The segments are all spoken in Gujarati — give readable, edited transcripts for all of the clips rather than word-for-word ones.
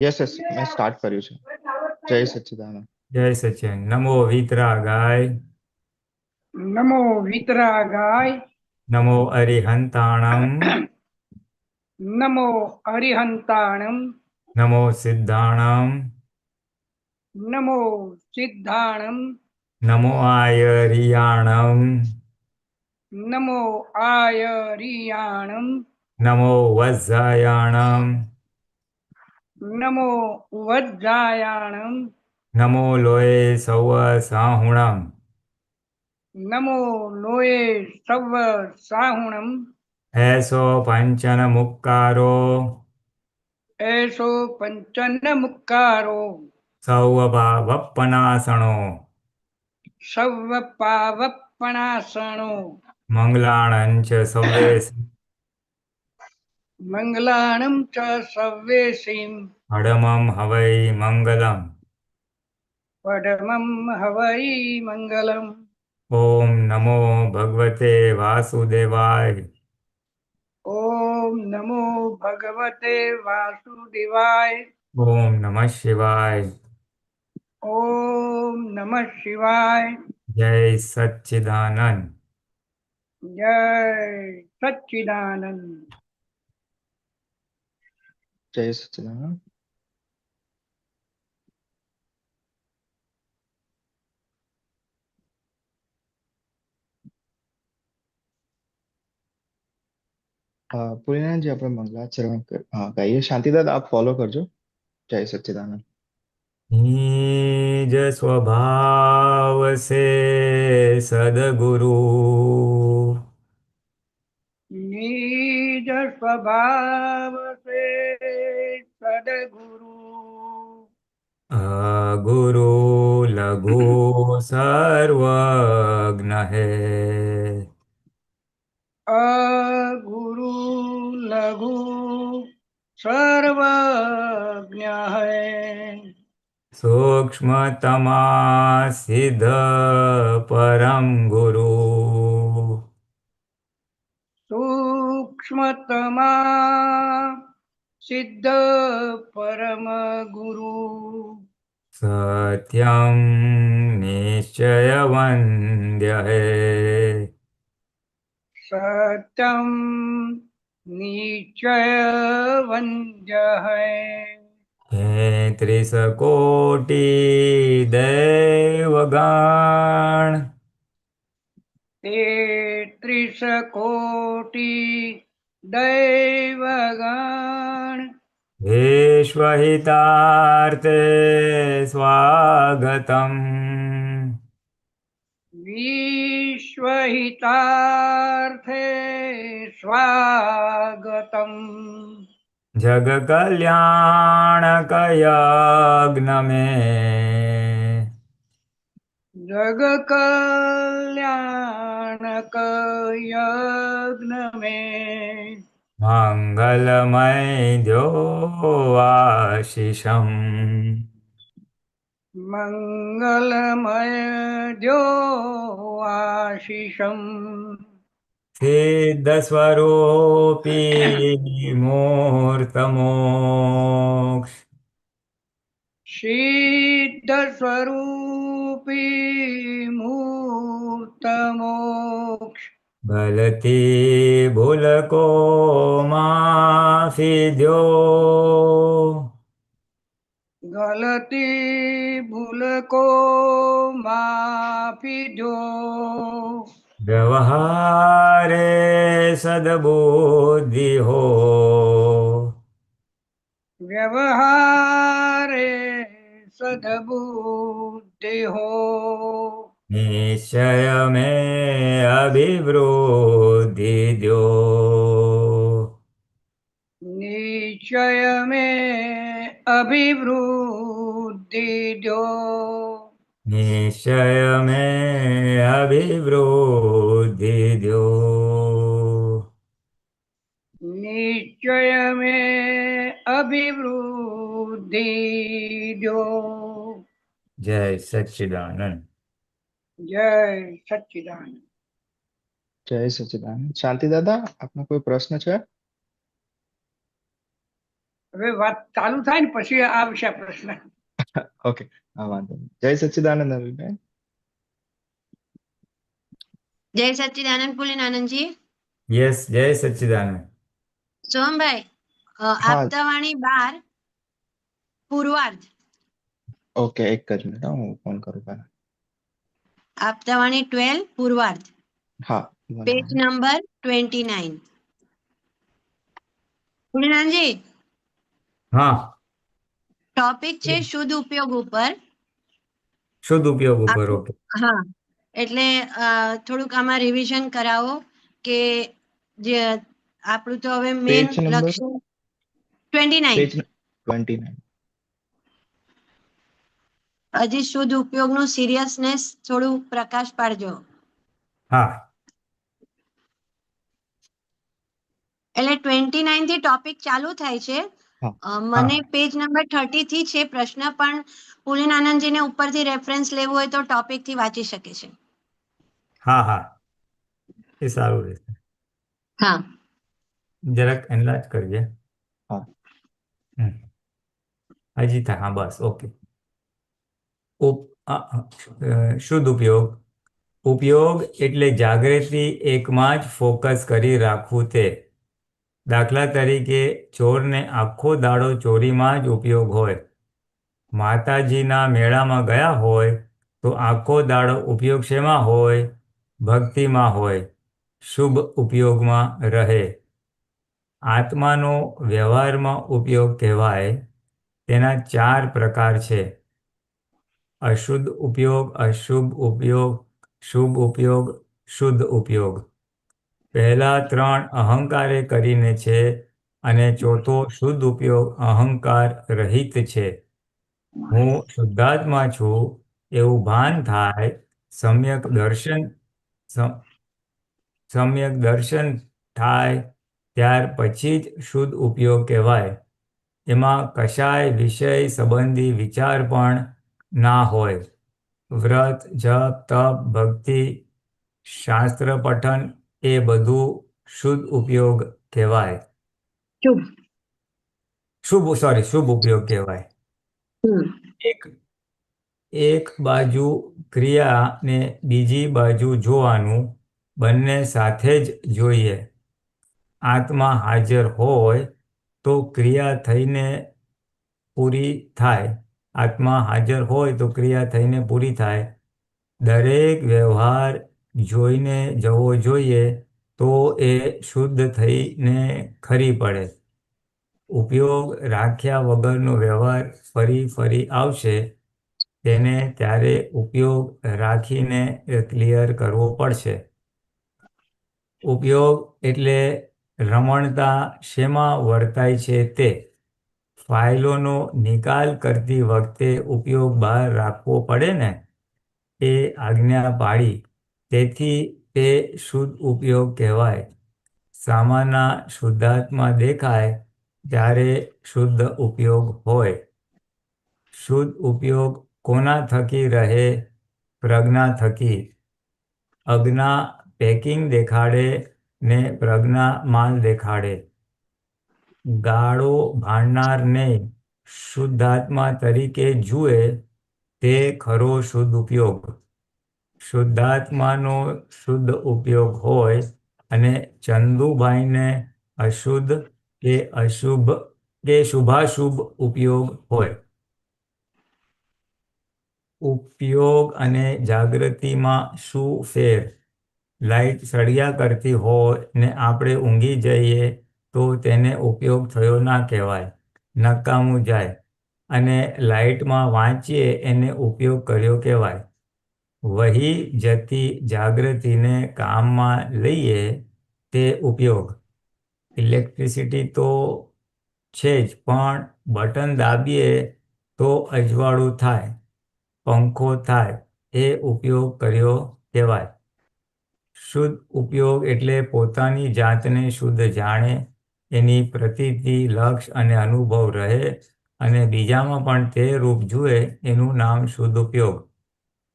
યસ યસ, મેં સ્ટાર્ટ કર્યું છે. જય સચ્ચિદાનંદ. જય સચિન. નમો વિતરાગાય. નમો વિતરાગાય. નમો અરિહંતાણમ. નમો અરિહંતાણમ. નમો સિદ્ધાણમ. નમો સિદ્ધાણમ. નમો આયરિયાણમ. નમો આયરિયાણમ. નમો વજ્જાયાણમ. નમો વજ્જાયાણમ. નમો લોય સૌ સાહુણમ. નમો લોય સવ સાહુણમ. એસો પંચન મુક્કારો. એસો પંચન મુક્કારો. સૌ ભાવપનાસણો. સવ પાવપણાસણો. મંગલાણંચ સવ્વે. મંગલાણમ ચ સવ્યેસીમ. અડમમ હવૈ મંગલમ. પડમમ હવૈ મંગલમ. ઓમ નમો ભગવતે વાસુદેવાય. ઓમ નમો ભગવતે વાસુદેવાય. ઓમ નમઃ શિવાય. ઓમ નમઃ શિવાય. જય સચ્ચિદાનંદ. જય સચ્ચિદાનંદ. જય સચ્ચિદાનંદ. પુરીનાજી, આપણે મંગલાચરણ ગાઈએ. શાંતિદાદ આપ ફોલો કરજો. જય સચ્ચિદાનંદ. निज स्वभाव से सद्गुरु નિજ સ્વભાવ સે સદગુરુ. गुरु लघु सर्वज्ञ है। અગુરુ લઘુ સર્વજ્ઞ હૈ. सूक्ष्मतमा सिद्ध परम गुरु સૂક્ષ્મતમા સિદ્ધ પરમ ગુરુ. सत्यं निश्चय वन्द्य है। સત્યમ નિશ્ચય વંદ્ય હૈ. ત્રીસ કોટી દેવગણ તેત્રીસ કોટી દૈવગણ. વિશ્વહિતાર્થે સ્વાગતમ. વિશ્વહિતાર્થે સ્વાગતમ. જગ કલ્યાણક યજ્ઞ મેં જગ કલ્યાણક યજ્ઞ મેં. મંગલમય દ્યો આશીષમ. મંગલમય દ્યો આશીષમ. સિદ્ધ સ્વરૂપી મૂર્ત મોક્ષ. સિદ્ધ સ્વરૂપી મૂર્ત મોક્ષ. ભલતી ભૂલકો માફી દ્યો. ગલતી ભૂલકો માફી દો. વ્યવહારે સદબુદ્ધિ હો. વ્યવહારે સદબુદ્ધિ હો. નિશ્ચય મેં અભિવૃદ્ધિ દ્યો. નિશ્ચય મેં અભિવૃદ્ધિ દો. નિશ્ચય મેં અભિવૃદ્ધિ દ્યો. નિશ્ચય મેં અભિવૃદ્ધિ દો. જય સચ્ચિદાનંદ. જય સચ્ચિદાનંદ. જય સચ્ચિદાનંદ. શાંતિદાદા, આપનો કોઈ પ્રશ્ન છે? હવે વાત ચાલુ થાય ને પછી આવશે આ પ્રશ્ન. ઓકે, હા, વાંધો નહીં. જય સચ્ચિદાનંદ અભિભાઈ. જય સચ્ચિદાનંદ પુલિન આનંદજી. યસ, જય સચ્ચિદાનંદ. સોહમભાઈ, હા, આપતાવાણી 12 પૂર્વાર્ધ. ઓકે, એક જ મિનિટ, હા, હું ફોન કરું પહેલા. આપતાવાણી 12 પૂર્વાર્ધ, હા, વાંધો પેજ નહીં. નંબર 29. પુલિન આનંદજી, હા, ટોપિક છે શુદ્ધ ઉપયોગ ઉપર. શુદ્ધ ઉપયોગ ઉપર. આપ- ઓકે. હા, એટલે થોડુંક આમાં રિવિઝન કરાવો કે જે આપણું તો હવે મેન પેજ નંબર, લક્ષ્ય 29. પેજ 29. હજી શુદ્ધ ઉપયોગનું સિરિયસનેસ થોડું પ્રકાશ પાડજો. હા, એટલે 29 થી ટોપિક ચાલુ થાય છે. હા, મને હા, પેજ નંબર 30 થી છે પ્રશ્ન, પણ પુલિન આનંદજીને ઉપરથી રેફરન્સ લેવું હોય તો ટોપિક થી વાંચી શકે છે. હા, હા, એ સારું રહેશે. હા, જરાક એનલાર્જ કરજે. હા. હમ. હજી થાય. હા, બસ. ઓકે. શુદ્ધ ઉપયોગ. ઉપયોગ એટલે જાગૃતિ એકમાં જ ફોકસ કરી રાખવું તે. દાખલા તરીકે ચોરને આખો દાડો ચોરીમાં જ ઉપયોગ હોય. માતાજીના મેળામાં ગયા હોય તો આખો દાડો ઉપયોગ શેમાં હોય? ભક્તિમાં હોય, શુભ ઉપયોગમાં રહે. આત્માનો વ્યવહારમાં ઉપયોગ કહેવાય. તેના 4 પ્રકાર છે: અશુદ્ધ ઉપયોગ, અશુભ ઉપયોગ, શુભ ઉપયોગ, શુદ્ધ ઉપયોગ. પહેલા 3 અહંકારે કરીને છે અને ચોથો શુદ્ધ ઉપયોગ અહંકાર રહિત છે. હું શુદ્ધાત્મા છું એવું ભાન થાય, સમ્યક દર્શન થાય, ત્યાર પછી જ શુદ્ધ ઉપયોગ કહેવાય. એમાં કશાય વિષય સંબંધી વિચાર પણ ના હોય. વ્રત, જપ, તપ, ભક્તિ, શાસ્ત્ર પઠન એ બધું શુદ્ધ ઉપયોગ કહેવાય. શુભ. શુભ ઉપયોગ કહેવાય. હમ. એક એક બાજુ ક્રિયા ને બીજી બાજુ જોવાનું, બંને સાથે જ જોઈએ. આત્મા હાજર હોય તો ક્રિયા થઈને પૂરી થાય. આત્મા હાજર હોય તો ક્રિયા થઈને પૂરી થાય. દરેક વ્યવહાર જોઈને જવો જોઈએ તો એ શુદ્ધ થઈને ખરી પડે. ઉપયોગ રાખ્યા વગરનો વ્યવહાર ફરી ફરી આવશે. તેને ત્યારે ઉપયોગ રાખીને ક્લિયર કરવો પડશે. ઉપયોગ એટલે રમણતા શેમાં વર્તાય છે તે. ફાઇલોનો નિકાલ કરતી વખતે ઉપયોગ બહાર રાખવો પડે ને, એ આજ્ઞા પાડી. તેથી તે શુદ્ધ ઉપયોગ કહેવાય. સામાના શુદ્ધાત્મા દેખાય ત્યારે શુદ્ધ ઉપયોગ હોય. શુદ્ધ ઉપયોગ કોના થકી રહે? પ્રજ્ઞા થકી. અજ્ઞા પેકિંગ દેખાડે ને પ્રજ્ઞા માલ દેખાડે. ગાળો ભાંડનારને શુદ્ધાત્મા તરીકે જુએ તે ખરો શુદ્ધ ઉપયોગ. શુદ્ધાત્માનો શુદ્ધ ઉપયોગ હોય અને ચંદુભાઈને અશુદ્ધ કે અશુભ કે શુભાશુભ ઉપયોગ હોય. ઉપયોગ અને જાગૃતિમાં શું ફેર? લાઈટ સળિયા કરતી હોય ને આપણે ઊંઘી જઈએ તો તેને ઉપયોગ થયો ના કહેવાય, નકામું જાય. અને લાઈટમાં વાંચીએ એને ઉપયોગ કર્યો કહેવાય. વહી જતી જાગૃતિને કામમાં લઈએ તે ઉપયોગ. ઇલેક્ટ્રિસિટી તો છે જ, પણ બટન દાબીએ તો અજવાળું થાય, પંખો થાય, એ ઉપયોગ કર્યો કહેવાય. શુદ્ધ ઉપયોગ એટલે પોતાની જાતને શુદ્ધ જાણે, એની પ્રતીતિ, લક્ષ અને અનુભવ રહે અને બીજામાં પણ તે રૂપ જુએ, એનું નામ શુદ્ધ ઉપયોગ.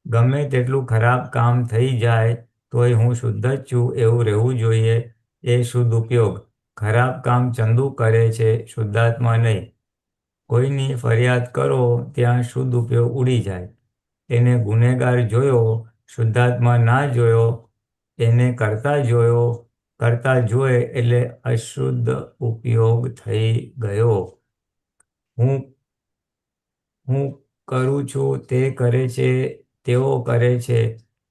ગમે તેટલું ખરાબ કામ થઈ જાય તોય હું શુદ્ધ જ છું એવું રહેવું જોઈએ, એ શુદ્ધ ઉપયોગ. ખરાબ કામ ચંદુ કરે છે, શુદ્ધાત્મા નહીં. કોઈની ફરિયાદ કરો ત્યાં શુદ્ધ ઉપયોગ ઉડી જાય. એને ગુનેગાર જોયો, શુદ્ધાત્મા ના જોયો. એને કરતા જોયે એટલે અશુદ્ધ ઉપયોગ થઈ ગયો. હું હું કરું છું, તે કરે છે, તેઓ કરે છે,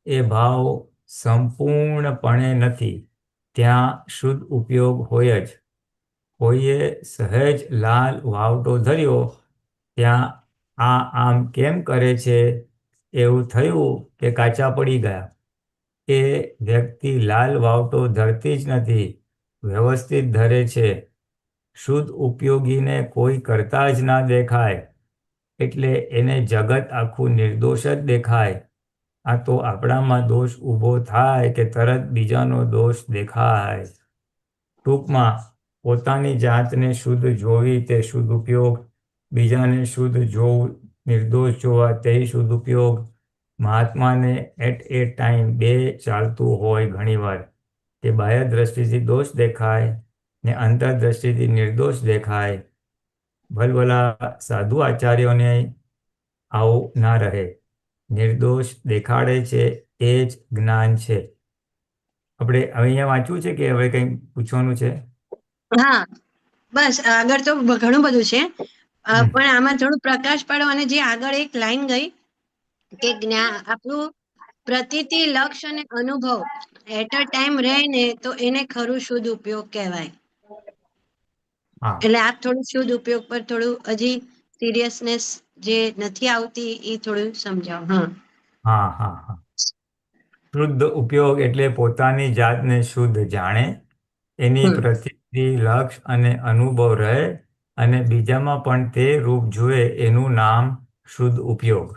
એ ભાવ સંપૂર્ણપણે નથી. ત્યાં શુદ્ધ ઉપયોગ હોય જ. કોઈએ સહેજ લાલ વાવટો ધર્યો, ત્યાં આ આમ કેમ કરે છે એવું થયું કે કાચા પડી ગયા. એ વ્યક્તિ લાલ વાવટો ધરતી જ નથી, વ્યવસ્થિત ધરે છે. શુદ્ધ ઉપયોગીને કોઈ કરતા જ ના દેખાય એટલે એને જગત આખું નિર્દોષ જ દેખાય. આ તો આપણામાં દોષ ઊભો થાય કે તરત બીજાનો દોષ દેખાય. ટૂંકમાં પોતાની જાતને શુદ્ધ જોવી તે શુદ્ધ ઉપયોગ, બીજાને શુદ્ધ જોવું, નિર્દોષ જોવા તે શુદ્ધ ઉપયોગ. મહાત્માને એટ એ ટાઈમ બે ચાલતું હોય ઘણીવાર, કે બાહ્ય દ્રષ્ટિથી દોષ દેખાય ને અંતરદ્રષ્ટિથી નિર્દોષ દેખાય. ભલભલા સાધુ આચાર્યોને આવું ના રહે. નિર્દોષ દેખાડે છે એ જ જ્ઞાન છે. આપણે હવે અહીંયા વાંચવું છે કે હવે કંઈ પૂછવાનું છે? હા, બસ આગળ તો ઘણું બધું છે, હમ. પણ આમાં થોડું પ્રકાશ પાડો. અને જે આગળ એક લાઈન ગઈ કે આપણું પ્રતીતિ, લક્ષ્ય અને અનુભવ એટ અ ટાઈમ રહે ને તો એને ખરું શુદ્ધ ઉપયોગ કહેવાય. હા એટલે આપ થોડું શુદ્ધ ઉપયોગ પર થોડું હજી સિરિયસનેસ જે નથી આવતી એ થોડું સમજાવો. હા હા હા. શુદ્ધ ઉપયોગ એટલે પોતાની જાતને શુદ્ધ જાણે, એની હમ પ્રતિતિ, લક્ષ અને અનુભવ રહે અને બીજામાં પણ તે રૂપ જુએ, એનું નામ શુદ્ધ ઉપયોગ.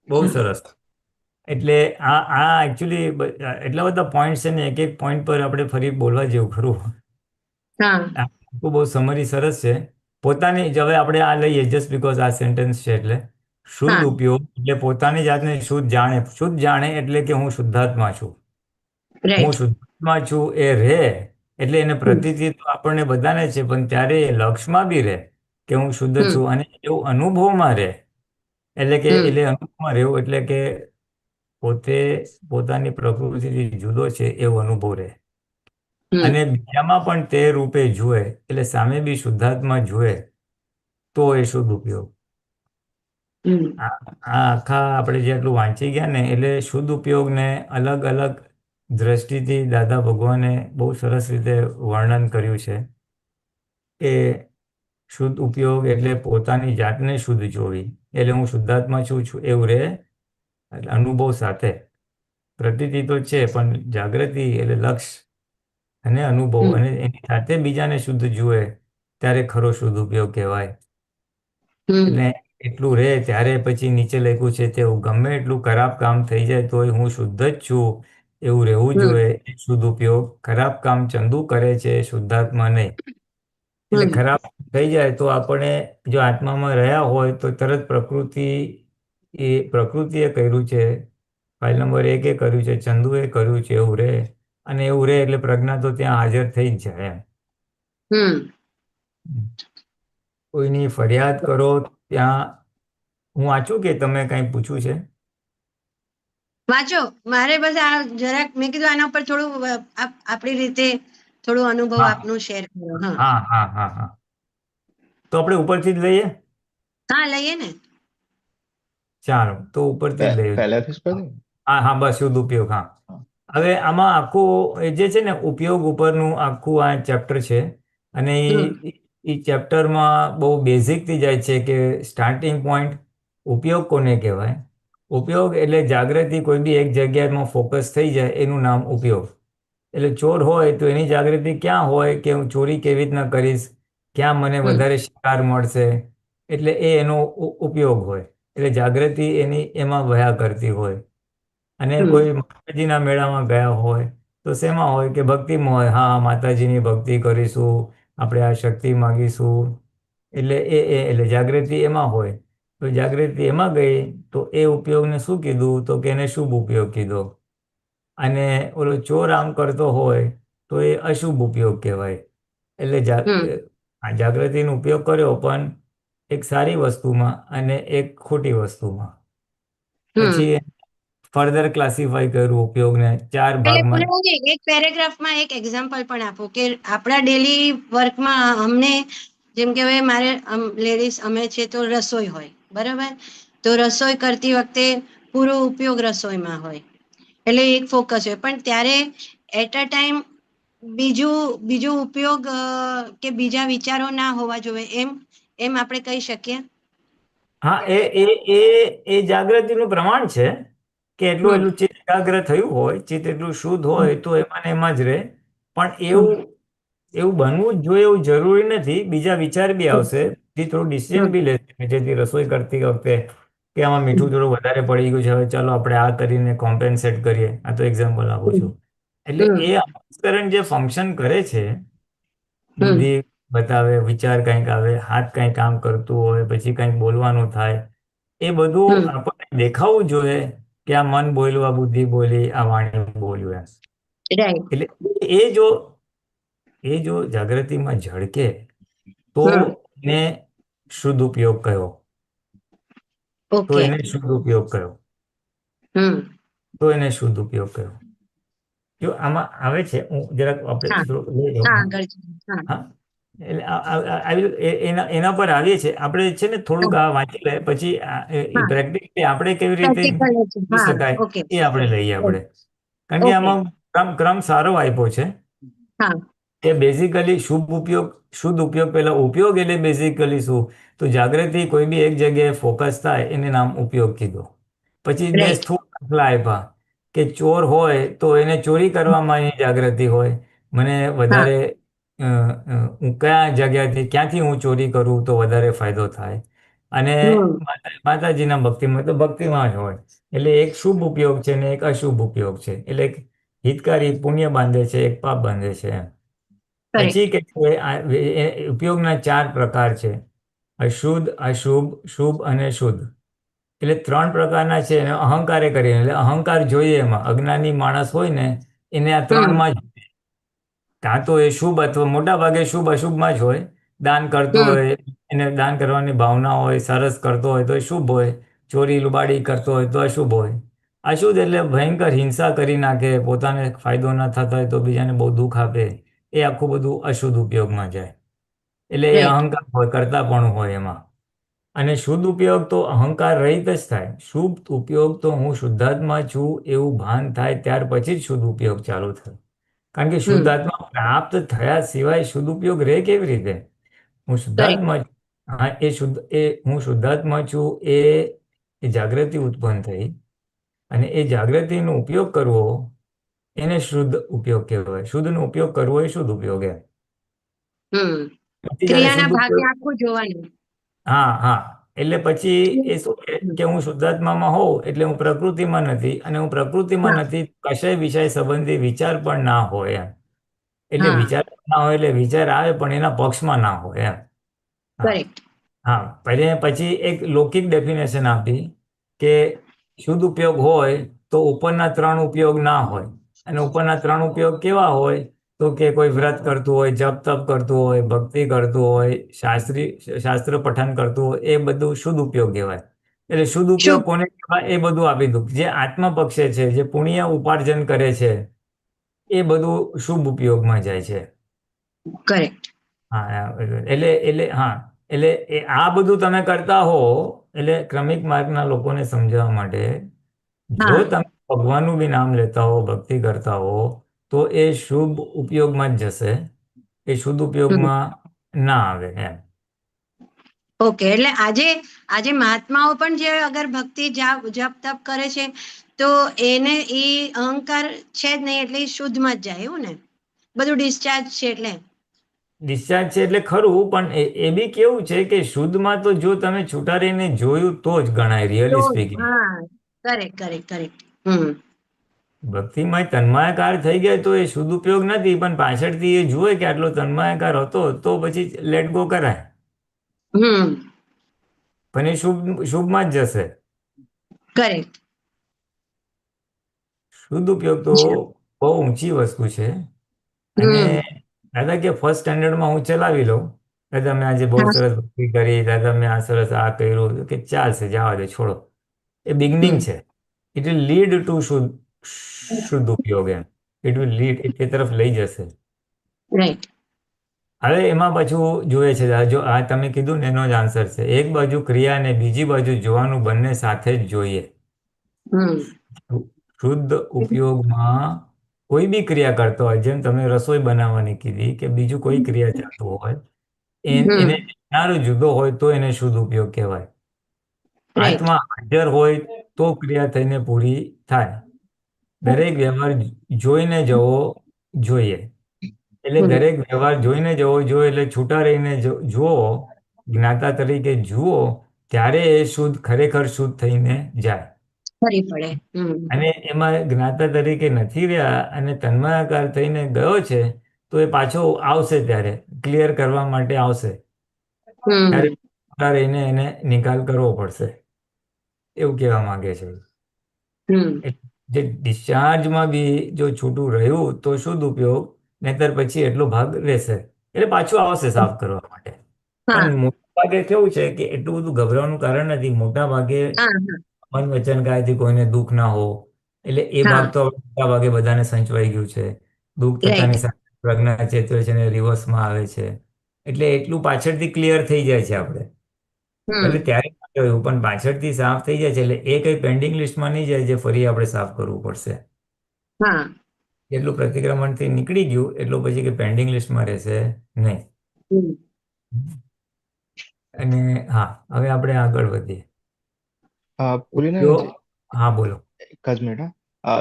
બહુ હમ સરસ. એટલે આ એકચ્યુઅલી એટલા બધા પોઈન્ટ છે ને, એક એક પોઈન્ટ પર આપણે ફરી બોલવા જેવું ખરું. હા આખું બહુ સમરી સરસ છે. પોતાની જ હવે આપણે આ લઈએ જસ્ટ બીકોઝ આ સેન્ટેન્સ છે એટલે શુદ્ધ હા ઉપયોગ એટલે પોતાની જાતને શુદ્ધ જાણે. શુદ્ધ જાણે એટલે કે હું શુદ્ધાત્મા છું. હું રાઈટ. શુદ્ધાત્મા છું એ રહે એટલે એને હમ પ્રતીતિ તો આપણને બધાને છે, પણ ત્યારે એ લક્ષમાં બી રહે કે હું શુદ્ધ હમ છું, અને એવું અનુભવમાં રહે. હમ એટલે અનુભવમાં રહેવું એટલે કે પોતે પોતાની પ્રકૃતિથી જુદો છે એવો અનુભવ રહે. હમ અને બીજામાં પણ તે રૂપે જુએ એટલે સામે બી શુદ્ધાત્મા જુએ તો એ શુદ્ધ ઉપયોગ. હમ આ આખા આપણે જેટલું વાંચી ગયા ને એટલે શુદ્ધ ઉપયોગને અલગ અલગ દ્રષ્ટિથી દાદા ભગવાને બહુ સરસ રીતે વર્ણન કર્યું છે. એ શુદ્ધ ઉપયોગ એટલે પોતાની જાતને શુદ્ધ જોવી, એટલે હું શુદ્ધાત્મા છું એવું રહે. એટલે અનુભવ સાથે પ્રતીતિ તો છે, પણ જાગૃતિ એટલે લક્ષ અને અનુભવ, હમ અને એની સાથે બીજાને શુદ્ધ જુએ ત્યારે ખરો શુદ્ધ ઉપયોગ કહેવાય. હમ એટલે એટલું રહે ત્યારે પછી નીચે લખ્યું છે તેવું ગમે એટલું ખરાબ કામ થઈ જાય તોય હું શુદ્ધ જ છું એવું રહેવું હમ જોઈએ. એ શુદ્ધ ઉપયોગ. ખરાબ કામ ચંદુ કરે છે, શુદ્ધાત્મા નહીં. એટલે હમ ખરાબ થઈ જાય તો આપણે જો આત્મામાં રહ્યા હોય તો તરત પ્રકૃતિએ કર્યું છે, ફાઇલ નંબર 1 કર્યું છે, ચંદુએ કર્યું છે એવું રહે. અને એવું રહે એટલે પ્રજ્ઞા તો ત્યાં હાજર થઈ જ જાય એમ. હમ કોઈની ફરિયાદ કરો ત્યાં હું વાંચું કે તમે કંઈ પૂછ્યું છે? વાંચો. મારે બસ આ જરાક મેં કીધું આના પર થોડું આપણી રીતે થોડું અનુભવ હા આપનું શેર કરો. હા હા હા હા હા. તો આપણે ઉપરથી જ લઈએ. હા, લઈએ ને. ચાલો તો ઉપરથી જ લઈએ. પહેલાથી જ પડી ને? હા હા, બસ શુદ્ધ ઉપયોગ. હા, હા. હવે આમાં આખું એ જે છે ને ઉપયોગ ઉપરનું આખું આ ચેપ્ટર છે. અને હમ એ ચેપ્ટરમાં બહુ બેઝિકથી જાય છે કે સ્ટાર્ટિંગ પોઈન્ટ ઉપયોગ કોને કહેવાય. ઉપયોગ એટલે જાગૃતિ કોઈ બી એક જગ્યામાં ફોકસ થઈ જાય એનું નામ ઉપયોગ. એટલે ચોર હોય તો એની જાગૃતિ ક્યાં હોય કે હું ચોરી કેવી રીતના કરીશ, ક્યાં મને હમ વધારે શિકાર મળશે, એટલે એ એનો ઉપયોગ હોય. એટલે જાગૃતિ એની એમાં વયા કરતી હોય. અને હમ કોઈ માતાજીના મેળામાં ગયા હોય તો શેમાં હોય કે ભક્તિમાં હોય. હા, માતાજીની ભક્તિ કરીશું, આપણે આ શક્તિ માગીશું, એટલે એટલે જાગૃતિ એમાં હોય. તો જાગૃતિ એમાં ગઈ તો એ ઉપયોગને શું કીધું તો કે એને શુભ ઉપયોગ કીધો. અને ઓલો ચોર આમ કરતો હોય તો એ અશુભ ઉપયોગ કહેવાય. એટલે હમ જાગૃતિનો ઉપયોગ કર્યો પણ એક સારી વસ્તુમાં અને એક ખોટી વસ્તુમાં. હમ પછી ફર્ધર ક્લાસિફાઈ કર્યું ઉપયોગને 4 એટલે ભાગમાં. પૂર્ણજી એક પેરેગ્રાફમાં એક એક્ઝામ્પલ પણ આપો કે આપણા ડેલી વર્કમાં અમને જેમ કે હવે મારે લેડીઝ અમે છે તો રસોઈ હોય બરાબર, તો રસોઈ કરતી વખતે પૂરો ઉપયોગ રસોઈમાં હોય એટલે એક ફોકસ હોય, પણ ત્યારે એટ અ ટાઈમ બીજું બીજું ઉપયોગ કે બીજા વિચારો ના હોવા જોઈએ એમ એમ આપણે કહી શકીએ. હા, એ જાગૃતિનું પ્રમાણ છે કે એટલું હમ એટલું ચિત્ત એકાગ્ર થયું હોય, ચિત્ત એટલું શુદ્ધ હમ હોય તો એમાં ને એમાં જ રહે. પણ હમ એવું એવું બનવું જ જોઈએ એવું જરૂરી નથી. બીજા વિચાર બી હમ આવશે, જે થોડું ડિસિઝન હમ બી લેશે જેથી રસોઈ કરતી વખતે કે આમાં મીઠું થોડું વધારે પડી ગયું છે, હવે ચાલો આપણે આ કરીને કોમ્પેન્સેટ કરીએ. આ તો એક્ઝામ્પલ આપું હમ છું. એટલે હમ એ અંતસ્કરણ જે ફંક્શન કરે છે, હમ બુદ્ધિ બતાવે, વિચાર કંઈક આવે, હાથ કંઈક કામ કરતું હોય, પછી કંઈક બોલવાનું થાય, એ બધું હમ આપણને દેખાવું જોઈએ કે આ મન બોલ્યું, આ બુદ્ધિ બોલી, આ વાણી બોલ્યું એમ. રાઈટ. એટલે એ જો એ જો જાગૃતિમાં ઝળકે તો હમ એને શુદ્ધ ઉપયોગ કયો. તો ઓકે. એને શુદ્ધ ઉપયોગ કયો. હમ તો એને શુદ્ધ ઉપયોગ કયો. જો આમાં આવે છે, હું જરાક આપણે હા થોડું લઈ લઉં. હા હા, આગળ હા હા. એટલે એના પર આવીએ છીએ આપણે. છે ને થોડુંક આ વાંચી લે પછી એ હા પ્રેક્ટિકલી આપણે કેવી રીતે પ્રેક્ટિકલ છે કરી હા શકાય ઓકે એ આપણે લઈએ આપણે. કારણ કે ઓકે આમાં ક્રમ સારો આપ્યો છે હા કે બેઝિકલી શુદ્ધ ઉપયોગ. પહેલા ઉપયોગ એટલે બેઝિકલી શું, તો જાગૃતિ કોઈ બી એક જગ્યાએ ફોકસ થાય એને નામ ઉપયોગ કીધો. પછી બે રાઈટ સ્થૂળ દાખલા આપ્યા કે ચોર હોય તો એને ચોરી કરવામાં એની જાગૃતિ હોય. મને હા વધારે હું કયા જગ્યાથી ક્યાંથી હું ચોરી કરું તો વધારે ફાયદો થાય. અને હમ માતાજીના ભક્તિમાં તો ભક્તિમાં જ હોય. એટલે એક શુભ ઉપયોગ છે ને એક અશુભ ઉપયોગ છે. એટલે એક હિતકારી પુણ્ય બાંધે છે, એક પાપ બાંધે છે એમ. પછી કરેક્ટ કે છે ઉપયોગના 4 પ્રકાર છે: અશુદ્ધ, અશુભ, શુભ અને શુદ્ધ. એટલે 3 પ્રકારના છે. અને અહંકારે કરીને એટલે અહંકાર જોઈએ એમાં. અજ્ઞાની માણસ હોય ને એને આ હમ ત્રણમાં જ કાં તો એ શુભ અથવા મોટા ભાગે શુભ અશુભમાં જ હોય. દાન કરતો હમ હોય, એને દાન કરવાની ભાવના હોય, સરસ કરતો હોય તો એ શુભ હોય. ચોરી લુબાડી કરતો હોય તો અશુભ હોય. અશુદ્ધ એટલે ભયંકર હિંસા કરી નાખે, પોતાને ફાયદો ન થતો હોય તો બીજાને બહુ દુઃખ આપે, એ આખું બધું અશુદ્ધ ઉપયોગમાં જાય. એટલે એ રાઈટ અહંકાર હોય, કરતા પણ હોય એમાં. અને શુદ્ધ ઉપયોગ તો અહંકાર રહિત જ થાય. શુદ્ધ ઉપયોગ તો હું શુદ્ધાત્મા છું એવું ભાન થાય ત્યાર પછી જ શુદ્ધ ઉપયોગ ચાલુ થાય. કારણ કે હમ શુદ્ધાત્મા પ્રાપ્ત થયા સિવાય શુદ્ધ ઉપયોગ રહે કેવી રીતે? હું કરેક્ટ શુદ્ધાત્મા હા, હું શુદ્ધાત્મા છું એ જાગૃતિ ઉત્પન્ન થઈ. અને એ જાગૃતિનો ઉપયોગ કરવો એને શુદ્ધ ઉપયોગ કહેવાય. શુદ્ધનો ઉપયોગ કરવો એ શુદ્ધ ઉપયોગ એમ. હમ પછી જ્યારે ક્રિયાના શુદ્ધ ભાગે ઉપયોગ આખું જોવાનું. હા, હા. એટલે પછી એ શું હમ કે હું શુદ્ધાત્મામાં હોઉં એટલે હું પ્રકૃતિમાં નથી, અને હું પ્રકૃતિમાં હા નથી કશાય વિષય સંબંધી વિચાર પણ ના હોય એમ. એટલે હા વિચાર ના હોય એટલે વિચાર આવે પણ એના પક્ષમાં ના હોય એમ. હા, કરેક્ટ હા. પછી એક લૌકિક ડેફિનેશન આપી કે શુદ્ધ ઉપયોગ હોય તો ઉપરના 3 ઉપયોગ ના હોય. અને ઉપરના 3 ઉપયોગ કેવા હોય? તો કે કોઈ વ્રત કરતું હોય, જપ તપ કરતું હોય, ભક્તિ કરતું હોય, શાસ્ત્ર પઠન કરતું હોય, એ બધું શુદ્ધ ઉપયોગ કહેવાય. એટલે શુદ્ધ ઉપયોગ શુભ કોને કહેવાય એ બધું આપી દીધું. જે આત્મપક્ષે છે, જે પુણ્ય ઉપાર્જન કરે છે, એ બધું શુભ ઉપયોગમાં જાય છે. કરેક્ટ હા, હા. એટલે આ બધું તમે કરતા હો એટલે ક્રમિક માર્ગના લોકોને સમજાવવા માટે, જો હા તમે ભગવાનનું બી નામ લેતા હો, ભક્તિ કરતા હો, તો એ શુભ ઉપયોગમાં જ જશે. એ શુદ્ધ હમ ઉપયોગમાં ના આવે એમ. ઓકે એટલે આજે આજે મહાત્માઓ પણ જે અગર ભક્તિ જપ તપ કરે છે તો એને એ અહંકાર છે જ નહીં એટલે ઈ શુદ્ધમાં જ જાય એવું ને, બધું ડિસ્ચાર્જ છે એટલે. ડિસ્ચાર્જ છે એટલે ખરું, પણ એ બી કેવું છે કે શુદ્ધમાં તો જો તમે છૂટા રહીને જોયું તો જ ગણાય, તો રિયલી સ્પીકિંગ. હા કરેક્ટ કરેક્ટ કરેક્ટ હમ ભક્તિમાં તન્માયાકાર થઈ ગયા તો એ શુદ્ધ ઉપયોગ નથી, પણ પાછળથી એ જુએ કે આટલો તન્માયાકાર હતો તો પછી લેટ ગો કરાય. હમ પણ એ શુભમાં જ જશે. કરેક્ટ શુદ્ધ ઉપયોગ તો બહુ ઊંચી વસ્તુ છે. અને હમ દાદા કે ફર્સ્ટ સ્ટાન્ડર્ડમાં હું ચલાવી લઉં દાદા મેં આજે બહુ હા. સરસ ભક્તિ કરી, દાદા મેં આ સરસ આ કર્યું, કે ચાલશે, જવા દે, છોડો. એ બિગનિંગ હમ. છે. ઇટ વિલ લીડ ટુ શુદ્ધ શુદ્ધ ઉપયોગ એમ. ઇટ વિલ લીડ, એ તરફ લઈ જશે. રાઈટ. હવે એમાં પાછું જોઈએ છે, જો આ તમે કીધું ને એનો જ આન્સર છે. એક બાજુ ક્રિયા ને બીજી બાજુ જોવાનું, બંને સાથે જ જોઈએ. હમ. શુદ્ધ ઉપયોગમાં કોઈ બી ક્રિયા કરતો હોય, જેમ તમે રસોઈ બનાવવાની કીધી, કે બીજું કોઈ ક્રિયા ચાલતું હોય, એને હમ. જ્ઞાન જુદો હોય તો એને શુદ્ધ ઉપયોગ કહેવાય. રાઈટ. આત્મા હાજર હોય તો ક્રિયા થઈને પૂરી થાય. દરેક વ્યવહાર જોઈને જવો જોઈએ. એટલે હમ. દરેક વ્યવહાર જોઈને જવો જોઈએ, એટલે છૂટા રહીને જુઓ, જ્ઞાતા તરીકે જુઓ, ત્યારે એ શુદ્ધ, ખરેખર શુદ્ધ થઈને જાય. ફરી પડે. હમ. અને એમાં જ્ઞાતા તરીકે નથી રહ્યા અને તન્મયાકાર થઈને ગયો છે, તો એ પાછો આવશે, ત્યારે ક્લિયર કરવા માટે આવશે, ત્યારે હમ. છૂટા રહીને એને નિકાલ કરવો પડશે, એવું કહેવા માંગે છે. હમ. જે ડિસ્ચાર્જમાં બી જો છૂટું રહ્યું તો શુદ્ધ ઉપયોગ, નહીતર પછી એટલો ભાગ રહેશે, એટલે પાછું આવશે સાફ કરવા માટે. હા. પણ મોટા ભાગે કેવું છે કે એટલું બધું ગભરાવાનું કારણ નથી. મોટા ભાગે હા. મન વચન કાયાથી કોઈને દુઃખ ના હો, એટલે એ હા. ભાગ તો મોટા ભાગે બધાને સંચવાઈ ગયું છે. દુઃખ રાઈટ. થતાની સાથે પ્રજ્ઞા ચેતવે છે અને રિવર્સમાં આવે છે, એટલે એટલું પાછળથી ક્લિયર થઈ જાય છે આપણે. ભલે હમ. ત્યારે ના જોયું, પણ પાછળથી સાફ થઈ જાય છે, એટલે એ કઈ પેન્ડિંગ લિસ્ટમાં નહીં જાય જે ફરી આપણે સાફ કરવું પડશે. હા. એટલું પ્રતિક્રમણથી નીકળી ગયું, એટલું પછી કે પેન્ડિંગ લિસ્ટમાં રહેશે નહીં. હમ. અને હા, હવે આપણે આગળ વધીએ. पुलिना जो जी, हाँ बोलो। एक आध मिनट।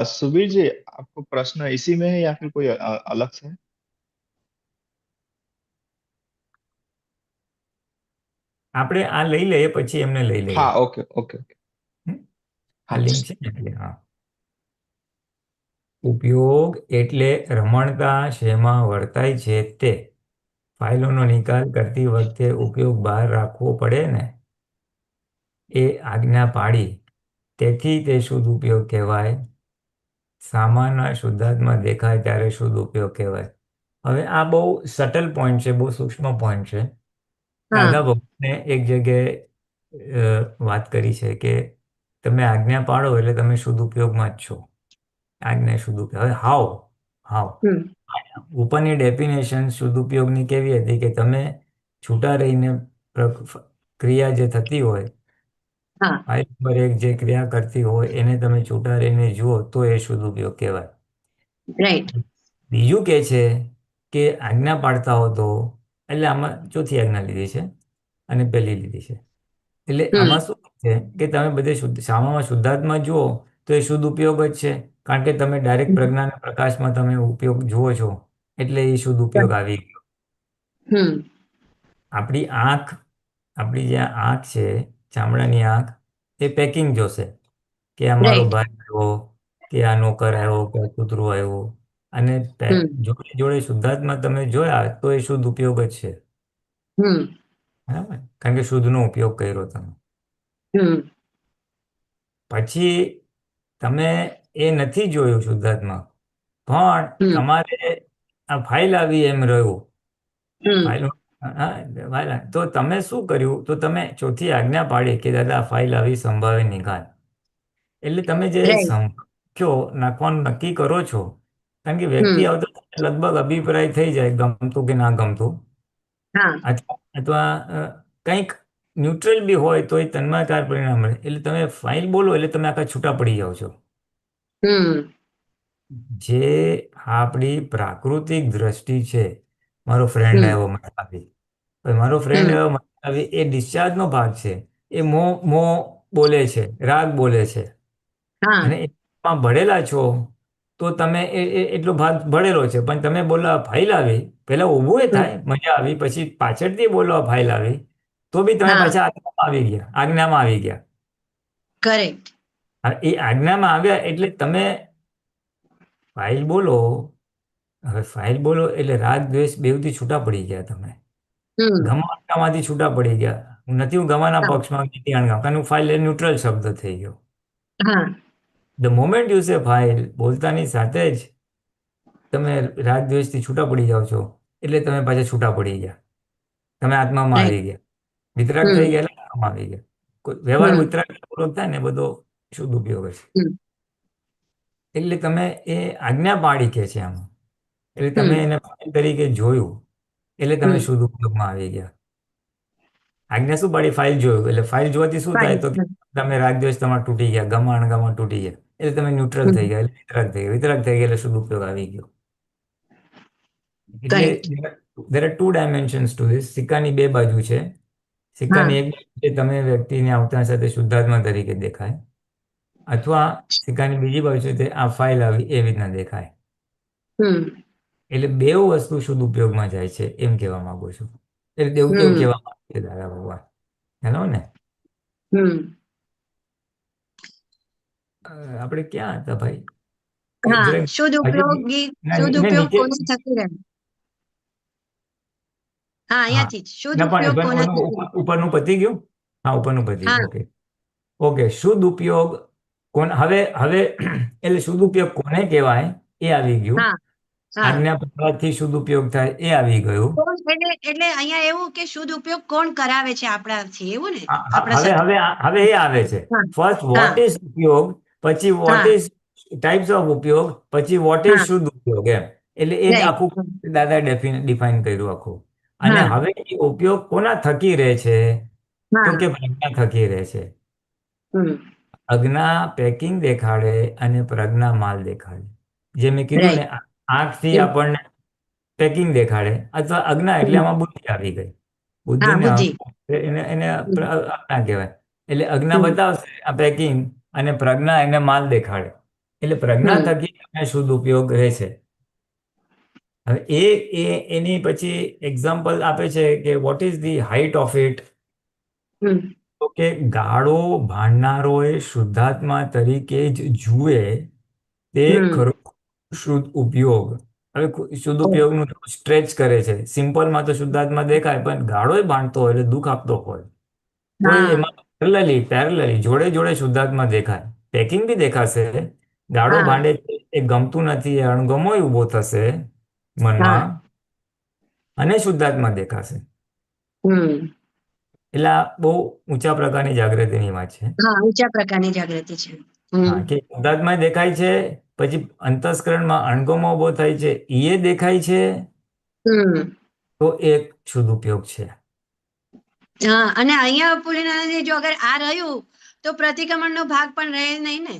सुबीर जी, आपको प्रश्न इसी में है या फिर कोई अलग से है? આપણે આ લઈ લઈએ, પછી એમને લઈ લઈએ. हाँ, ओके ओके ओके। હમ? આ हाँ લિંક છે ને એટલે હા. ઉપયોગ એટલે રમણતા શેમાં વર્તાય છે તે. ફાઇલોનો નિકાલ કરતી વખતે ઉપયોગ બહાર રાખવો પડે ને, એ આજ્ઞા પાડી, તેથી તે શુદ્ધ ઉપયોગ કહેવાય. સામાન્ય શુદ્ધાત્મા દેખાય ત્યારે શુદ્ધ ઉપયોગ કહેવાય. હવે આ બહુ સટલ પોઈન્ટ છે, બહુ સૂક્ષ્મ પોઈન્ટ છે. હા. દાદા ભગવાને એક જગ્યાએ વાત કરી છે કે તમે આજ્ઞા પાડો એટલે તમે શુદ્ધ ઉપયોગમાં જ છો. આજ્ઞા શુદ્ધ ઉપયોગ. હવે હાવ હાવ હમ. ઉપરની ડેફિનેશન શુદ્ધ ઉપયોગની કેવી હતી કે તમે છૂટા રહીને ક્રિયા જે થતી હોય, હા. ફાઇલ નંબર એક જે ક્રિયા કરતી હોય એને તમે છૂટા રહીને જુઓ તો એ શુદ્ધ ઉપયોગ કહેવાય. રાઈટ. બીજું કે છે કે આજ્ઞા પાડતા હો તો, એટલે આમાં ચોથી આજ્ઞા લીધી છે અને પહેલી લીધી છે. એટલે હમ. આમાં શું છે કે તમે બધે શુદ્ધ સામામાં શુદ્ધાત્મા જુઓ તો એ શુદ્ધ ઉપયોગ જ છે, કારણ કે તમે ડાયરેક્ટ પ્રજ્ઞાના પ્રકાશમાં તમે ઉપયોગ જુઓ છો, એટલે એ શુદ્ધ ઉપયોગ આવી ગયો. હમ. આપણી આંખ, આપણી જે આંખ છે, ચામડાની આંખ, એ પેકિંગ જોશે કે આ મારો રાઈટ. ભાઈ આવ્યો, કે આ નોકર આવ્યો, કે આ કૂતરું આવ્યું, અને હમ. જોડે જોડે શુદ્ધાત્મા તમે જોયા તો એ શુદ્ધ ઉપયોગ જ છે. હમ. બરાબર, કારણ કે શુદ્ધનો ઉપયોગ કર્યો તમે. હમ. પછી તમે એ નથી જોયું શુદ્ધાત્મા, પણ હમ. તમારે આ ફાઇલ આવી એમ રહ્યું. હમ. ફાઇલ, હા, તો તમે શું કર્યું? તો તમે ચોથી આજ્ઞા પાડી કે દાદા આ ફાઇલ આવી, સંભાવે નિકાલ. એટલે તમે જે રાઈટ. સંખ્યો નાખવાનું નક્કી કરો છો, કારણ કે વ્યક્તિ હમ. આવતો લગભગ અભિપ્રાય થઈ જાય ગમતું કે ના ગમતું, હા. અથવા કંઈક ન્યુટ્રલ બી હોય તો એ તન્માકાર પરિણામ મળે. એટલે તમે ફાઇલ બોલો એટલે તમે આખા છૂટા પડી જાઓ છો. હમ. જે આપણી પ્રાકૃતિક દ્રષ્ટિ છે, મારો ફ્રેન્ડ હમ. આવ્યો મને આવી, હવે મારો ફ્રેન્ડ હમ. આવ્યો મને આવી, એ ડિસ્ચાર્જનો ભાગ છે. એ મો બોલે છે, રાગ બોલે છે, હા. અને એમાં ભળેલા છો તો તમે એટલો ભાગ ભળેલો છે, પણ તમે બોલો ફાઇલ આવી, પહેલા ઊભું એ હમ. થાય, મજા આવી, પછી પાછળથી બોલો ફાઇલ આવી, તો બી તમે હા. પાછા આજ્ઞામાં આવી ગયા, આજ્ઞામાં આવી ગયા. કરેક્ટ. હવે એ આજ્ઞામાં આવ્યા એટલે તમે ફાઇલ બોલો. હવે ફાઇલ બોલો એટલે રાગ દ્વેષ બેવથી છૂટા પડી ગયા તમે. હમ. ગમામાંથી છૂટા પડી ગયા. હું ગમાના હા. પક્ષમાં કે અણગમ, કારણ કે ફાઇલ એ ન્યુટ્રલ શબ્દ થઈ ગયો. હા. The moment you say file, બોલતાની સાથે જ તમે રાગ દ્વેષથી છૂટા પડી જાઓ છો, એટલે તમે પાછા છૂટા પડી ગયા. તમે આત્મામાં રાઈટ. આવી ગયા. વિતરાગ થઈ હમ ગયા એટલે આત્મામાં આવી ગયા. વ્યવહાર હમ વિતરાગ પૂર્વક થાય ને બધો શુદ્ધ ઉપયોગ છે. હમ એટલે તમે એ આજ્ઞા પાડી કે છે આમાં, એટલે તમે હમ એને ફાઇલ તરીકે જોયું એટલે તમે હમ શુદ્ધ ઉપયોગમાં આવી ગયા. આજ્ઞા શું પાડી? ફાઇલ જોયું. એટલે ફાઇલ જોવાથી શું થાય? ફાઇન. તો કે તમે રાગદ્વેષ તમારા તૂટી ગયા, ગમા અણગમા તૂટી ગયા, એટલે તમે ન્યુટ્રલ થઈ હમ ગયા, એટલે વિતરાગ થઈ ગયા. વિતરાગ થઈ ગયા એટલે શુદ્ધ ઉપયોગ આવી ગયો. એટલે correct. there are two dimensions to this. સિક્કાની બે બાજુ છે. હા. સિક્કાની એક બાજુ છે તમે વ્યક્તિને આવતા સાથે શુદ્ધાત્મા તરીકે દેખાય, અથવા સિક્કાની બીજી બાજુ છે તે આ ફાઇલ આવી એ રીતના દેખાય. હમ એટલે બેવ વસ્તુ શુદ્ધ ઉપયોગમાં જાય છે એમ કહેવા માંગુ છું. એટલે તેવું કેવું હમ કહેવા માંગે છે દાદા ભગવાન. હેલો ને? હમ આપણે ક્યાં હતા ભાઈ? હા, જરાક શુદ્ધ હજી ઉપયોગી ના શુદ્ધ ના ઉપયોગ નીચે કોને થકી રહે? હા, હા અહીંયાથી જ શુદ્ધ ના પણ ઉપયોગ કોને થકી રહે? ઉપરનું પતી ગયું. હા ઉપરનું પતી હા ગયું. Okay okay. શુદ્ધ ઉપયોગ કોણ હવે હવે એટલે શુદ્ધ ઉપયોગ કોને કહેવાય એ આવી ગયું. હા હા. આજ્ઞા પાડવાથી શુદ્ધ ઉપયોગ થાય એ આવી ગયું. એટલે અહીંયા એવું કે શુદ્ધ ઉપયોગ કોણ કરાવે છે આપણાથી, એવું ને? આપણા હવે સાથે. હવે હવે એ આવે છે. હા ફર્સ્ટ હા વોટ ઇઝ ઉપયોગ, પછી વોટ હા ઇઝ ટાઈપ્સ ઓફ ઉપયોગ, પછી વોટ ઇઝ હા. શુદ્ધ ઉપયોગ એમ. એટલે એ જ રાઈટ. આખું દાદા ડિફાઇન કર્યું આખું. અને હા હવે એ ઉપયોગ કોના થકી રહે છે? તો હા. કે પ્રજ્ઞા થકી રહે છે. હમ અજ્ઞા પેકિંગ દેખાડે અને પ્રજ્ઞા માલ દેખાડે. જે મેં કીધું ને રાઈટ. આંખથી આપણને પેકિંગ દેખાડે, અથવા અજ્ઞા એટલે હમ. આમાં બુદ્ધિ આવી ગઈ. હા, બુદ્ધિને બુદ્ધિ. એને એને હમ અજ્ઞા કહેવાય. એટલે અજ્ઞા હમ બતાવશે આ પેકિંગ, અને પ્રજ્ઞા એને માલ દેખાડે. એટલે પ્રજ્ઞા હમ થકી એને શુદ્ધ ઉપયોગ રહે છે. હવે એની પછી એક્ઝામ્પલ આપે છે કે what is the height of it? હમ તો કે ગાળો ભાંડનારોએ શુદ્ધાત્મા તરીકે જ જુએ તે હમ. ખરો શુદ્ધ ઉપયોગ. હવે શુદ્ધ ઓ, ઉપયોગનું સ્ટ્રેચ કરે છે. સિમ્પલમાં તો શુદ્ધાત્મા દેખાય, પણ ગાળોય બાંધતો હોય એટલે દુઃખ આપતો હોય તો હા એમાં પેરેલલી જોડે જોડે શુદ્ધાત્મા દેખાય. પેકિંગ બી દેખાશે. ગાળો હા ભાંડે છે, એ ગમતું નથી, એ અણગમોય ઊભો થશે હા. મનમાં, અને શુદ્ધાત્મા દેખાશે. હમ એટલે આ બહુ ઊંચા પ્રકારની જાગૃતિની વાત છે. હા, ઊંચા પ્રકારની જાગૃતિ છે. હમ હા, કે શુદ્ધાત્મા દેખાય છે, પછી અંતસ્કરણમાં અણગમો ઊભો થાય છે એ દેખાય છે, હમ. તો એક શુદ્ધ ઉપયોગ છે. હા, અને અહીંયા પુલિનાથી જો અગર આ રહ્યું તો પ્રતિક્રમણનો ભાગ પણ રહે નહીં ને?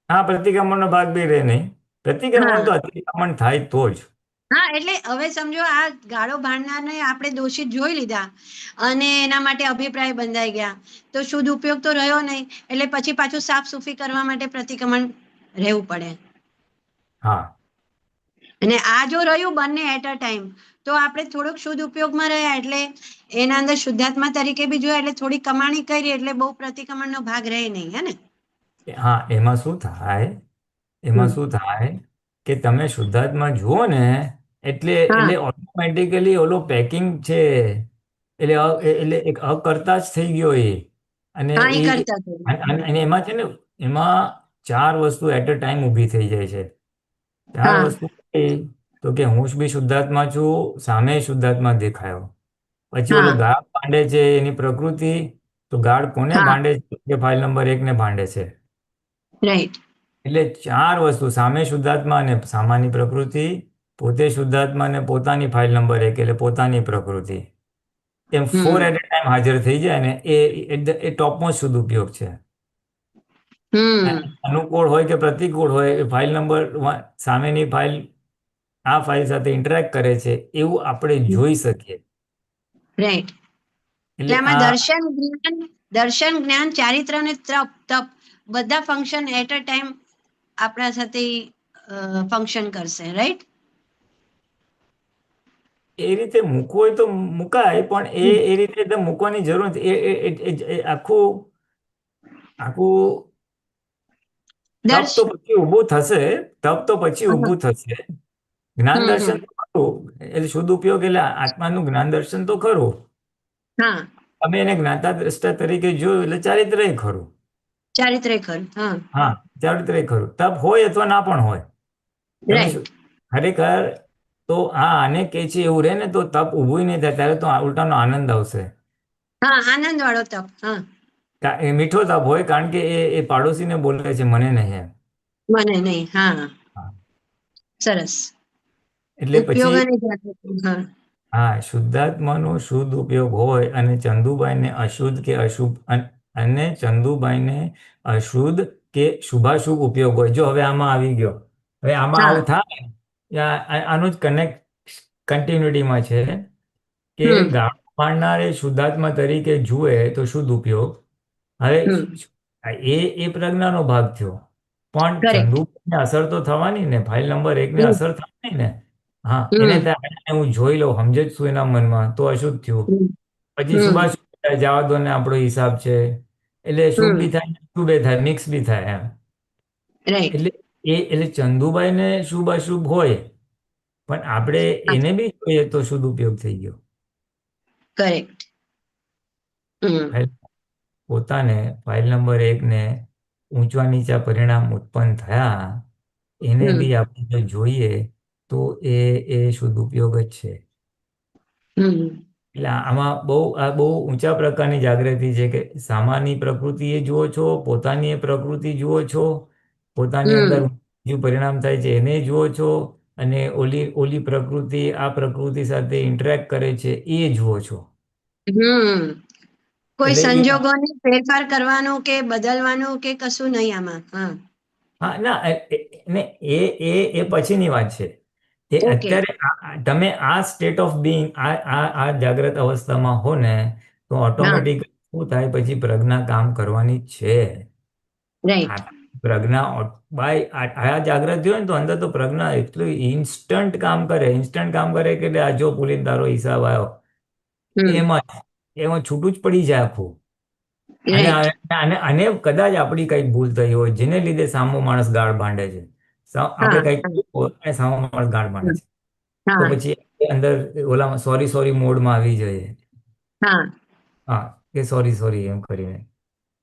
હા, પ્રતિક્રમણનો ભાગ બી રહે નહીં. પ્રતિક્રમણ હા તો અતિક્રમણ થાય તો જ. હા. એટલે હવે સમજો આ ગાળો ભાંડનારને આપણે દોષિત જોઈ લીધા અને એના માટે અભિપ્રાય બંધાઈ ગયા, તો શુદ્ધ ઉપયોગ તો રહ્યો નહીં. એટલે પછી પાછું સાફ સુફી કરવા માટે પ્રતિક્રમણ રહેવું પડે. હા અને આ જો રહ્યું બંને એટ અ ટાઈમ, તો આપણે થોડોક શુદ્ધ ઉપયોગમાં રહ્યા, એટલે એના અંદર શુદ્ધાત્મા તરીકે બી જોયા, એટલે થોડી કમાણી કરી, એટલે બહુ પ્રતિક્રમણનો ભાગ રહે નહીં, હે ને? હા એમાં શું થાય? એમાં હમ. શું થાય કે તમે શુદ્ધાત્મા જુઓ ને, એટલે હા એટલે ઓટોમેટિકલી ઓલો પેકિંગ છે, એટલે એક અકર્તા જ થઈ ગયો એ. અને હા, એ એ કરતા હતું. અને એમાં છે ને, એમાં ચાર વસ્તુ એટ અ ટાઈમ ઊભી થઈ જાય છે. ચાર હા વસ્તુ કઈ? તો કે હું બી શુદ્ધાત્મા છું, સામે શુદ્ધાત્મા દેખાયો. પછી ઓલો હા ગાળ ભાંડે છે એની પ્રકૃતિ, તો ગાળ કોને હા. ભાંડે છે? કે ફાઇલ નંબર 1 ને ભાંડે છે. રાઈટ. એટલે ચાર વસ્તુ, સામે શુદ્ધાત્મા અને સામાની પ્રકૃતિ, પોતે શુદ્ધાત્મા અને પોતાની ફાઇલ નંબર 1 એટલે પોતાની પ્રકૃતિ, એમ ફોર હમ એટ ટાઈમ હાજર થઈ જાય ને, એ ટોપમોસ્ટ શુદ્ધ ઉપયોગ છે. હમ. અનુકૂળ હોય કે પ્રતિકૂળ હોય, એ ફાઇલ નંબર સામેની ફાઇલ આ ફાઇલ સાથે ઇન્ટરેક્ટ કરે છે એવું આપણે જોઈ શકીએ. રાઈટ. એટલે એટલે આમાં આ દર્શન, જ્ઞાન, ચારિત્ર અને તપ બધા ફંક્શન એટ અ ટાઈમ આપણા સાથે ફંક્શન કરશે, રાઈટ? એ રીતે મૂકવું હોય તો મુકાય, પણ એ રીતે એકદમ મૂકવાની જરૂર નથી. એ આખું આખું તપ તો દર્શન. પછી ઊભું થશે. તપ તો પછી ઊભું થશે. જ્ઞાન હમ દર્શન હમ. તો ખરું, એટલે શુદ્ધ ઉપયોગ એટલે આત્માનું જ્ઞાન દર્શન તો ખરું. હા, તમે એને જ્ઞાતા દ્રષ્ટા તરીકે જોયું એટલે ચારિત્ર્ય ખરું. ચારિત્ર્ય ખરું. હા. હા ચારિત્ર્ય ખરું. તપ હોય અથવા ના પણ હોય. તમે રાઈટ. ખરેખર તો આને કે છે એવું રહે ને તો તપ ઊભું નહીં થાય, ત્યારે તો ઉલટાનો આનંદ આવશે. હા, આનંદ વાળો તપ. હા, એ મીઠો તપ હોય, કારણ કે એ પાડોશીને બોલે છે, મને નહીં એમ. મને નહીં. હા, હા. સરસ. એટલે ઉપયોગ પછી અને જાગૃતિ. હા. હા, શુદ્ધાત્માનો શુદ્ધ ઉપયોગ હોય અને ચંદુભાઈને અશુદ્ધ કે અશુભ અને ચંદુભાઈને અશુદ્ધ કે શુભાશુભ ઉપયોગ હોય. જો હવે આમાં આવી ગયો, હવે આમાં હા. આવું થાય, આનું જ કન્ટિન્યુટીમાં છે કે હમ. ગાળો મારનારે શુદ્ધાત્મા તરીકે જુએ તો શુદ્ધ ઉપયોગ. હવે હમ. એ પ્રજ્ઞાનો ભાગ થયો, પણ કરેક્ટ. ચંદુને અસર તો થવાની ને, ફાઇલ નંબર 1 ને હમ. અસર થવાની ને. હા, એને હમ. ત્યાં હું જોઈ લઉં, સમજે જ છું એના મનમાં, તો અશુદ્ધ થયું. હમ. પછી હમ. શુભાશુભ થાય, જવા દો ને, આપણો હિસાબ છે. એટલે શુભ હમ. બી થાય, શુભે થાય, મિક્સ બી થાય એમ. રાઈટ. એટલે એટલે ચંદુભાઈને શુભ અશુભ હોય, પણ આપણે એને બી જોઈએ તો શુદ્ધ ઉપયોગ થઈ ગયો. કરેક્ટ. હમ. ફાઇલ પોતાને ફાઇલ નંબર 1 ને ઊંચા નીચા પરિણામ ઉત્પન્ન થયા, એને હમ. બી આપણે જો જોઈએ તો એ શુદ્ધ ઉપયોગ જ છે. હમ. એટલે આ બહુ ઊંચા પ્રકારની જાગૃતિ છે કે સામાની પ્રકૃતિ એ જુઓ છો, પોતાની એ પ્રકૃતિ જુઓ છો, પોતાની અંદર હમ. જે પરિણામ થાય છે એને જુઓ છો, અને ઓલી ઓલી પ્રકૃતિ આ પ્રકૃતિ સાથે ઇન્ટરેક્ટ કરે છે એ જુઓ છો. હમ. કોઈ એટલે સંજોગોને ફેરફાર કરવાનું કે બદલવાનું કે કશું નહીં આમાં. હા. હા, ના, ને એ પછીની વાત છે. એ ઓકે. અત્યારે તમે આ સ્ટેટ ઓફ બિંગ, આ જાગ્રત અવસ્થામાં હો ને, તો હા. ઓટોમેટિક શું થાય, પછી પ્રજ્ઞા કામ કરવાની જ છે. આ રાઈટ. પ્રજ્ઞા બાય આ જાગ્રત હોય ને, તો અંદર તો પ્રજ્ઞા એટલું ઇન્સ્ટન્ટ કામ કરે, ઇન્સ્ટન્ટ કામ કરે કે આ જો પુલિત તારો હિસાબ આવ્યો, હમ. એમાં એમાં છૂટું જ પડી જાય આખું. અને રાઈટ. અને કદાચ આપણી કઈક ભૂલ થઈ હોય, જેને લીધે સામો માણસ ગાળ ભાંડે છે, આપણે હા. કઈક હા. કર્યું હોય અને સામો માણસ ગાળ ભાંડે છે, તો હા. પછી એ અંદર ઓલામાં સોરી સોરી મોડમાં આવી જાય. હા. હા, કે સોરી સોરી એમ કરીને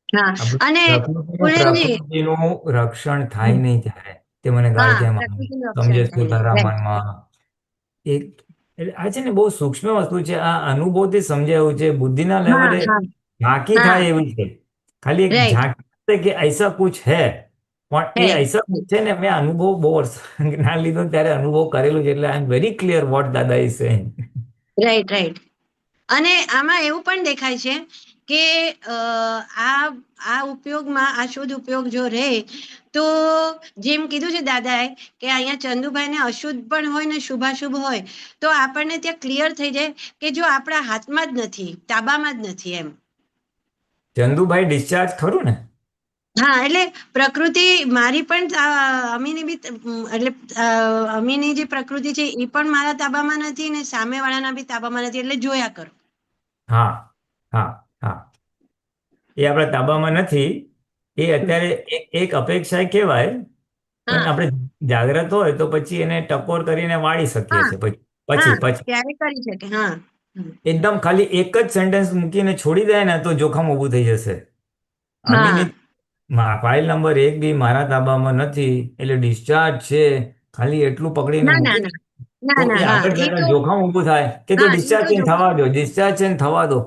હા. અને આપણું પુરેનજી. પ્રકૃતિનું રક્ષણ થાય નહીં ત્યારે તે મને ગાળ હા, કેમ આવી? પ્રકૃતિનું સમજે રક્ષણ થાય શું નહીં. તારા રાઈટ. મનમાં? એક એટલે આ છે ને, બહુ સૂક્ષ્મ વસ્તુ છે. આ અનુભવથી સમજાયું છે, બુદ્ધિના હા. લેવલે હા. ઝાંકી હા. થાય એવી છે. ખાલી એક રાઈટ. ઝાંકી છે કે ऐसा कुछ है, પણ હે. એ ऐसा कुछ છે ને, મેં અનુભવ બહુ વર્ષ ના લીધો ત્યારે અનુભવ કરેલું છે, એટલે આઈ એમ વેરી ક્લિયર વોટ દાદા ઇઝ સેઇંગ. રાઈટ. રાઈટ. અને આમાં એવું પણ દેખાય છે કે આ આ ઉપયોગમાં આ શુદ્ધ ઉપયોગ જો રહે તો જેમ કીધું છે દાદાએ કે અહીંયા ચંદુભાઈને અશુદ્ધ પણ હોય ને શુભાશુભ હોય, તો આપણને ત્યાં ક્લિયર થઈ જાય કે જો આપણા હાથમાં જ નથી, તાબામાં જ નથી એમ. ચંદુભાઈ ડિસ્ચાર્જ ખરું ને? હા, એટલે પ્રકૃતિ મારી પણ અમીની બી એટલે અમીની જે પ્રકૃતિ છે એ પણ મારા તાબામાં નથી ને સામેવાળાના બી તાબામાં નથી, એટલે જોયા કરો. હા, હા, હા. એ આપણા તાબામાં નથી. એ અત્યારે એક અપેક્ષા કહેવાય, પણ હા. આપણે જાગ્રત હોય તો પછી એને ટકોર કરીને વાળી શકીએ હા. છીએ. પછી હા, પછી પછી ત્યારે કરી શકે. હા. હમ. એકદમ ખાલી એક જ સેન્ટેન્સ મૂકીને છોડી દે ને, તો જોખમ ઊભું થઈ જશે. હા. અમીની ફાઇલ નંબર 1 બી મારા તાબામાં નથી, એટલે ડિસ્ચાર્જ છે, ખાલી એટલું પકડીને ના, ના, મૂકી દે, ના. ના, તો ના. એ હા, આગળ એ જતા તો જોખમ ઊભું થાય કે જો હા, એ ડિસ્ચાર્જ તો છે ને જોખમ. થવા દો, ડિસ્ચાર્જ છે ને થવા દો.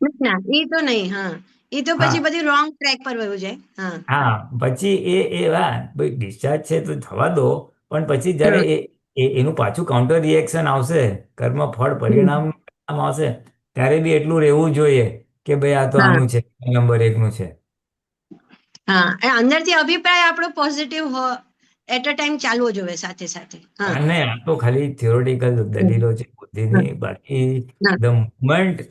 ના, ના, એ તો નહીં. હા, એ તો પછી હા, બધી રોંગ ટ્રેક પર વયું જાય. હા. હા, પછી ભાઈ ડિસ્ચાર્જ છે તો થવા દો, પણ પછી જ્યારે હમ. એનું પાછું કાઉન્ટર રિએક્શન આવશે, કર્મ ફળ હમ. પરિણામ આવશે, ત્યારે બી એટલું રહેવું જોઈએ કે ભાઈ આ તો હા. આનું છે, નંબર 1 નું છે. હા, એ અંદરથી અભિપ્રાય આપણો પોઝિટિવ એટ અ ટાઈમ ચાલવો જોઈએ સાથે સાથે. હા. અને આ તો ખાલી થિયોરિટિકલ હમ. દલીલો છે હા. બુદ્ધિની. બાકી હા. ધ મુમેન્ટ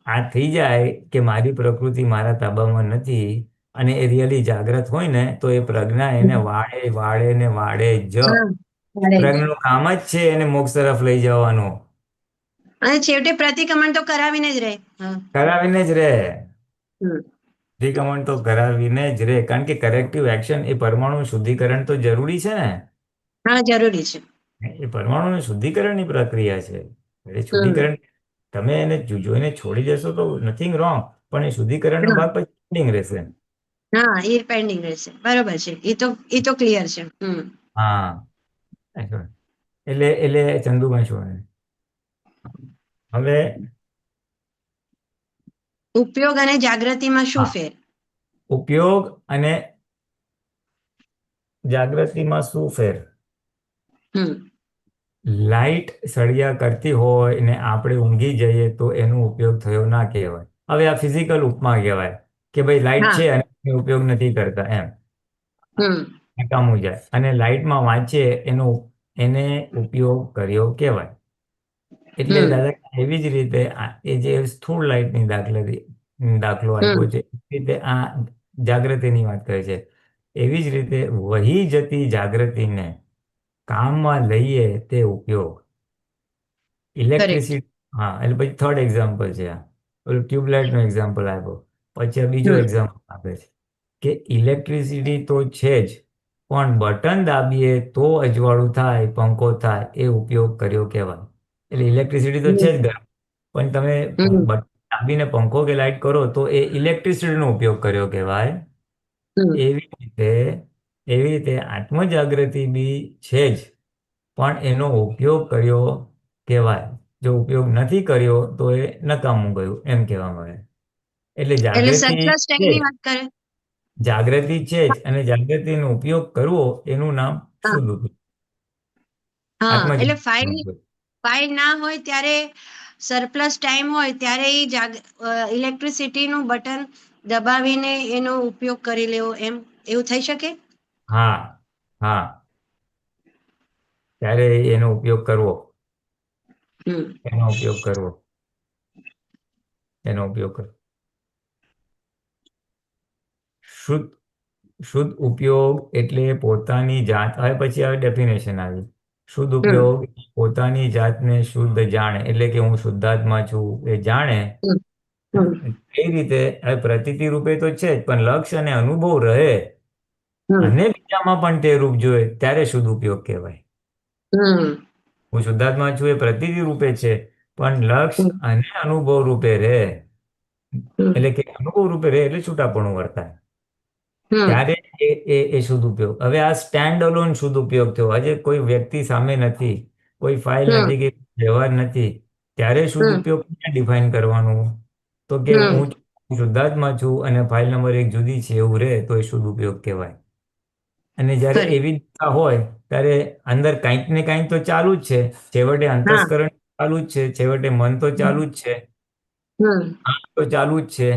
આ થઈ જાય કે મારી પ્રકૃતિ મારા તાબામાં નથી, અને એ રિયલી જાગ્રત હોય ને, તો એ પ્રજ્ઞા એને વાળે વાળે ને વાળે જ. હા. મળે જ. પ્રજ્ઞાનું કામ જ છે એને મોક્ષ તરફ લઈ જવાનું. અને છેવટે પ્રતિક્રમણ તો કરાવીને જ રહે. હા. કરાવીને જ રહે. હમ. પ્રતિક્રમણ તો કરાવીને જ રહે, કારણ કે કરેક્ટિવ એક્શન એ પરમાણુ શુદ્ધિકરણ તો જરૂરી છે ને. હા, જરૂરી છે. એ પરમાણુની શુદ્ધિકરણની પ્રક્રિયા છે. એટલે હમ. શુદ્ધિકરણ તમે એને જોઈને છોડી દેશો તો નથિંગ રોંગ, પણ એ શુદ્ધિકરણનો હા. ભાગ પછી પેન્ડિંગ રહેશે. હા, એ પેન્ડિંગ રહેશે. બરોબર છે. એ તો ક્લિયર છે. હમ. હા, એટલે ચંદુભાઈ શું હવે ઉપયોગ અને જાગૃતિમાં શું હા, ફેર? ઉપયોગ અને જાગૃતિમાં શું ફેર? હમ લાઈટ સળિયા કરતી હોય ને આપણે ઊંઘી જઈએ તો એનો ઉપયોગ થયો ના કહેવાય. હવે આ ફિઝિકલ ઉપમા કહેવાય કે ભાઈ લાઈટ હા છે અને એનો ઉપયોગ નથી કરતા એમ હમ નકામું જાય અને લાઈટમાં વાંચીએ એને ઉપયોગ કર્યો કહેવાય. એટલે હમ દાદા એવી જ રીતે એ જે સ્થૂળ લાઈટની દાખલો હમ આપ્યો છે એ રીતે આ જાગૃતિની વાત કરે છે. એવી જ રીતે વહી જતી જાગૃતિને કામમાં લઈએ તે ઉપયોગ. કરેક્ટ. ઇલેક્ટ્રિસિટી હા એટલે પછી થર્ડ એક્ઝામ્પલ છે આ ઓલું ટ્યુબલાઇટનો એક્ઝામ્પલ આપ્યો પછી આ બીજો હમ એક્ઝામ્પલ આપે છે કે ઇલેક્ટ્રિસિટી તો છે જ પણ બટન દાબીએ તો અજવાળું થાય પંખો થાય એ ઉપયોગ કર્યો કહેવાય. એટલે ઇલેક્ટ્રિસિટી તો છે હમ જ ઘર પણ તમે હમ બટન દાબીને પંખો કે લાઈટ કરો તો એ ઇલેક્ટ્રિસિટીનો ઉપયોગ કર્યો કહેવાય. હમ એવી રીતે એવી રીતે આત્મજાગૃતિ બી છે જ પણ એનો ઉપયોગ કર્યો કહેવાય. જો ઉપયોગ નથી કર્યો તો એ નકામું ગયું એમ કહેવામાં આવે. એટલે એટલે જાગૃતિ સરપ્લસ છે ટેગની વાત કરે. જાગૃતિ છે જ અને જાગૃતિનો ઉપયોગ કરવો એનું નામ હા શુદ્ધ ઉપયોગ હા એટલે આત્મજાગૃતિનો ફાઇલ ઉપયોગ. ફાઇલ ના હોય ત્યારે સરપ્લસ ટાઈમ હોય ત્યારે ઇલેક્ટ્રિસિટીનું બટન દબાવીને એનો ઉપયોગ કરી લેવો એમ એવું થઈ શકે? હા હા ત્યારે એનો ઉપયોગ કરવો હમ એનો ઉપયોગ કરવો એનો ઉપયોગ કરવો શુદ્ધ શુદ્ધ ઉપયોગ એટલે પોતાની જાત હવે પછી હવે ડેફિનેશન આવી. શુદ્ધ હમ ઉપયોગ પોતાની જાતને શુદ્ધ જાણે એટલે કે હું શુદ્ધાત્મા છું એ જાણે. હમ હમ એ રીતે હવે પ્રતીતિ રૂપે તો છે જ પણ લક્ષ્ય અને અનુભવ રહે હમ અને બીજામાં પણ તે રૂપ જોઈએ ત્યારે શુદ્ધ ઉપયોગ કહેવાય. હમ હું શુદ્ધાત્મા છું એ પ્રતીતિ રૂપે છે પણ લક્ષ હમ અને અનુભવ રૂપે રહે હમ એટલે કે અનુભવ રૂપે રહે એટલે છૂટાપણું વર્તાય હમ ત્યારે એ શુદ્ધ ઉપયોગ. હવે આ સ્ટેન્ડ અલોન શુદ્ધ ઉપયોગ થયો. આજે કોઈ વ્યક્તિ સામે નથી કોઈ ફાઇલ હમ નથી કે વ્યવહાર નથી ત્યારે શુદ્ધ હમ ઉપયોગ ક્યાં ડિફાઈન કરવાનું તો કે હમ હું શુદ્ધાત્મા છું અને ફાઇલ નંબર 1 જુદી છે એવું રહે તો એ શુદ્ધ ઉપયોગ કહેવાય. અને જ્યારે ખરી એવી દિશા હોય ત્યારે અંદર કંઈક ને કંઈક તો ચાલુ જ છે. છેવટે હા અંતસ્કરણ ચાલુ જ છે છેવટે મન તો ચાલુ જ છે હમ આંખ તો ચાલુ જ છે.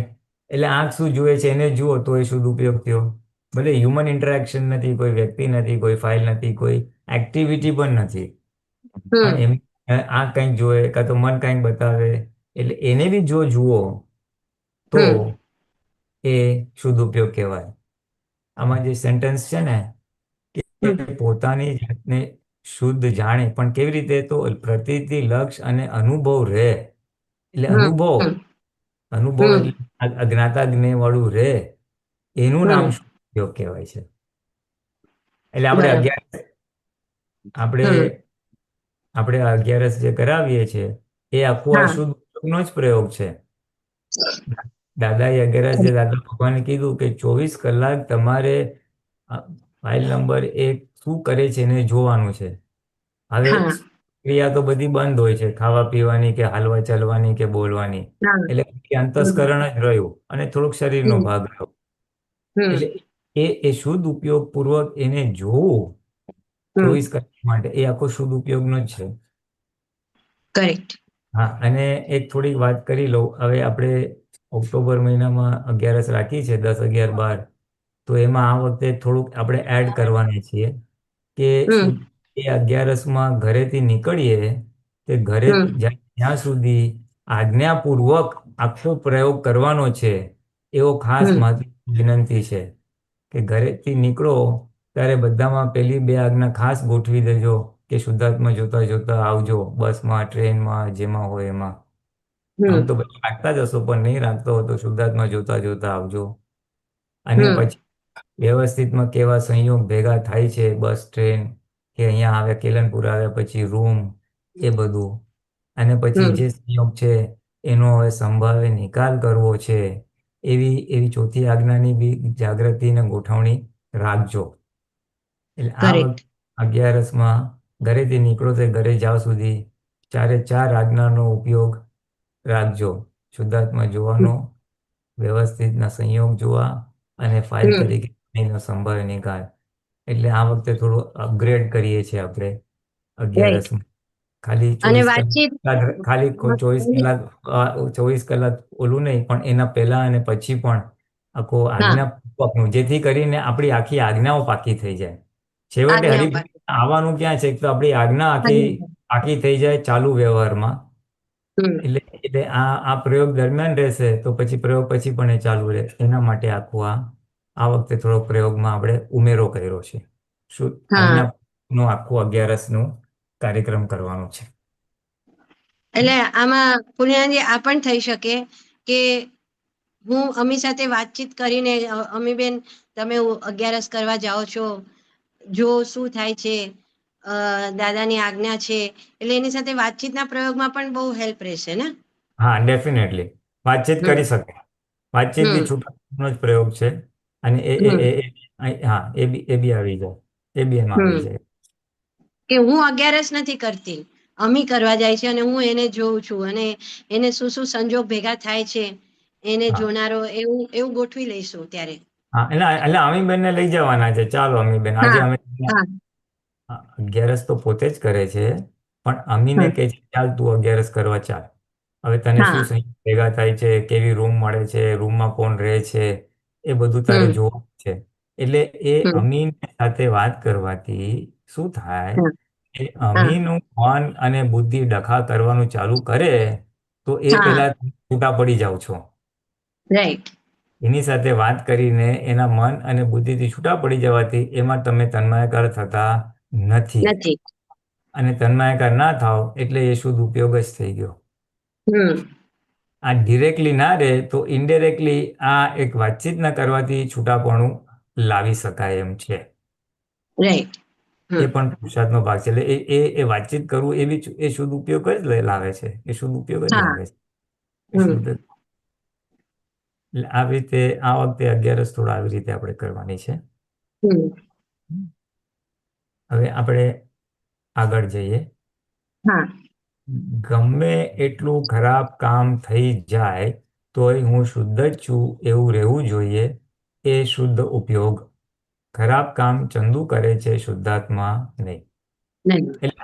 એટલે આંખ શું જુએ છે એને જુઓ તો એ શુદ્ધ ઉપયોગ થયો. ભલે હ્યુમન ઇન્ટરેક્શન નથી કોઈ વ્યક્તિ નથી કોઈ ફાઇલ નથી કોઈ એક્ટિવિટી પણ નથી પણ હમ એમ આંખ કંઈક જોવે કાં તો મન કંઈક બતાવે એટલે એને બી જો જુઓ તો હમ એ શુદ્ધ ઉપયોગ કહેવાય. આમાં જે સેન્ટેન્સ છે ને હમ કે પોતાની જાતને શુદ્ધ જાણે પણ કેવી રીતે તો પ્રતીતિ લક્ષ અને અનુભવ રહે એટલે હમ અનુભવ હમ અનુભવ હમ એટલે અજ્ઞાતા જ્ઞેય વાળું રહે એનું નામ હમ શુદ્ધ ઉપયોગ કહેવાય છે. એટલે બરાબર. આપણે હમ આપણે આ અગિયારસ જે કરાવીએ છીએ એ આખું આ હા શુદ્ધ ઉપયોગનો જ પ્રયોગ છે. દાદાએ અગિયારસ જે દાદા ભગવાને કીધું કે 24 કલાક તમારે ફાઇલ નંબર 1 શું કરે છે એને જોવાનું છે. હવે હા ક્રિયા તો બધી બંધ હોય છે ખાવા પીવાની કે હાલવા ચાલવાની કે બોલવાની હા એટલે હમ અંતસ્કરણ જ રહ્યું અને થોડોક શરીરનો હમ ભાગ રહ્યો એટલે હમ એ શુદ્ધ ઉપયોગ પૂર્વક એને જોવું હમ 24 કલાક માટે એ આખો શુદ્ધ ઉપયોગનો જ છે. કરેક્ટ. હા અને એક થોડીક વાત કરી લઉં હવે આપણે ઓક્ટોબર મહિનામાં અગિયારસ રાખી છે 10 11 12 તો એમાં આ વખતે થોડુંક આપણે એડ કરવાના છીએ કે હમ શું એ અગિયારસમાં ઘરેથી નીકળીએ તે ઘરે હમ જ્યાં સુધી આજ્ઞાપૂર્વક આખો પ્રયોગ કરવાનો છે એવો ખાસ હમ મારી વિનંતી છે કે ઘરેથી નીકળો ત્યારે બધામાં પેલી 2 આજ્ઞા ખાસ ગોઠવી દેજો કે શુદ્ધાત્મા જોતા જોતા આવજો બસમાં ટ્રેનમાં જેમાં હોય એમાં. આમ તો હમ બધા રાખતા જ હશો પણ નહીં રાખતો હો તો શુદ્ધાત્મા જોતા જોતા આવજો. અને હમ પછી વ્યવસ્થિતમાં કેવા સંયોગ ભેગા થાય છે બસ ટ્રેન કે અહીંયા આવે કેલનપુર આવ્યા પછી રૂમ એ બધું અને પછી હમ જે સંયોગ છે એનો હવે સંભાવે નિકાલ કરવો છે એવી ચોથી આજ્ઞાની બી જાગૃતિ અને ગોઠવણી રાખજો. એટલે આ વખતે કરેક્ટ. 11માં ઘરેથી નીકળો તે ઘરે જાઓ સુધી ચારે ચાર આજ્ઞાનો ઉપયોગ રાખજો. શુદ્ધાત્મા જોવાનો, વ્યવસ્થિતના સંયોગ જોવા અને ફાઇલ હમ તરીકે એનો સંભાળ નિકાલ. એટલે આ વખતે થોડું અપગ્રેડ કરીએ છીએ આપણે રાઈટ. 11. ખાલી અને 24 વાતચીત કલાક, ખાલી 24 કલાક, 24 કલાક ઓલું નહીં, પણ એના પહેલા અને પછી પણ આખો હા, આજ્ઞાપૂર્વકનું, જેથી કરીને આપણી આખી આજ્ઞાઓ પાકી થઈ જાય. છેવટે આજ્ઞાઓ હરિભક્ત પાછી. આવવાનું ક્યાં છે? તો આપણી આજ્ઞા આખી પાકી થઈ જાય ચાલુ વ્યવહારમાં. હમ એટલે આ પ્રયોગ દરમિયાન રહેશે, તો પછી પ્રયોગ પછી પણ એ ચાલુ રહે. એના માટે આખું આ વખતે થોડો પ્રયોગમાં આપણે ઉમેરો કર્યો છે. શું હા, આજ્ઞાનું આખું 11નું કાર્યક્રમ કરવાનો છે. એટલે આમાં પૂર્ણાજી આ પણ થઈ શકે કે હું અમી સાથે વાતચીત કરીને અમીબેન તમે 11 કરવા જાઓ છો, જો શું થાય છે, દાદાની આજ્ઞા છે, એટલે એની સાથે વાતચીતના પ્રયોગમાં પણ બહુ હેલ્પ રહેશે ને. હા, ડેફિનેટલી વાતચીત હમ કરી શકે. વાતચીતથી હમ છૂટવાનો જ પ્રયોગ છે. અને હમ હા, એ બી આવી જાય, એ બી એમાં આવી હમ જાય. કે હું 11 નથી કરતી, અમી કરવા જાય છે અને હું એને જોઉં છું અને એને શું શું સંજોગ ભેગા થાય છે એને હા જોનારો, એવું એવું ગોઠવી લઈશું ત્યારે. હા, એટલે અમીબેનને લઈ જવાના છે. ચાલો અમીબેન, આજે હા અમે હા 11 તો પોતે જ કરે છે, પણ અમીને હા કહે છે ચાલ તું 11 કરવા ચાલ. હવે તને શું હા સંયોગ ભેગા થાય છે, કેવી રૂમ મળે છે, રૂમમાં કોણ રહે છે, એ બધું તારે હમ જોવું છે. એટલે એ હમ અમીન સાથે વાત કરવાથી શું થાય હા કે હા અમીનું મન અને બુદ્ધિ ડખા કરવાનું ચાલુ કરે, તો એ હા પેલા છૂટા પડી જાવ છો. રાઈટ. એની સાથે વાત કરીને એના મન અને બુદ્ધિથી છૂટા પડી જવાથી એમાં તમે તન્માયાકાર થતા નથી. નથી. અને તન્માયાકાર ના થાવ એટલે એ શુદ્ધ ઉપયોગ જ થઈ ગયો. હમ આ ડિરેક્ટલી ના રહે તો ઇનડાયરેક્ટલી આ એક વાતચીત ના કરવાથી છૂટાપણું લાવી શકાય એમ છે. રાઈટ. એ હમ પણ પુરુષાર્થનો ભાગ છે. એટલે એ વાતચીત કરવું એ બી એ શુદ્ધ ઉપયોગ જ લાવે છે. એ શુદ્ધ ઉપયોગ જ હા લાવે છે. એ હમ શુદ્ધ એટલે આવી રીતે આ વખતે 11 થોડા આવી રીતે આપણે કરવાની છે. હમ હવે આપણે આગળ જઈએ. હા ગમે એટલું ખરાબ કામ થઈ જાય તોય હું શુદ્ધ જ છું એવું રહેવું જોઈએ. એ શુદ્ધ ઉપયોગ. ખરાબ કામ ચંદુ કરે છે, શુદ્ધાત્મા નહીં. નહીં. એટલે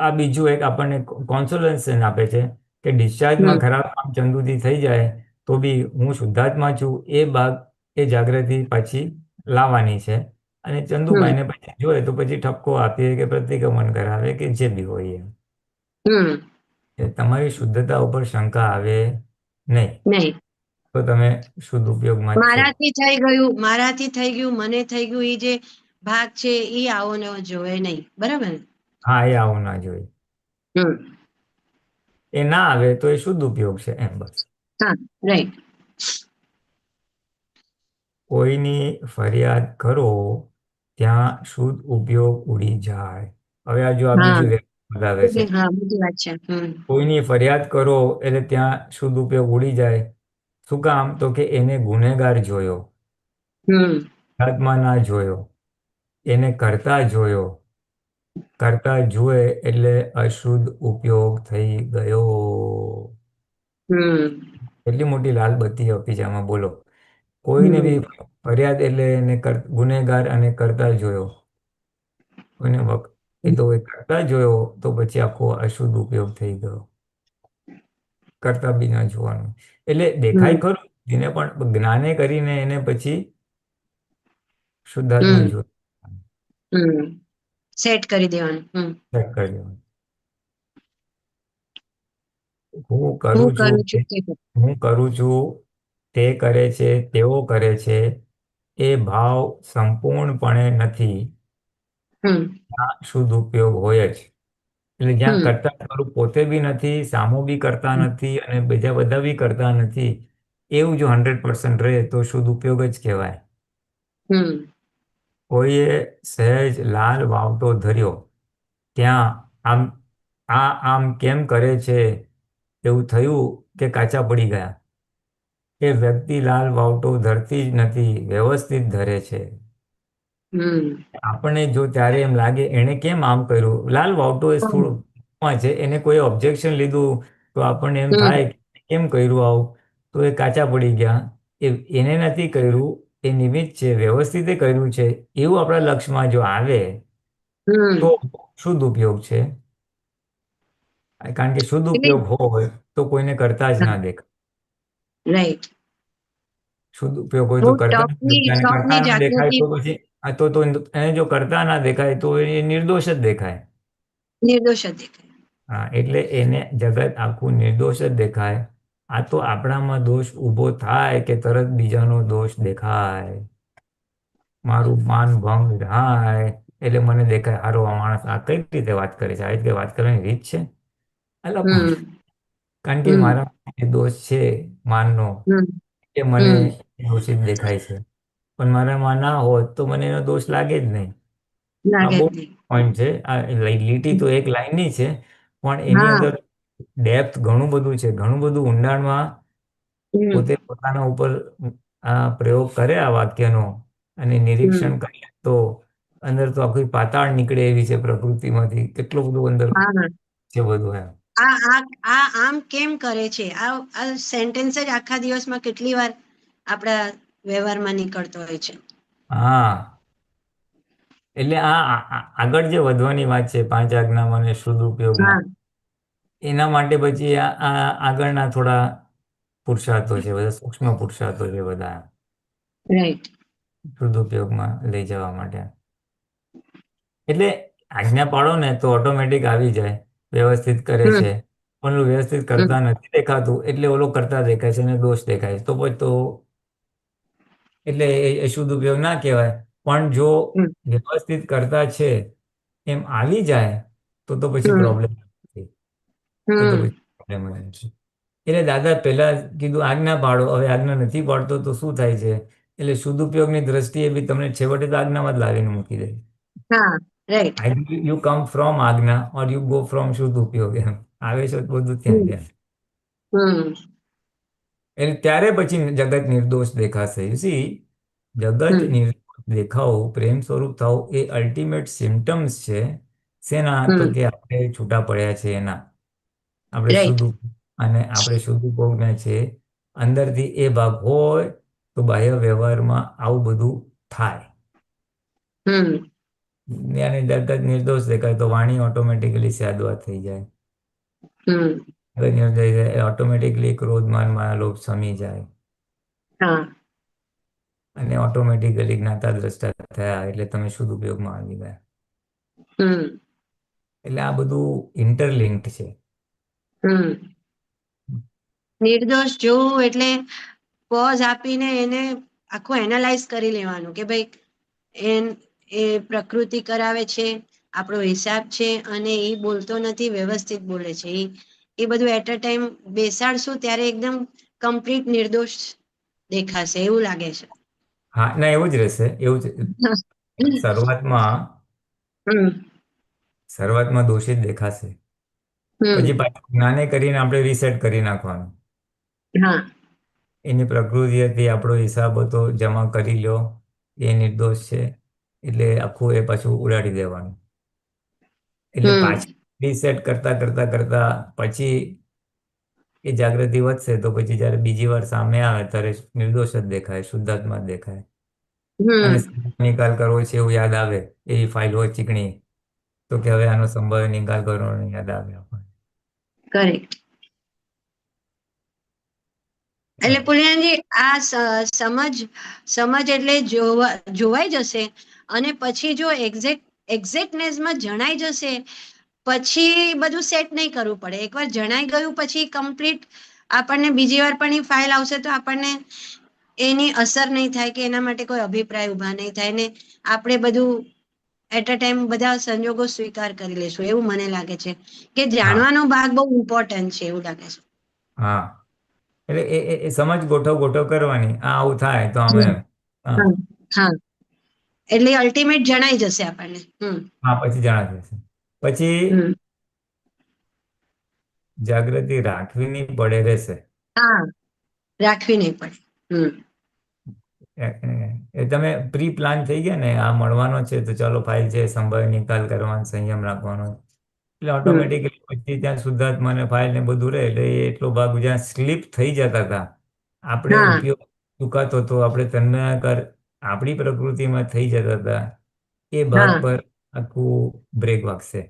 આ બીજું એક આપણને કોન્સોલેશન આપે છે કે ડિસ્ચાર્જમાં હમ ખરાબ કામ ચંદુથી થઈ જાય તો બી હું શુદ્ધાત્મા છું એ ભાગ, એ જાગૃતિ પાછી લાવવાની છે. અને હમ ચંદુભાઈને પછી જોઈએ તો પછી ઠપકો આપીએ કે પ્રતિક્રમણ કરાવે કે જે બી હોય એમ. હમ એ તમારી શુદ્ધતા ઉપર શંકા આવે નહીં. નહીં. તો તમે શુદ્ધ ઉપયોગમાં જ છો. મારાથી થઈ ગયું, મને થઈ ગયું, એ જે ભાગ છે એ આવો ને જોવે નહીં. બરાબર ને. હા, એ આવું ના જોઈએ. હમ એ ના આવે તો એ શુદ્ધ ઉપયોગ છે એમ, બસ. હા રાઈટ. કોઈની ફરિયાદ કરો ત્યાં શુદ્ધ ઉપયોગ ઉડી જાય. હવે આ જો આ હા બીજું બતાવે છે. હા બધી વાત છે. કોઈની ફરિયાદ કરો એટલે ત્યાં શુદ્ધ ઉપયોગ ઉડી જાય. શું કામ? તો કે એને ગુનેગાર જોયો, હમ આત્મા ના જોયો, એને કરતા જોયો. કરતા જુએ એટલે અશુદ્ધ ઉપયોગ થઈ ગયો. હમ એટલી મોટી લાલ બત્તી આપી છે આમાં, બોલો. કોઈને બી હમ ફરિયાદ એટલે એને ગુનેગાર અને કરતા જોયો. કોઈને એ તો એ કરતા જોયો તો પછી આખો અશુદ્ધ ઉપયોગ થઈ ગયો. કરતા બી ના જોવાનું. એટલે દેખાય હમ ખરું એને, પણ જ્ઞાને કરીને એને પછી શુદ્ધાત્મા હમ જોયું. હમ સેટ કરી દેવાનું. ચેક કરી દેવાનું. હું હું કરું છું કરું છું તે કરું. હું કરું છું, તે કરે છે, તેઓ કરે છે, એ ભાવ સંપૂર્ણપણે નથી. હમ ત્યાં શુદ્ધ ઉપયોગ હોય જ. એટલે જ્યાં હમ કરતા ખરું પોતે બી નથી, સામો બી કરતા નથી અને બીજા બધા બી કરતા નથી, એવું જો 100% રહે તો શુદ્ધ ઉપયોગ જ કહેવાય. હમ કોઈએ સહેજ લાલ વાવટો ધર્યો ત્યાં આમ આમ કેમ કરે છે એવું થયું કે કાચા પડી ગયા. એ વ્યક્તિ લાલ વાવટો ધરતી જ નથી, વ્યવસ્થિત ધરે છે. હમ આપણને જો ત્યારે એમ લાગે એણે કેમ આમ કર્યું, લાલ વાવટો એ હમ થોડું છે, એને કોઈ ઓબ્જેક્શન લીધું તો આપણને એમ હમ થાય કે કેમ કર્યું આવું, તો એ કાચા પડી ગયા. એને નથી કર્યું, એ નિમિત્ત છે, વ્યવસ્થિત એ કર્યું છે, એવું આપણા લક્ષમાં જો આવે તો હમ શુદ્ધ ઉપયોગ છે. કારણ કે શુદ્ધ એટલે ઉપયોગ હોય તો કોઈને કરતા જ ના દેખાય. રાઈટ. શુદ્ધ ઉપયોગ હોય બહુ તો કરતા ના દેખાય, અને કરતા ટોપની ના દેખાય જાગૃતિ તો પછી એને જો કરતા ના દેખાય તો એ નિર્દોષ જ દેખાય. નિર્દોષ જ દેખાય. હા, એટલે એને જગત આખું નિર્દોષ જ દેખાય. આ તો આપણામાં દોષ ઊભો થાય કે તરત બીજાનો દોષ દેખાય. મારું માન ભંગ થાય એટલે મને દેખાય, હારો આ માણસ આ કઈ રીતે વાત કરે છે, આ રીતે વાત કરવાની રીત છે. અલા પણ હમ કારણ કે હમ મારા દોષ છે માનનો, હમ એ મને હમ દોષિત દેખાય છે. પણ મારામાં ના હોત તો મને એનો દોષ લાગે જ નહીં. આ લાગે બહુ જ નહીં. પોઈન્ટ છે. આ લીટી તો એક લાઈનની છે, પણ એની હા. અંદર ડેપ્થ ઘણું બધું છે, ઘણું બધું ઊંડાણમાં હમ પોતે પોતાના ઉપર આ પ્રયોગ કરે આ વાક્યનો અને હમ નિરીક્ષણ કરીએ તો અંદર તો આખી પાતાળ નીકળે એવી છે પ્રકૃતિમાંથી. કેટલું બધું અંદર હા. છે બધું એમ. આ આ આ આમ કેમ કરે છે, આ આ સેન્ટેન્સ જ આખા દિવસમાં કેટલી વાર આપણા વ્યવહારમાં નીકળતો હોય છે. હા, એટલે આગળ જે વધવાની વાત છે પાંચ આજ્ઞામાં અને શુદ્ધ ઉપયોગમાં, હા. એના માટે પછી આગળના થોડા પુરુષાર્થો છે, બધા સૂક્ષ્મ પુરુષાર્થો છે બધા રાઈટ. શુદ્ધ ઉપયોગમાં લઈ જવા માટે. એટલે આજ્ઞા પાડો ને તો ઓટોમેટિક આવી જાય, વ્યવસ્થિત કરે હમ છે. પણ ઓલું વ્યવસ્થિત હમ કરતા નથી દેખાતું એટલે ઓલો કરતા દેખાય છે અને દોષ દેખાય છે. તો પછી તો એટલે એ શુદ્ધ ઉપયોગ ના કહેવાય. પણ જો હમ વ્યવસ્થિત કરતા છે એમ આવી જાય તો પછી હમ પ્રોબ્લેમ નથી. તો હમ પછી પ્રોબ્લેમ નથી. એટલે દાદા પહેલા કીધું આજ્ઞા પાડો, હવે આજ્ઞા નથી પાડતો તો શું થાય છે? એટલે શુદ્ધ ઉપયોગની દ્રષ્ટિએ બી તમને છેવટે તો આજ્ઞામાં જ લાવીને મૂકી દે. હા. Right. Either you come from આજ્ઞા or you go from શુદ્ધ ઉપયોગ, એમ આવે છે તો બધું ત્યાં હમ જાય. હમ એટલે ત્યારે પછી જગત નિર્દોષ દેખાશે. You see, જગત હમ નિર્દોષ દેખાવું, પ્રેમ સ્વરૂપ થવું એ અલ્ટિમેટ સિમ્ટમ્સ છે. શેના? તો હમ કે આપણે છૂટા પડ્યા છે એના. આપણે રાઈટ. શુદ્ધ અને આપણે શુદ્ધ ભોગને છે અંદરથી એ ભાગ હોય તો બાહ્ય વ્યવહારમાં આવું બધું થાય. હમ અને જગત નિર્દોષ દેખાય તો વાણી ઓટોમેટિકલી સાદવા થઈ જાય. હમ જગત નિર્દોષ દેખાય ઓટોમેટિકલી ક્રોધ માન માયા લોભ શમી જાય. હા. અને ઓટોમેટિકલી જ્ઞાતા દ્રષ્ટા થયા એટલે તમે શુદ્ધ ઉપયોગમાં આવી ગયા. હમ એટલે આ બધું ઇન્ટરલિંક્ડ છે. હમ નિર્દોષ જોવું એટલે પોઝ આપીને એને આખું એનાલાઇઝ કરી લેવાનું કે ભાઈ એન એ પ્રકૃતિ કરાવે છે, આપણો હિસાબ છે, અને એ બોલતો નથી, વ્યવસ્થિત બોલે છે. એ બધું એટ અ ટાઈમ બેસાડશું ત્યારે એકદમ કમ્પ્લીટ નિર્દોષ દેખાશે એવું લાગે છે. હા, ના એવું જ રહેશે. એવું જ શરૂઆતમાં હમ શરૂઆતમાં દોષિત દેખાશે. પછી હમ પાછું જ્ઞાને કરીને આપણે રીસેટ કરી નાખવાનું. હા. એની પ્રકૃતિ હતી, આપણો હિસાબ હતો, જમા કરી લ્યો, એ નિર્દોષ છે. એટલે આખું એ પાછું ઉડાડી દેવાનું. એટલે હમ પાછી રીસેટ કરતા કરતા કરતા પછી એ જાગૃતિ વધશે તો પછી જ્યારે બીજી વાર સામે આવે ત્યારે નિર્દોષ જ દેખાય, શુદ્ધાત્મા જ દેખાય. અને હમ નિકાલ કરવો છે એવું યાદ આવે, એવી ફાઇલ હોય ચીકણી, તો કે હવે આનો સંભાવ્ય નિકાલ કરવાનો યાદ આવે આપણને. કરેક્ટ. એટલે એમ. પુલિયાનજી આ સમજ એટલે જોવાઈ જશે, અને પછી જો એક્ઝેક્ટનેસમાં જણાઈ જશે પછી બધું સેટ નહીં કરવું પડે. એકવાર જણાઈ ગયું પછી કમ્પ્લીટ આપણને બીજી વાર પણ એ ફાઇલ આવશે તો આપણને એની અસર નહીં થાય કે એના માટે કોઈ અભિપ્રાય ઉભા નહીં થાય ને આપણે બધું એટ અ ટાઈમ બધા સંજોગો સ્વીકાર કરી લેશું એવું મને લાગે છે કે હા, જાણવાનો ભાગ બહુ ઇમ્પોર્ટન્ટ છે એવું લાગે છે. હા. એટલે એ સમજ ગોઠવ કરવાની. આ આવું થાય તો આમ હમ એમ. હા, હા હા. એટલે અલ્ટિમેટ જણાઈ જશે આપણને. હા, પછી જણાઈ જશે. પછી હમ જાગૃતિ રાખવી નહીં પડે રહેશે. હા, રાખવી નહીં પડે. એ તમે પ્રી પ્લાન થઈ ગયા ને આ મળવાનો છે તો ચાલો ફાઇલ છે સંભાળ નિકાલ કરવાનો સંયમ રાખવાનો એટલે હમ ઓટોમેટિકલી પછી ત્યાં શુદ્ધાત્મા ને ફાઇલ ને બધું રહે એટલે એ એટલો ભાગ જ્યાં સ્લીપ થઈ જતા હતા આપણે હા ઉપયોગ ચૂકાતો હતો આપણે તન્મયાકાર આપણી પ્રકૃતિમાં થઈ જતા હતા એ ભાગ હા પર આખું બ્રેક વાગશે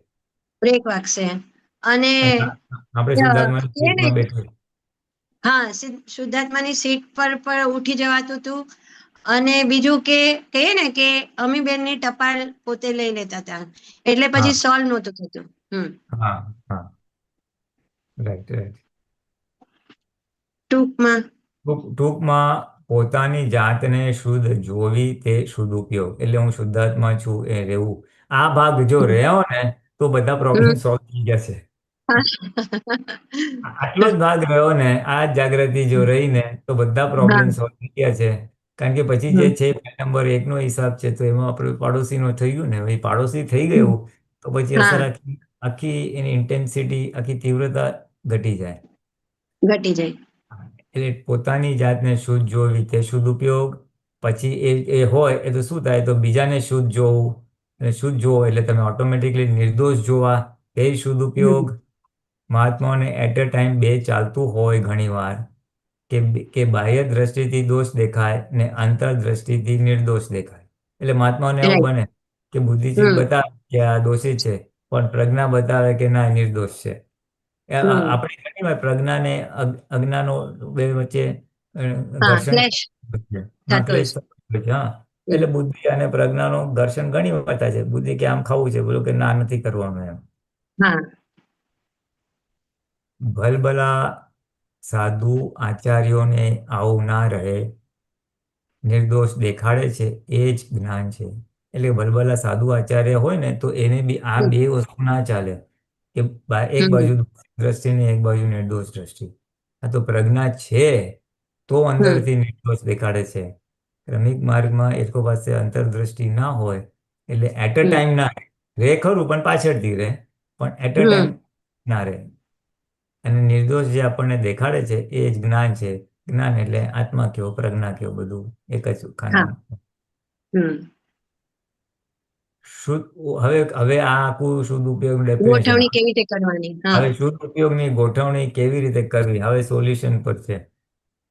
બ્રેક વાગશે અને અને આપણે શુદ્ધાત્માની કે ને સીટમાં બેઠે હા શુદ્ધાત્માની સીટ પર પણ ઉઠી જવાતું હતું અને બીજું કે કહીએ ને કે અમીબેનની ટપાલ પોતે લઈ લેતા હતા એટલે હા પછી સોલ્વ નહોતું થતું. હા હા રાઈટ રાઈટ ટૂંકમાં ટૂંકમાં પોતાની જાતને શુદ્ધ જોવી તે શુદ્ધ ઉપયોગ એટલે હું શુદ્ધાત્મા છું એ રહેવું આ ભાગ જો રહ્યો ને તો બધા હમ પ્રોબ્લેમ સોલ્વ થઈ જશે આટલો જ ભાગ રહ્યો ને આ જ જાગૃતિ જો રહી ને તો બધા હા પ્રોબ્લેમ સોલ્વ થઈ ગયા છે કારણ કે પછી જે હમ છે નંબર એકનો હિસાબ છે તો એમાં આપણે પાડોશીનો થઈ ગયું ને એ પાડોશી થઈ હમ ગયું તો પછી હા અસર આખી આખી એની ઇન્ટેન્સિટી આખી તીવ્રતા ઘટી જાય ઘટી જાય. એટલે પોતાની જાતને શુદ્ધ જોવી તે શુદ્ધ ઉપયોગ પછી એ હોય એ તો શું થાય તો બીજાને શુદ્ધ જોવું અને શુદ્ધ જોવો એટલે તમે ઓટોમેટિકલી નિર્દોષ જોવા તે શુદ્ધ હમ ઉપયોગ મહાત્માઓને એટ અ ટાઈમ બે ચાલતું હોય ઘણીવાર કે બાહ્ય દ્રષ્ટિથી દોષ દેખાય ને અંતર દ્રષ્ટિથી નિર્દોષ દેખાય એટલે મહાત્માઓને એવું રાઈટ બને કે બુદ્ધિજીત હમ બતાવે કે આ દોષિત છે પણ પ્રજ્ઞા બતાવે કે ના નિર્દોષ છે હમ આપણે ઘણી વાર પ્રજ્ઞા ને અજ્ઞાનો બે વચ્ચે અ, હા ઘર્ષણ ક્લેશ છે. હા થતો ક્લેશ હશે. થતો હોય છે હા હમ એટલે બુદ્ધિ અને પ્રજ્ઞાનું ઘર્ષણ ઘણી વાર થાય છે બુદ્ધિ કે આમ ખાવું છે બોલો કે ના નથી કરવાનું એમ હા ભલભલા સાધુ આચાર્યોને આવું ના રહે નિર્દોષ દેખાડે છે એ જ જ્ઞાન છે એટલે ભલભલા સાધુ આચાર્ય હોય ને તો એને બી આ હમ બે વસ્તુ ના ચાલે કે એક હમ બાજુ દ્રષ્ટિ ને એક બાજુ નિર્દોષ દ્રષ્ટિ આ તો પ્રજ્ઞા છે તો હમ અંદરથી નિર્દોષ દેખાડે છે ક્રમિક માર્ગમાં એ લોકો પાસે અંતરદ્રષ્ટિ ના હોય એટલે એટ અ હમ ટાઈમ ના રહે ખરું પણ પાછળથી રહે પણ એટ અ ટાઈમ હમ ના રહે અને નિર્દોષ જે આપણને દેખાડે છે એ જ જ્ઞાન છે જ્ઞાન એટલે આત્મા કયો પ્રજ્ઞા કયો બધું એક જ હા ખાનામાં હમ શુદ્ધ હવે આ આખું શુદ્ધ ઉપયોગ ડેફિનેશન ગોઠવણી કેવી રીતે કરવાની? હા હવે શુદ્ધ ઉપયોગની ગોઠવણી કેવી રીતે કરવી હવે સોલ્યુશન પર છે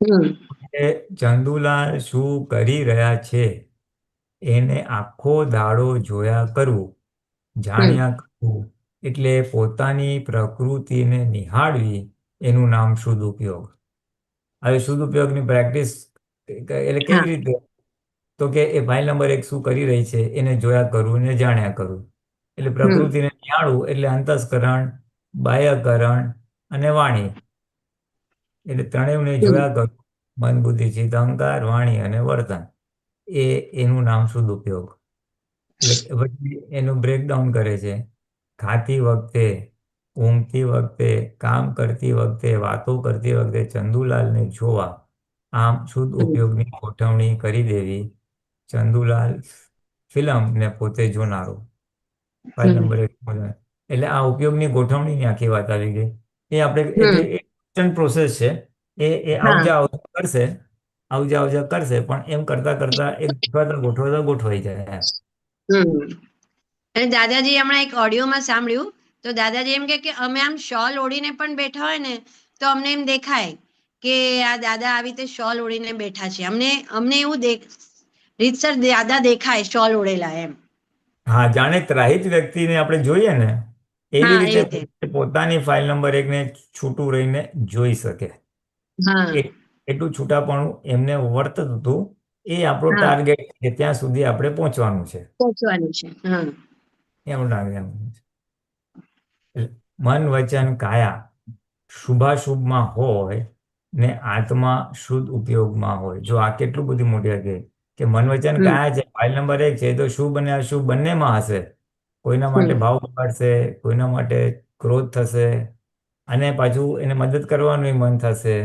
હમ કે ચંદુલાલ શું કરી રહ્યા છે એને આખો દાડો જોયા કરવું હમ જાણ્યા કરવું એટલે પોતાની પ્રકૃતિને નિહાળવી એનું નામ શુદ્ધ ઉપયોગ હવે શુદ્ધ ઉપયોગની પ્રેક્ટિસ એટલે હા કેવી રીતે તો કે એ ફાઇલ નંબર એક શું કરી રહી છે એને જોયા કરવું ને જાણ્યા કરવું એટલે હમ પ્રકૃતિને નિહાળવું એટલે અંતસ્કરણ બાહ્યકરણ અને વાણી એટલે ત્રણેયને હમ જોયા કરવું મન બુદ્ધિ ચિત્ત અહંકાર વાણી અને વર્તન એ એનું નામ શુદ્ધ ઉપયોગ એટલે પછી એનું બ્રેકડાઉન કરે છે ખાતી વખતે ઊંઘતી વખતે કામ કરતી વખતે વાતો કરતી વખતે ચંદુલાલને જોવા આમ શુદ્ધ હમ ઉપયોગની ગોઠવણી કરી દેવી ચંદુલાલ ફિલ્મ ને પોતે જોનારો ફાઇલ હમ નંબર એક એટલે આ ઉપયોગની ગોઠવણીની આખી વાત આવી ગઈ એ આપણે હમ એ પ્રોસેસ છે એ હા આવજા આવજા કરશે આવજા આવજા કરશે પણ એમ કરતા કરતા એક ગોઠવતા ગોઠવાઈ જાય એમ. હમ અને દાદાજી હમણાં એક ઓડિયોમાં સાંભળ્યું તો દાદાજી એમ કે અમે આમ શોલ ઓઢીને પણ બેઠા હોય ને તો અમને એમ દેખાય કે આ દાદા આવી રીતે શોલ ઓઢીને બેઠા છે અમને અમને એવું રીતસર દાદા દેખાય શોલ ઓઢેલા એમ. હા જાણે ત્રાહિત વ્યક્તિને આપણે જોઈએ ને એવી હા રીતે એવી રીતે પોતાની ફાઇલ નંબર એકને છૂટું રહીને જોઈ શકે હા એ એટલું છૂટાપણું એમને વર્તતું હતું એ આપણો હા ટાર્ગેટ કે ત્યાં સુધી આપણે પહોંચવાનું છે પહોંચવાનું છે હા એવું ટાર્ગેટ મન વચન કાયા શુભાશુભમાં હોય ને આત્મા શુદ્ધ ઉપયોગમાં હોય જો આ કેટલું બધી મોટી વાત કે મન વચન હમ કાયા છે ફાઇલ નંબર એક છે તો શુભ અને અશુભ બંનેમાં હશે કોઈના માટે હમ ભાવ બગાડશે કોઈના માટે ક્રોધ થશે અને પાછું એને મદદ કરવાનું મન થશે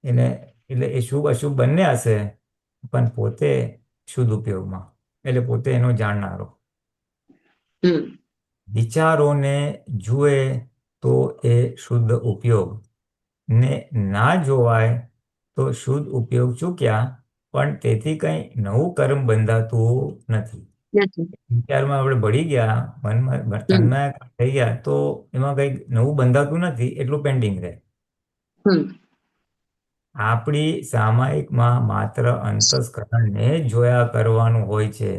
એને એટલે એ શુભ અશુભ બંને હશે પણ પોતે શુદ્ધ ઉપયોગમાં એટલે પોતે એનો જાણનારો હમ વિચારોને જુએ તો એ શુદ્ધ ઉપયોગ ને ના જોવાય તો શુદ્ધ ઉપયોગ ચૂક્યા પણ તેથી કંઈ નવું કર્મ બંધાતું નથી. નથી. વિચારમાં આપણે ભળી ગયા, મનમાં તન્મય થઈ ગયા, તો એમાં કંઈક નવું બંધાતું નથી, એટલું પેન્ડિંગ રહે. હમ આપણી સામાયિકમાં માત્ર અંતસ્કરણને જ જોયા કરવાનું હોય છે,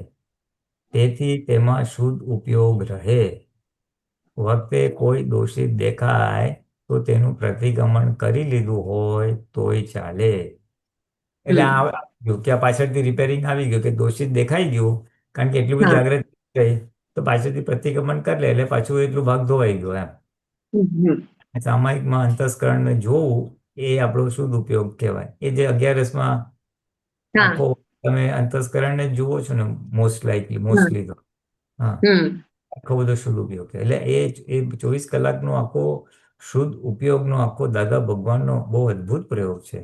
તેથી તેમાં શુદ્ધ ઉપયોગ રહે. વખતે કોઈ દોષિત દેખાય તો તેનું પ્રતિક્રમણ કરી લીધું હોય તોય ચાલે. એટલે હમ આ ગયું કે આ પાછળથી રિપેરિંગ આવી ગયું કે દોષિત દેખાઈ ગયું, કારણ કે એટલી બધી હા જાગૃતિ થઈ, તો પાછળથી પ્રતિક્રમણ કરી લે એટલે પાછું એટલું ભાગ ધોવાઈ ગયો એમ. હમ સામાયિકમાં અંતસ્કરણને જોવું એ આપણો શુદ્ધ ઉપયોગ કહેવાય. એ જે 11માં હા આખો તમે અંતસ્કરણને જ જુઓ છો ને, હા મોસ્ટલી તો હા, હમ આખો બધો શુદ્ધ ઉપયોગ છે. એટલે એ 24 કલાકનો આખો શુદ્ધ ઉપયોગનો આખો દાદા ભગવાનનો બહુ અદ્ભુત પ્રયોગ છે.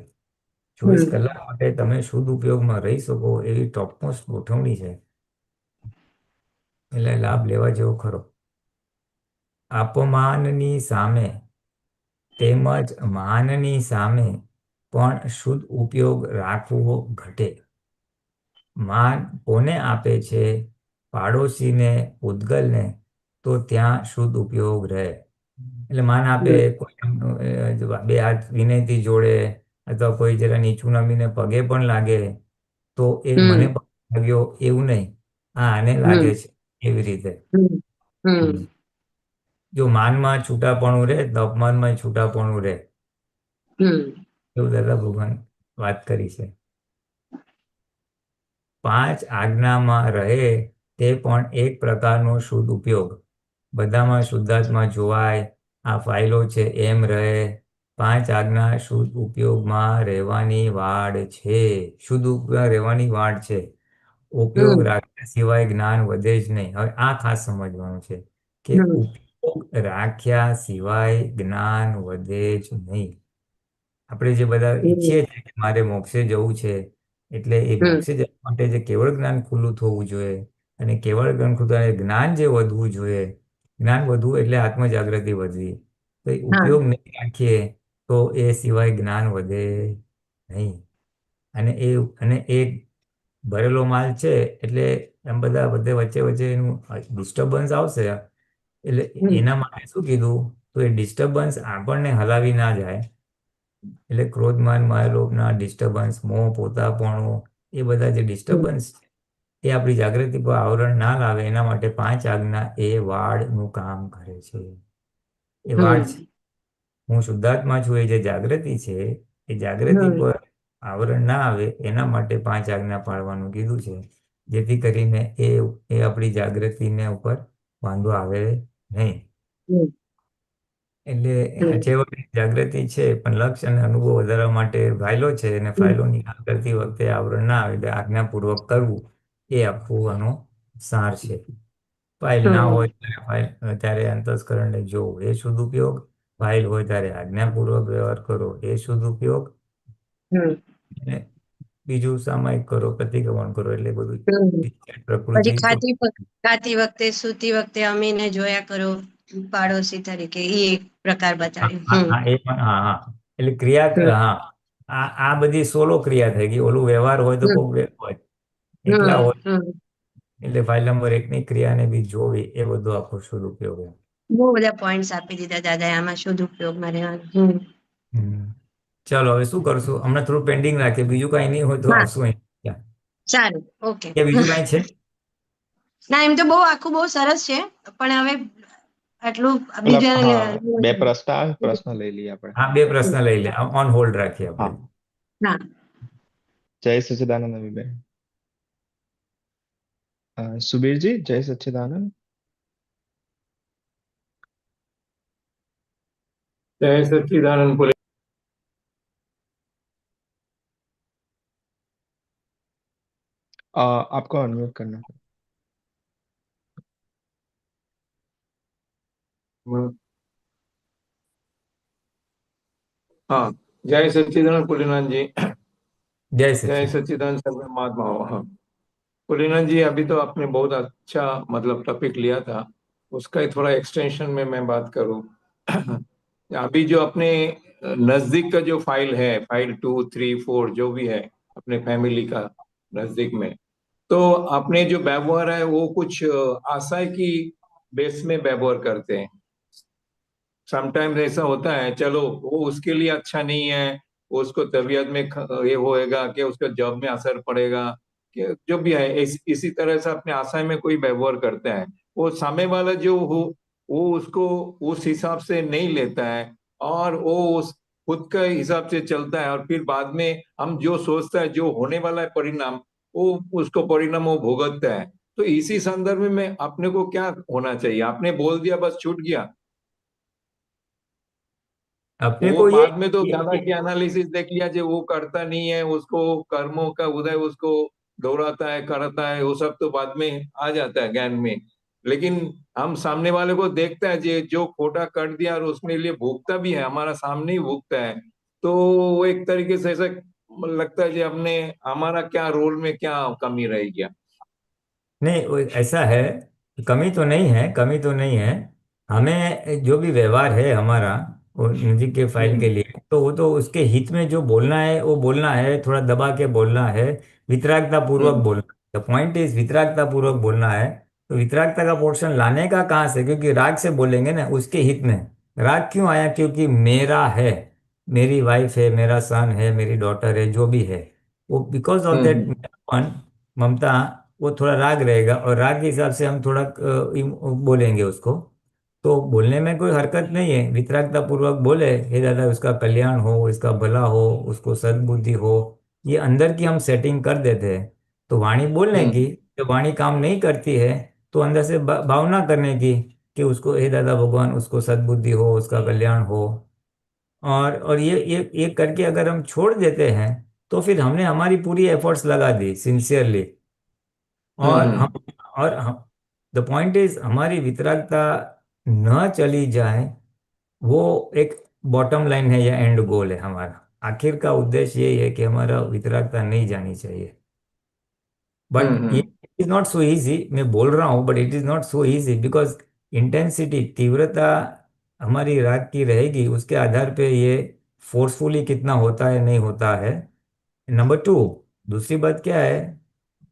24 હમ કલાક માટે તમે શુદ્ધ ઉપયોગમાં રહી શકો એવી ટોપમોસ્ટ ગોઠવણી છે. એટલે લાભ લેવા જેવો ખરો. અપમાનની સામે તેમજ માનની સામે પણ શુદ્ધ ઉપયોગ રાખવો ઘટે. માન કોને આપે છે? પાડોશીને, પૂતગલને, તો ત્યાં શુદ્ધ ઉપયોગ રહે. એટલે માન આપે, કોઈ બે હાથ વિનયથી જોડે, અથવા કોઈ જરા નીચું નમીને પગે પણ લાગે, તો એ મને હમ પગે લાગ્યો એવું નહીં, આ આને લાગે હમ છે એવી રીતે. હમ હમ. હમ જો માનમાં છૂટાપણું રહે તો અપમાનમાં છૂટાપણું રહે, હમ એવું દાદા ભગવાન વાત કરી છે. 5 આજ્ઞામાં રહે તે પણ એક પ્રકારનો શુદ્ધ ઉપયોગ. બધામાં શુદ્ધાત્મા જોવાય, આ ફાઇલો છે એમ રહે. 5 આજ્ઞા શુદ્ધ ઉપયોગમાં રહેવાની વાડ છે. શુદ્ધ ઉપયોગ રહેવાની વાડ છે. ઉપયોગ હમ રાખ્યા સિવાય જ્ઞાન વધે જ નહીં. હવે આ ખાસ સમજવાનું છે કે હમ ઉપયોગ રાખ્યા સિવાય જ્ઞાન વધે જ નહીં. આપણે જે બધા ઈચ્છીએ છીએ કે મારે મોક્ષે જવું છે, એટલે એ હમ મોક્ષે જવા માટે જે કેવળ જ્ઞાન ખુલ્લું થવું જોઈએ, અને કેવળ જ્ઞાન ખુલ્લું જ્ઞાન જે વધવું જોઈએ, જ્ઞાન વધવું એટલે આત્મજાગૃતિ વધવી. તો એ હા ઉપયોગ નહીં રાખીએ તો એ સિવાય જ્ઞાન વધે નહીં. અને એ ભરેલો માલ છે, એટલે એમ બધા વચ્ચે વચ્ચે એનું ડિસ્ટર્બન્સ આવશે. એટલે હમ એના માટે શું કીધું, તો એ ડિસ્ટર્બન્સ આપણને હલાવી ના જાય. એટલે ક્રોધ, માન, માયા, લોભના ડિસ્ટર્બન્સ, મોહ, પોતાપણું, એ બધા જે હમ ડિસ્ટર્બન્સ એ આપણી જાગૃતિ પર આવરણ ના લાવે એના માટે 5 આજ્ઞા એ વાડનું કામ કરે છે. એ વાડ છે. હમ હું શુદ્ધાત્મા છું, એ જે જાગૃતિ છે, એ જાગૃતિ હમ પર આવરણ ના આવે એના માટે 5 આજ્ઞા પાળવાનું કીધું છે, જેથી કરીને એ આપણી જાગૃતિને ઉપર વાંધો આવે નહીં. હમ એટલે હમ છેવટે જાગૃતિ છે, પણ લક્ષ્ય અને અનુભવ વધારવા માટે ફાઇલો છે, અને ફાઇલો નિકાલ કરતી વખતે આવરણ ના આવે એટલે આજ્ઞાપૂર્વક કરવું, એ આખું આનો સાર છે. ફાઇલ ના હોય ત્યારે અંતસ્કરણને જોવું, એ શુદ્ધ ઉપયોગ. ફાઇલ હોય ત્યારે આજ્ઞાપૂર્વક વ્યવહાર કરો, એ શુદ્ધ ઉપયોગ. હમ અને બીજું સામાયિક કરો, પ્રતિક્રમણ કરો, એટલે બધું હમ પ્રકૃતિ પછી શુદ્ધ. ખાતી વખતે સૂતી વખતે અમીને જોયા કરો પાડોશી તરીકે, એ એક પ્રકાર હા બતાડ્યું. હા હા, એ પણ હા હા, એટલે ક્રિયા હમ હા, આ બધી સોલો ક્રિયા થઈ ગઈ. ઓલું વ્યવહાર હોય તો હમ કોઈ બે હોય, એકલા હમ હોય, હમ એટલે ફાઇલ નંબર 1ની ક્રિયાને બી જોવી, એ બધું આખો શુદ્ધ ઉપયોગ છે. બહુ બધા પોઈન્ટ્સ આપી દીધા દાદાએ આમાં શુદ્ધ ઉપયોગમાં રહેવાનું. હમ હમ. ચાલો હવે શું કરશું, હમણાં થોડું પેન્ડિંગ રાખીએ, બીજું કાંઈ નહીં હોય તો હા આવશું અહીં. સારું, ઓકે. કે બીજું કાંઈ છે? ના, એમ તો બહુ આખું બહુ સરસ છે, પણ હવે આટલું ઓલા બીજા હા, 2 પ્રશ્ન આવે, પ્રશ્ન લઈ લઈએ આપણે. હા, 2 પ્રશ્ન લઈ લે, ઓન હોલ્ડ રાખીએ હા, આપણે. હા જય સચ્ચિદાનંદ અમીબેન. સુબીરજી, જય સચ્ચિદાનંદ. जय सच्चिदानंद बोले। आपको अनम्यूट करना है। हाँ, जय सच्चिदानंद पुलिनाथ जी। जय जय सच्चिदानंद। सच्चिदानंद सर्व महात्माओं। हाँ, पुलिनाथ जी, अभी तो आपने बहुत अच्छा मतलब टॉपिक लिया था, उसका ही थोड़ा एक्सटेंशन में मैं बात करूं। अभी जो अपने नजदीक का जो फाइल है, फाइल 2, 3, 4 जो भी है, अपने फैमिली का नजदीक में। तो आपने जो व्यवहार है वो कुछ आशय की बेस में व्यवहार करते हैं। समटाइम्स ऐसा होता है, चलो वो उसके लिए अच्छा नहीं है, वो उसको तबीयत में ये होएगा कि उसका जॉब में असर पड़ेगा, कि जो भी है इसी तरह से अपने आशय में कोई व्यवहार करता है, वो सामने वाला जो हो वो उसको उस हिसाब से नहीं लेता है, और वो उस खुद का हिसाब से चलता है, और फिर बाद में हम जो सोचता है जो होने वाला है परिणाम, वो उसको परिणाम वो भुगतता है। तो इसी संदर्भ में अपने को क्या होना चाहिए? आपने बोल दिया बस छूट गया, अपने वो को बाद में तो दादा ये की एनालिसिस देख लिया जो वो करता नहीं है, उसको कर्मों का उदय उसको दोहराता है करता है, वो सब तो बाद में आ जाता है ज्ञान में। लेकिन हम सामने वाले को देखता है जो खोटा कर दिया और उसके लिए भुगता भी है, हमारा सामने ही भुगता है, तो वो एक तरीके से ऐसा लगता है कि हमने हमारा क्या रोल में क्या कमी रह गया। नहीं, ऐसा है, कमी तो नहीं है, कमी तो नहीं है। हमें जो भी व्यवहार है हमारा वो म्यूजिक के फाइल के हम्म लिए, तो वो तो उसके हित में जो बोलना है वो बोलना है, थोड़ा दबा के बोलना है, वितरागता पूर्वक हम्म बोलना है। द पॉइंट इज वितरागता पूर्वक बोलना है। तो वितरागता का पोर्शन लाने का कहाँ से? क्योंकि राग से बोलेंगे ना, उसके हित में। राग क्यों आया? क्योंकि मेरा है, मेरी वाइफ है, मेरा सन है, मेरी डॉटर है, जो भी है, वो बिकॉज ऑफ दैट हम्म ममता, वो थोड़ा राग रहेगा, और राग के हिसाब से हम थोड़ा बोलेंगे उसको। तो बोलने में कोई हरकत नहीं है, वितरागता पूर्वक बोले, हे दादा उसका कल्याण हो, इसका भला हो, उसको सद्बुद्धि हो, ये अंदर की हम सेटिंग कर देते हैं। तो वाणी बोलने की, हम्म जब वाणी काम नहीं करती है तो अंदर से भावना करने की कि उसको, हे दादा भगवान उसको सद्बुद्धि हो, उसका कल्याण हो। और ये करके अगर हम छोड़ देते हैं तो फिर हमने हमारी पूरी एफर्ट्स लगा दी सिंसियरली। और हम हम्म और हम द पॉइंट इज, हमारी वितरागता न चली जाए, वो एक बॉटम लाइन है या एंड गोल है हमारा। आखिर का उद्देश्य यही है कि हमारा वितरागता नहीं जानी चाहिए। बट ये hmm is not so easy, मैं बोल रहा हूँ, but it is not so easy because intensity, तीव्रता हमारी राग की रहेगी, उसके आधार पे ये फोर्सफुली कितना होता है नहीं होता है। नंबर टू, दूसरी बात क्या है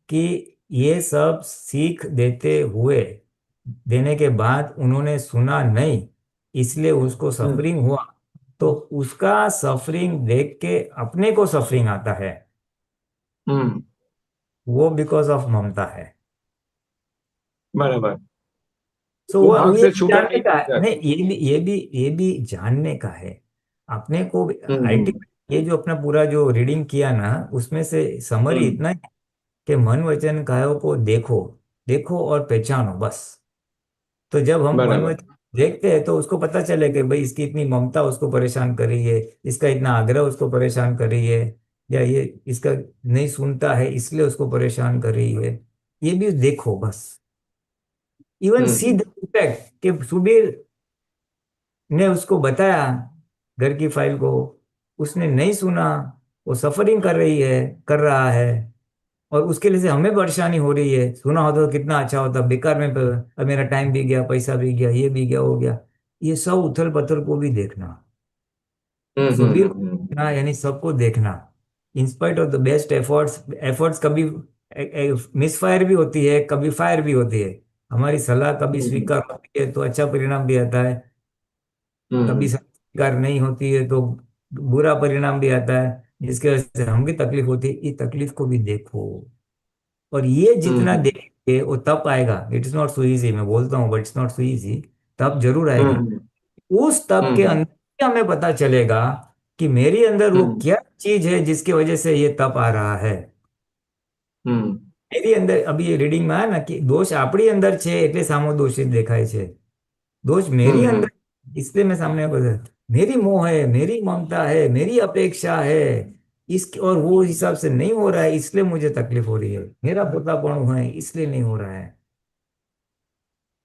कि ये सब सीख देते हुए, देने के बाद उन्होंने सुना नहीं, इसलिए उसको हम्म सफरिंग हुआ। तो उसका सफरिंग देख के अपने को सफरिंग आता है, हम्म वो बिकॉज ऑफ ममता है। बराबर। सो वो वो भाग ये से छूटा जानने नहीं का जा है, नहीं, सकता। ये भी जानने का है अपने को। हम्म अल्टीमेट ये जो अपना पूरा जो रीडिंग किया ना, उसमें से समरी हम्म इतना है कि मन वचन कायों को देखो, देखो और पहचानो बस। तो जब हम मन बराबर। वचन देखते हैं तो उसको पता चले कि भाई इसकी इतनी ममता उसको परेशान कर रही है, इसका इतना आग्रह उसको परेशान कर रही है, या ये इसका नहीं सुनता है इसलिए उसको परेशान कर रही है। ये भी देखो बस। Even see the hmm effect कि सुबीर ने उसको बताया घर की फाइल को, उसने नहीं सुना, वो सफरिंग कर रही है, कर रहा है, और उसके लिए से हमें परेशानी हो रही है। सुना होता तो कितना अच्छा होता, बेकार में अब मेरा टाइम भी गया, पैसा भी गया, ये भी गया, हो गया। ये सब उथल पथल को भी देखना, सुबीर को हम्म देखना, यानी सबको देखना। In spite of the best efforts, efforts कभी मिसफायर भी होती है, कभी फायर भी होती है। हमारी सलाह कभी हम्म स्वीकार होती है तो अच्छा परिणाम भी आता है, कभी हम्म स्वीकार नहीं होती है तो बुरा परिणाम भी आता है, जिसकी वजह से हम भी तकलीफ होती है। इस तकलीफ को भी देखो, और ये जितना हम्म देखेंगे वो तब आएगा। It is not so easy, मैं बोलता हूँ, but it's not so easy. तब जरूर आएगा। हम्म उस तब के हम्म अंदर ही हमें पता चलेगा कि मेरे अंदर वो हम्म क्या चीज है जिसकी वजह से ये तप आ रहा है। हम्म मेरी अंदर अभी ये रीडिंग में आया ना कि दोष આપણી અંદર છે એટલે સામો દોષિત દેખાય છે, दोष मेरी हम्म अंदर, इसलिए मैं सामने को, मेरी मोह है, मेरी ममता है, मेरी अपेक्षा है, इस और वो हिसाब से नहीं हो रहा है इसलिए मुझे तकलीफ हो रही है, मेरा पोतापणु है इसलिए नहीं हो रहा है।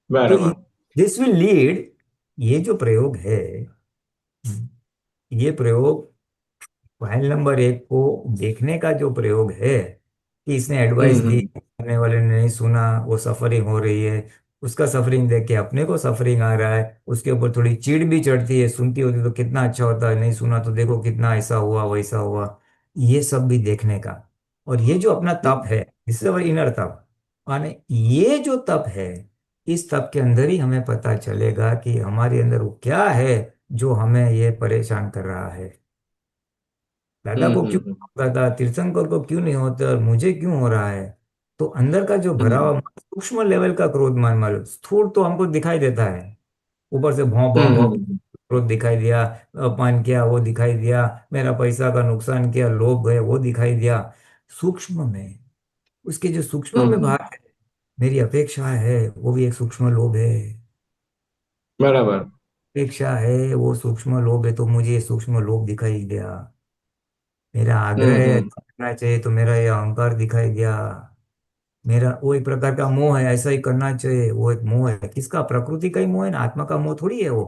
तो बराबर। दिस विल लीड, ये जो प्रयोग है, ये प्रयोग फाइल नंबर 1 को देखने का जो प्रयोग है कि इसने एडवाइस दी, हम्म करने वाले ने नहीं सुना, वो सफरिंग हो रही है, उसका सफरिंग देख के अपने को सफरिंग आ रहा है, उसके ऊपर थोड़ी चिढ़ भी चढ़ती है, सुनती होती तो कितना अच्छा होता है, नहीं सुना तो देखो कितना ऐसा हुआ वैसा हुआ, ये सब भी देखने का। और ये जो अपना तप है, दिस इज अवर इनर तप, और ये जो तप है, इस तप के अंदर ही हमें पता चलेगा कि हमारे अंदर वो क्या है जो हमें ये परेशान कर रहा है। दादा को क्यों हम्म। होता था, तीर्थंकर को क्यों नहीं होता, और मुझे क्यों हो रहा है? तो अंदर का जो भरा हुआ हम्म। सूक्ष्म लेवल का क्रोध, मान मालूम, स्थूल तो हमको दिखाई देता है, ऊपर से भौं भौं भौं हम्म। क्रोध दिखाई दिया, अपमान किया वो दिखाई दिया, मेरा पैसा का नुकसान किया, लोभ गए वो दिखाई दिया। सूक्ष्म में, उसके जो सूक्ष्म में हम्म। भाग है, मेरी अपेक्षा है, वो भी एक सूक्ष्म लोभ है। बराबर। अपेक्षा है, वो सूक्ष्म लोभ है, तो मुझे ये सूक्ष्म लोभ दिखाई दिया। मेरा आग्रह है हम्म। करना चाहिए, तो मेरा ये अहंकार दिखाई दिया। मेरा वो एक प्रकार का मोह है, ऐसा ही करना चाहिए, वो एक मोह है। किसका? प्रकृति का ही मोह है ना, आत्मा का मोह थोड़ी है वो।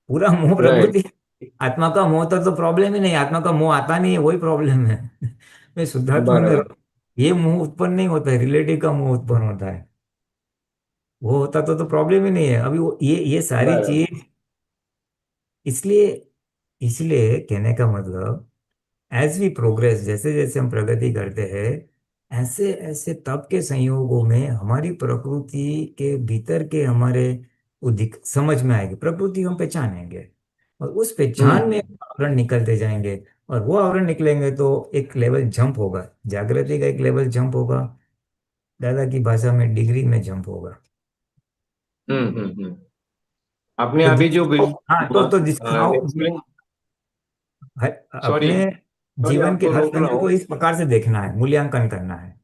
पूरा मोह राइट। प्रकृति। आत्मा का मोह तो प्रॉब्लम ही नहीं, आत्मा का मोह आता नहीं है, वही प्रॉब्लम है। मैं शुद्धात्मा में बराबर। रहूं, ये मोह उत्पन्न नहीं होता है, रिलेटिव का मोह उत्पन्न होता है। वो होता तो प्रॉब्लम ही नहीं है। अभी वो ये सारी बराबर। चीज, इसलिए इसलिए कहने का मतलब, एज वी प्रोग्रेस, जैसे जैसे हम प्रगति करते हैं, ऐसे ऐसे तप के संयोगों में हमारी प्रकृति के भीतर के हमारे वो समझ में आएगी, प्रकृति हम पहचानेंगे, और उस पहचान में हम्म। आवरण निकलते जाएंगे। और वो आवरण निकलेंगे तो एक लेवल जंप होगा, जागृति का एक लेवल जंप होगा, दादा की भाषा में डिग्री में जंप होगा। हम्म। आपने तो अभी जो हाँ, तो दिखाओ, एक्सप्लेन, सॉरी अपने सॉरी जीवन के आपको हर रोक रहा समय को हूँ। इस प्रकार से देखना है, मूल्यांकन करना है।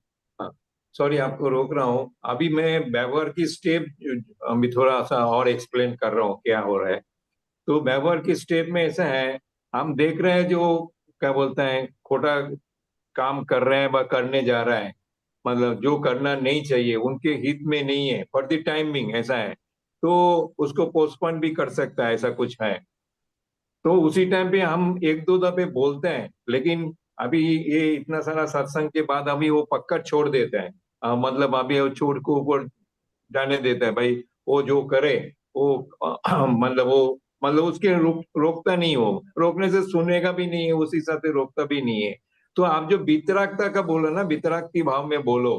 सॉरी आपको रोक रहा हूँ, अभी मैं व्यवहार की स्टेप अभी थोड़ा सा और एक्सप्लेन कर रहा हूँ क्या हो रहा है। तो व्यवहार की स्टेप में ऐसा है, हम देख रहे हैं जो क्या बोलते हैं खोटा काम कर रहे हैं व करने जा रहा है, मतलब जो करना नहीं चाहिए, उनके हित में नहीं है, फॉर द टाइमिंग ऐसा है, तो उसको पोस्टपोन भी कर सकता है, ऐसा कुछ है। तो उसी टाइम पे हम एक दो दफे बोलते हैं, लेकिन अभी ये इतना सारा सत्संग के बाद अभी वो पक्का छोड़ देता है। मतलब अभी वो छोड़ को ऊपर जाने देता है भाई, वो जो करे वो मतलब उसके रोकता नहीं, हो रोकने से सुनेगा भी नहीं है, उसी हिसाब से रोकता भी नहीं है। तो आप जो वितरागता का बोलो ना, वितरागती भाव में बोलो,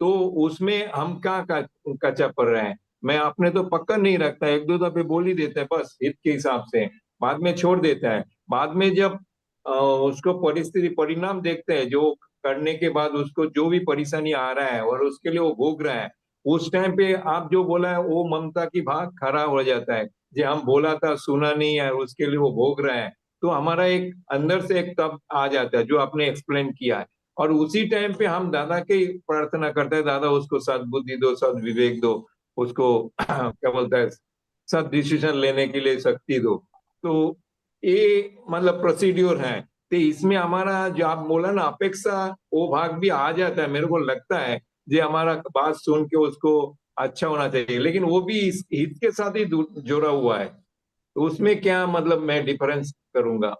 तो उसमें हम कहाँ का कच्चा पड़ रहे हैं। मैं अपने तो पक्का नहीं रखता, एक दो दफे बोल ही देता है बस हित के हिसाब से, बाद में छोड़ देता है। बाद में जब उसको परिस्थिति परिणाम देखते हैं, जो करने के बाद उसको जो भी परेशानी आ रहा है और उसके लिए वो भोग रहा है, उस टाइम पे आप जो बोला है वो ममता की भाग खड़ा हो जाता है। जो हम बोला था सुना नहीं है, उसके लिए वो भोग रहा है, तो हमारा एक अंदर से एक तब आ जाता है जो आपने एक्सप्लेन किया है। और उसी टाइम पे हम दादा की प्रार्थना करते हैं, दादा उसको सद्बुद्धि दो, सद्विवेक दो, उसको क्या बोलता है सद डिसीजन लेने के लिए शक्ति दो। तो ये मतलब प्रोसीड्योर है। तो इसमें हमारा जो आप बोला ना अपेक्षा, वो भाग भी आ जाता है, मेरे को लगता है। जो हमारा बात सुन के उसको अच्छा होना चाहिए, लेकिन वो भी इस हित के साथ ही जुड़ा हुआ है। तो उसमें क्या मतलब मैं डिफरेंस करूंगा।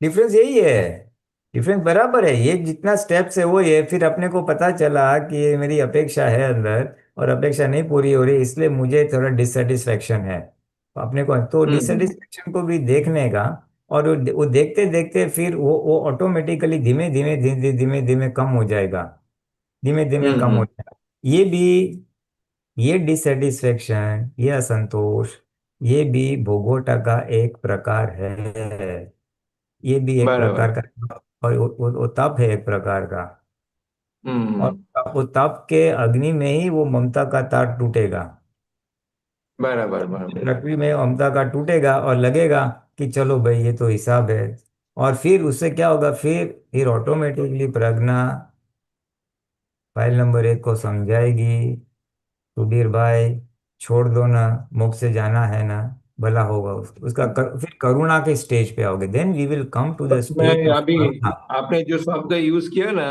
डिफरेंस यही है, डिफरेंस बराबर है, ये जितना स्टेप्स है वो ये, फिर अपने को पता चला कि ये मेरी अपेक्षा है अंदर, और अपेक्षा नहीं पूरी हो रही, इसलिए मुझे थोड़ा डिससेटिस्फेक्शन है। तो अपने को तो हम्म। डिससेटिस्फेक्शन को भी देखने का, और वो देखते देखते फिर वो ऑटोमेटिकली धीमे धीमे धीमे धीमे धीमे कम हो जाएगा, धीमे धीमे कम हो हम्म। जाएगा। ये भी, ये डिससेटिस्फेक्शन, ये असंतोष, ये भी भोगोटा का एक प्रकार है, ये भी एक बराबर। प्रकार का, और वो तप है एक प्रकार का। और हम्म। वो तप के अग्नि में ही वो ममता का तार टूटेगा, बराबर बराबर। पृथ्वी में ममता का टूटेगा, और लगेगा कि चलो भाई ये तो हिसाब है। और फिर उससे क्या होगा, फिर ऑटोमेटिकली प्रज्ञा फाइल नंबर 1 को समझाएगी, सुधीर भाई छोड़ दो ना, मुख से जाना है ना, भला होगा उसका फिर करुणा के स्टेज पे आओगे, then we will come to the main stage of अभी करुणा। आपने जो शब्द यूज किया ना,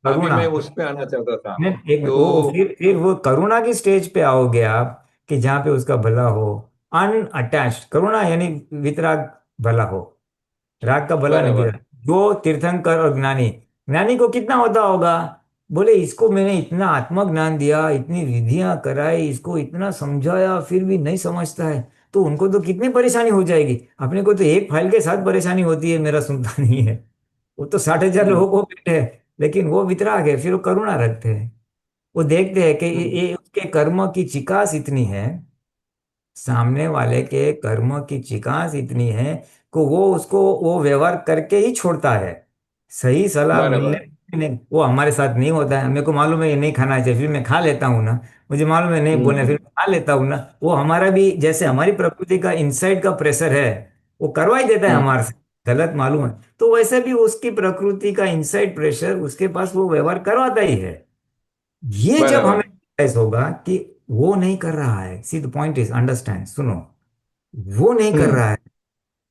अभी करुणा, मैं उस पे आना चाहता था। नहीं, एक तो वो फिर वो करुणा की स्टेज पे आओगे आप, कि जहाँ पे उसका भला हो, अनअटैच्ड करुणा, यानी वितराग भला हो, राग का भला नहीं बराबर। दिया। जो तीर्थंकर और ज्ञानी, ज्ञानी को कितना होता होगा, बोले इसको मैंने इतना आत्मज्ञान दिया, इतनी विधियां कराई, इसको इतना समझाया, फिर भी नहीं समझता है, तो उनको तो कितनी परेशानी हो जाएगी। अपने को तो एक फाइल के साथ परेशानी होती है, मेरा सुनता नहीं है, वो तो 60,000 हम्म। लोगों को बैठे, लेकिन वो वितराग है, फिर वो करुणा रखते हैं। वो देखते हैं कि हम्म, ये उसके कर्म की चिकास इतनी है, सामने वाले के कर्म की चिकास इतनी है कि वो उसको वो व्यवहार करके ही छोड़ता है। सही सलाह मिलने बराबर। नहीं, वो हमारे साथ नहीं होता है। मेरे को मालूम है ये नहीं खाना चाहिए, फिर मैं खा लेता हूँ ना। मुझे मालूम है नहीं बोलना, हम्म, फिर मैं खा लेता हूँ ना। वो हमारा भी जैसे हमारी प्रकृति का इनसाइड का प्रेशर है, वो करवा ही देता है हम्म, हमारे से। गलत मालूम है तो वैसे भी उसकी प्रकृति का इनसाइड प्रेशर उसके पास वो व्यवहार करवाता ही है। ये जब हमें बराबर। realize होगा कि वो नहीं कर रहा है, see the point is understand, सुनो, वो नहीं कर हम्म, रहा है,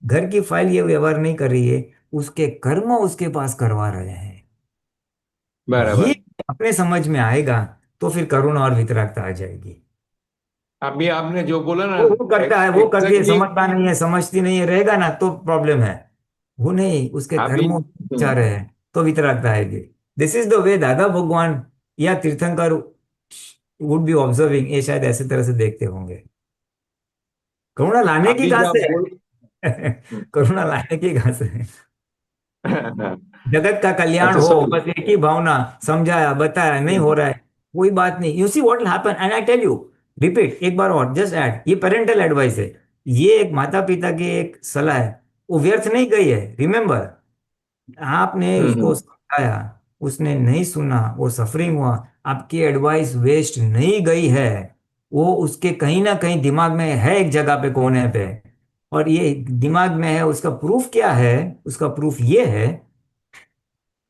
घर की फाइल ये व्यवहार नहीं कर रही है, उसके कर्म उसके पास करवा रहे हैं। ये बराबर। अपने समझ में आएगा तो फिर करुणा और वितरागता आ जाएगी। अभी आपने जो बोला ना, वो करता है, वो करती है, एग्जैक्टली। समझता नहीं है, समझती नहीं है, रहेगा ना तो प्रॉब्लम है। वो नहीं, उसके अभी कर्म चाह रहे हैं तो वितरागता आएगी। दिस इज द वे दादा भगवान या तीर्थंकर वुड बी ऑब्जर्विंग, ये शायद ऐसे तरह से देखते होंगे। करुणा लाने की अभी कहाँ जो से आप बोल है? करुणा लाने की कहाँ से है? जगत का कल्याण अच्छा, हो, सॉरी। बस एक ही भावना, समझाया बताया नहीं हो रहा है, कोई बात नहीं। You see what will happen, and I tell you, repeat एक बार और, जस्ट ऐड, ये पेरेंटल एडवाइस है, ये एक माता पिता की एक सलाह है, वो व्यर्थ नहीं गई है। रिमेम्बर, आपने उसको हम्म, समझाया, उसने नहीं सुना, वो सफरिंग हुआ, आपकी एडवाइस वेस्ट नहीं गई है। वो उसके कहीं ना कहीं दिमाग में है, एक जगह पे कोने पे, और ये दिमाग में है। उसका प्रूफ क्या है? उसका प्रूफ ये है,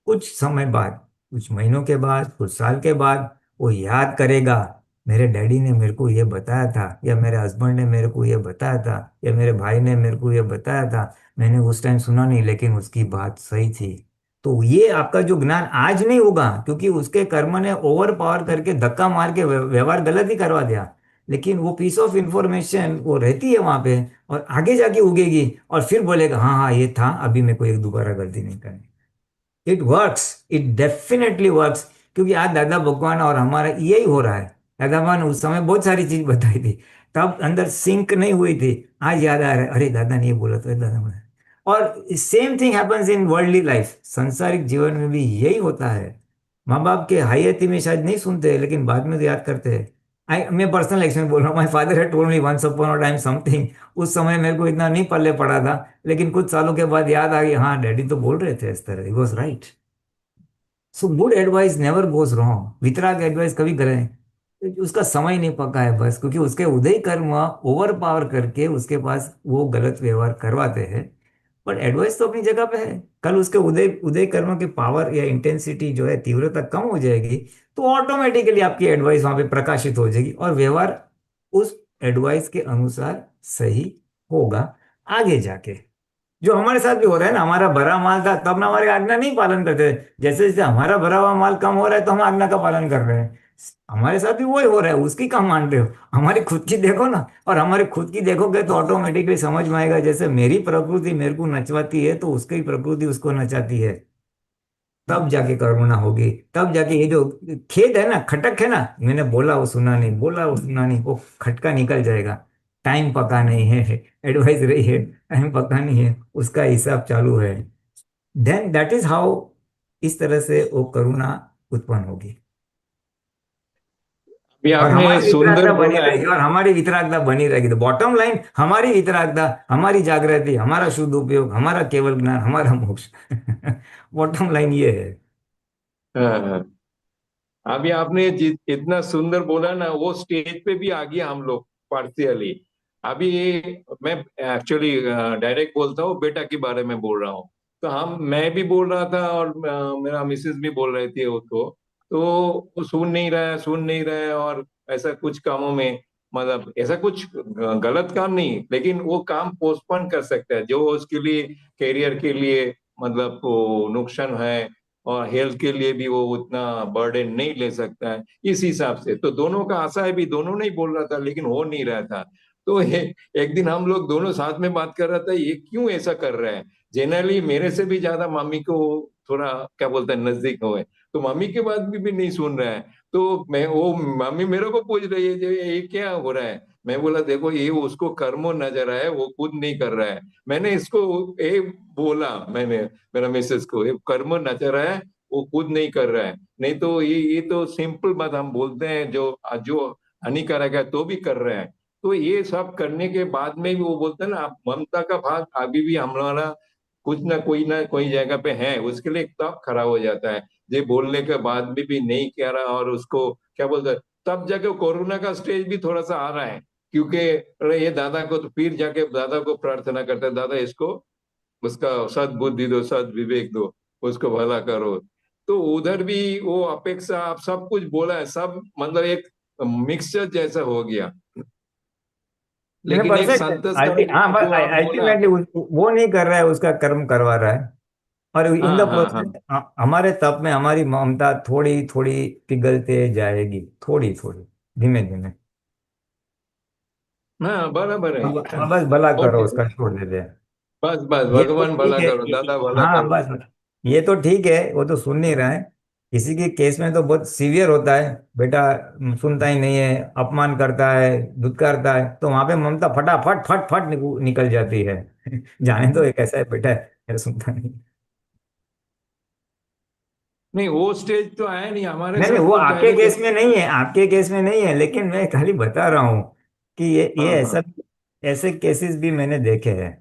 कुछ समय बाद, कुछ महीनों के बाद, कुछ साल के बाद वो याद करेगा, मेरे डैडी ने मेरे को ये बताया था, या मेरे हस्बैंड ने मेरे को ये बताया था, या मेरे भाई ने मेरे को ये बताया था, मैंने उस टाइम सुना नहीं लेकिन उसकी बात सही थी। तो ये आपका जो ज्ञान आज नहीं होगा, क्योंकि उसके कर्म ने ओवर पावर करके धक्का मार के व्यवहार गलत ही करवा दिया, लेकिन वो पीस ऑफ इंफॉर्मेशन वो रहती है वहां पे, और आगे जाके उगेगी, और फिर बोलेगा हाँ हाँ ये था, अभी मेरे को एक दोबारा गलती नहीं करनी। It works, it definitely works. क्योंकि आज दादा भगवान और हमारा यही हो रहा है। दादा भगवान उस समय बहुत सारी चीज बताई थी, तब अंदर सिंक नहीं हुई थी। आज याद आ रहा है, अरे दादा ने ये बोला था, दादा बोला। और same thing happens in worldly life, संसारिक जीवन में भी यही होता है। माँ बाप के हयाती में शायद नहीं सुनते हैं, लेकिन बाद में तो याद करते हैं। मैं पर्सनल एक्सपीरियंस बोल रहा हूँ, my father had told me once upon a time something. उस समय मेरे को इतना नहीं पल्ले पड़ा था, लेकिन कुछ सालों के बाद याद आ गया, हाँ डैडी तो बोल रहे थे इस तरह, he was right. So good advice never goes wrong, Vitrag advice कभी करें, उसका समय नहीं पका है बस, क्योंकि उसके उदय कर्म ओवर पावर करके उसके पास वो गलत व्यवहार करवाते हैं। बट एडवाइस तो अपनी जगह पे है। कल उसके उदय उदय कर्म की पावर या इंटेंसिटी जो है, तीव्रता कम हो जाएगी, तो ऑटोमेटिकली आपकी एडवाइस वहां पे प्रकाशित हो जाएगी, और व्यवहार उस एडवाइस के अनुसार सही होगा आगे जाके। जो हमारे साथ भी हो रहा है ना, हमारा भरा माल था तब ना हमारे आज्ञा नहीं पालन करते, जैसे जैसे हमारा भरा हुआ माल कम हो रहा है तो हम आज्ञा का पालन कर रहे हैं। हमारे साथ भी वही हो रहा है, उसकी कम मान रहे हो। हमारी खुद की देखो ना, और हमारी खुद की देखोगे तो ऑटोमेटिकली समझ में आएगा, जैसे मेरी प्रकृति मेरे को नचवाती है तो उसकी प्रकृति उसको नचाती है। तब जाके करुणा होगी, तब जाके ये जो खेद है ना, खटक है ना, मैंने बोला वो सुना नहीं, बोला वो सुना नहीं, वो खटका निकल जाएगा। टाइम पका नहीं है, एडवाइस रही है, टाइम पका नहीं है, उसका हिसाब चालू है। देन दैट इज हाउ, इस तरह से वो करुणा उत्पन्न होगी, अभी और आपने हमारी सुंदर वितरागता बनी बोला है। रहेगी, और हमारी वितरागता बनी रहेगी। तो बॉटम लाइन, हमारी वितरागता, हमारी जागृति, हमारा शुद्ध उपयोग, हमारा केवल ज्ञान, हमारा मोक्ष। बॉटम लाइन ये है। हाँ, हाँ। अभी आपने इतना सुंदर बोला ना, वो स्टेज पे भी आ गया हम लोग पार्शियली। अभी मैं एक्चुअली डायरेक्ट बोलता हूँ, बेटा के बारे में बोल रहा हूँ। तो मैं भी बोल रहा था, और मेरा मिसेस भी बोल रही थी उसको। तो वो सुन नहीं रहा है, सुन नहीं रहा है, और ऐसा कुछ कामों में, मतलब ऐसा कुछ गलत काम नहीं, लेकिन वो काम पोस्टपोन कर सकता है जो उसके लिए, कैरियर के लिए, मतलब वो नुकसान है, और हेल्थ के लिए भी वो उतना बर्डन नहीं ले सकता है। इस हिसाब से तो दोनों का आशा है भी, दोनों नहीं बोल रहा था लेकिन हो नहीं रहा था। तो एक दिन हम लोग दोनों साथ में बात कर रहा था, ये क्यों ऐसा कर रहा है। जनरली मेरे से भी ज्यादा मम्मी को थोड़ा, क्या बोलते हैं, नजदीक हुए, तो मम्मी की बात भी नहीं सुन रहा है। तो मैं वो मम्मी मेरे को पूछ रही है, ये क्या हो रहा है। मैं बोला देखो, ये उसको कर्मो नजर आया, वो खुद नहीं कर रहा है। मैंने इसको ये बोला, मैंने मेरा मिसेस को, ये कर्म नजर है, वो खुद नहीं कर रहा है। नहीं तो ये तो सिंपल बात हम बोलते हैं, जो जो हानिकारक है तो भी कर रहे हैं। तो ये सब करने के बाद में भी वो बोलते हैं ना, आप ममता का भाग अभी भी हमारा कुछ ना कोई जगह पे है, उसके लिए तब खड़ा हो जाता है। ये बोलने के बाद भी नहीं कह रहा, और उसको क्या बोलते हैं, तब जाके कोरोना का स्टेज भी थोड़ा सा आ रहा है। क्योंकि अरे ये दादा को, तो फिर जाके दादा को प्रार्थना करते हैं, दादा इसको उसका सद्बुद्धि दो, सद विवेक दो, उसको भला करो। तो उधर भी वो अपेक्षा, आप सब कुछ बोला है, सब मतलब एक मिक्सचर जैसा हो गया। मैंने लेकिन एक परफेक्ट संतोष का हाँ, बस जो आप बोला। अल्टीमेटली वो नहीं कर रहा है, उसका कर्म करवा रहा है। और इन द हाँ हाँ हाँ। प्रोसेस हमारे तप में हमारी ममता थोड़ी थोड़ी पिघलते जाएगी, थोड़ी थोड़ी, धीमे धीमे। हाँ बराबर है। अब बस भला और करो, उसका छोड़ देते हैं। बस बस, ये तो भगवान ठीक भला है करो, दादा भला हाँ करो। बस, ये तो ठीक है, वो तो सुन नहीं रहा है। किसी के केस में तो बहुत सीवियर होता है, बेटा सुनता ही नहीं है, अपमान करता है, धुतकारता है, तो वहां पे ममता फटाफट फट फट निकल जाती है। जाने तो एक ऐसा है बेटा है, मेरा सुनता नहीं। नहीं, वो स्टेज तो आया नहीं हमारे नहीं नहीं, साथ, वो तो आपके पहले के। केस में नहीं है, आपके केस में नहीं है, लेकिन मैं खाली बता रहा हूँ कि ये हाँ हाँ। ऐसा, ऐसे केसेस भी मैंने देखे हैं।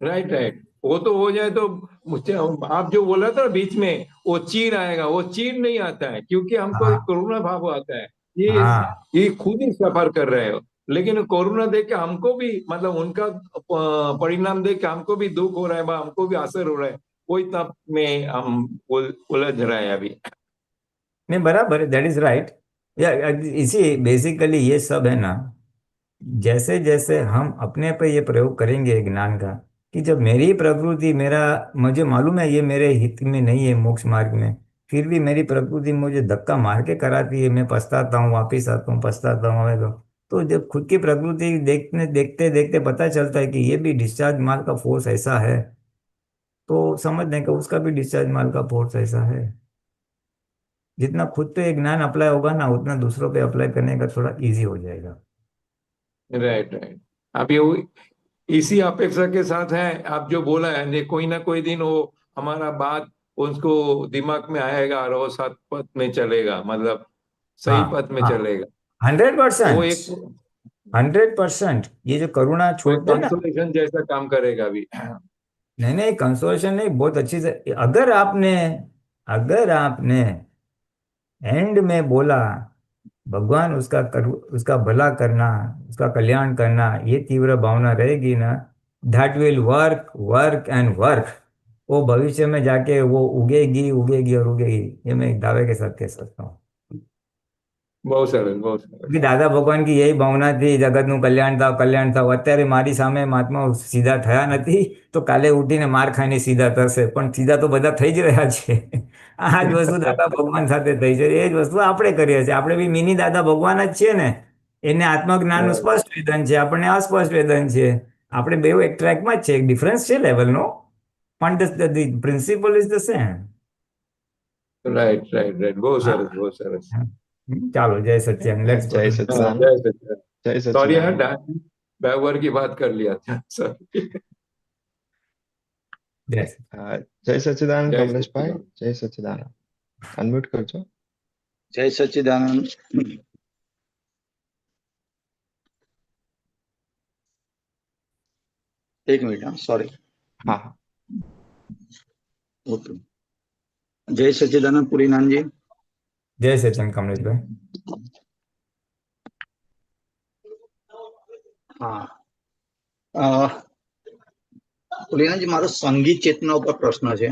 राइट राइट, वो तो हो जाए तो मुझे, आप जो बोला था बीच में वो चीड़ आएगा, वो चीड़ नहीं आता है, क्योंकि हमको एक हाँ करुणा भाव आता है। ये हाँ ये खुद ही सफर कर रहे हो, लेकिन कोरोना देख के हमको भी, मतलब उनका परिणाम देख के हमको भी दुख हो रहा है, हमको भी असर हो रहा है। वही तब में हम उलझ रहे हैं अभी। नहीं, बराबर है, दैट इज राइट। या इसी बेसिकली ये सब है ना, जैसे जैसे हम अपने पे ये प्रयोग करेंगे ज्ञान का, कि जब मेरी प्रकृति मेरा, मुझे मालूम है ये मेरे हित में नहीं है मोक्ष मार्ग में, फिर भी मेरी प्रकृति मुझे धक्का मार के कराती है, मैं पछताता हूँ, वापिस आता हूँ, पछताता हूँ, मैं तो जब खुद की प्रकृति देखने देखते देखते पता चलता है कि ये भी डिस्चार्ज माल का फोर्स ऐसा है, तो समझने का उसका भी डिस्चार्ज माल का फोर्स ऐसा है। जितना खुद पे ज्ञान अप्लाई होगा ना, उतना दूसरों पे अप्लाई करने का थोड़ा इजी हो जाएगा। Right right. अभी वो इसी अपेक्षा के साथ है, आप जो बोला है, कोई ना कोई दिन वो हमारा बात उसको दिमाग में आएगा, और वो सत पथ में चलेगा, मतलब सही हाँ पथ में हाँ, चलेगा। हंड्रेड वो परसेंट एक 100%। ये जो करुणा वो एक छोड़ते हैं ना, कंसोलेशन जैसा काम करेगा अभी। नहीं नहीं, कंसोलेशन नहीं, बहुत अच्छी से, अगर आपने एंड में बोला भगवान उसका भला करना, उसका कल्याण करना, ये तीव्र भावना रहेगी ना, that will work work and work. वो भविष्य में जाके वो उगेगी उगेगी और उगेगी, ये मैं एक दावे के साथ कह सकता हूँ। बहुत सरस, बहुत सरस। क्योंकि દાદા ભગવાન की यही ભાવના હતી, જગતનું કલ્યાણ થાવ. અત્યારે મારી સામે મહાત્માઓ સીધા થયા નથી, તો કાલે ઉઠીને માર ખાઈને સીધા થશે, પણ સીધા તો બધા થઈ જ રહ્યા છે. આ જ વસ્તુ દાદા ભગવાન સાથે થઈ છે, એ જ વસ્તુ આપણે કરીએ છીએ. આપણે બી મિની દાદા ભગવાન જ છીએ ને. એને આત્મજ્ઞાનનું સ્પષ્ટ વેદન છે, આપણને અસ્પષ્ટ વેદન છે. આપણે બે એક ટ્રેકમાં જ છે, એક ડિફરન્સ છે લેવલનો, પણ the principle is the same. Right right right, बहुत હા, सरस, बहुत सरस। ચાલો, જય સચ્चिदानंद, लेट्स गो जय टू हाँ, सच्चिदानंद। जय सच्चिदानंद। जय सॉरी यार, सच्चिदानंद। बैवर की बात कर लिया था, सॉरी। जय जय सच्चिदानंद जय कमलेश भाई। सच्चिदानंद। जय सच्चिदानंद। अनम्यूट करजो। जय सच्चिदानंद। एक मिनिट, हाँ सॉरी। हाँ हाँ। ओके। जय सच्चिदानंद पुरीनाथ जी। जय सच्चिदानंद कमलेश भाई। હા, પુરીનાથજી, મારો સંગીત ચેતના ઉપર પ્રશ્ન છે.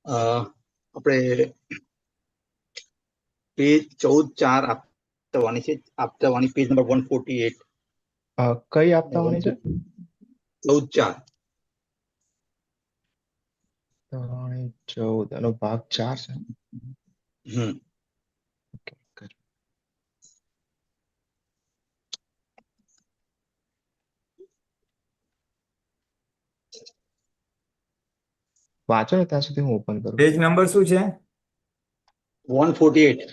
આપણે પેજ 14 આપતાવાણી છે, આપતાવાણી પેજ નંબર 148 કઈ અને આપતા હોવાની છે? 14. 14 એનો ભાગ 4 છે. હમ ઓકે, કરજો. વાંચો ને ત્યાં સુધી હું ઓપન કરું. પેજ નંબર શું છે? 148.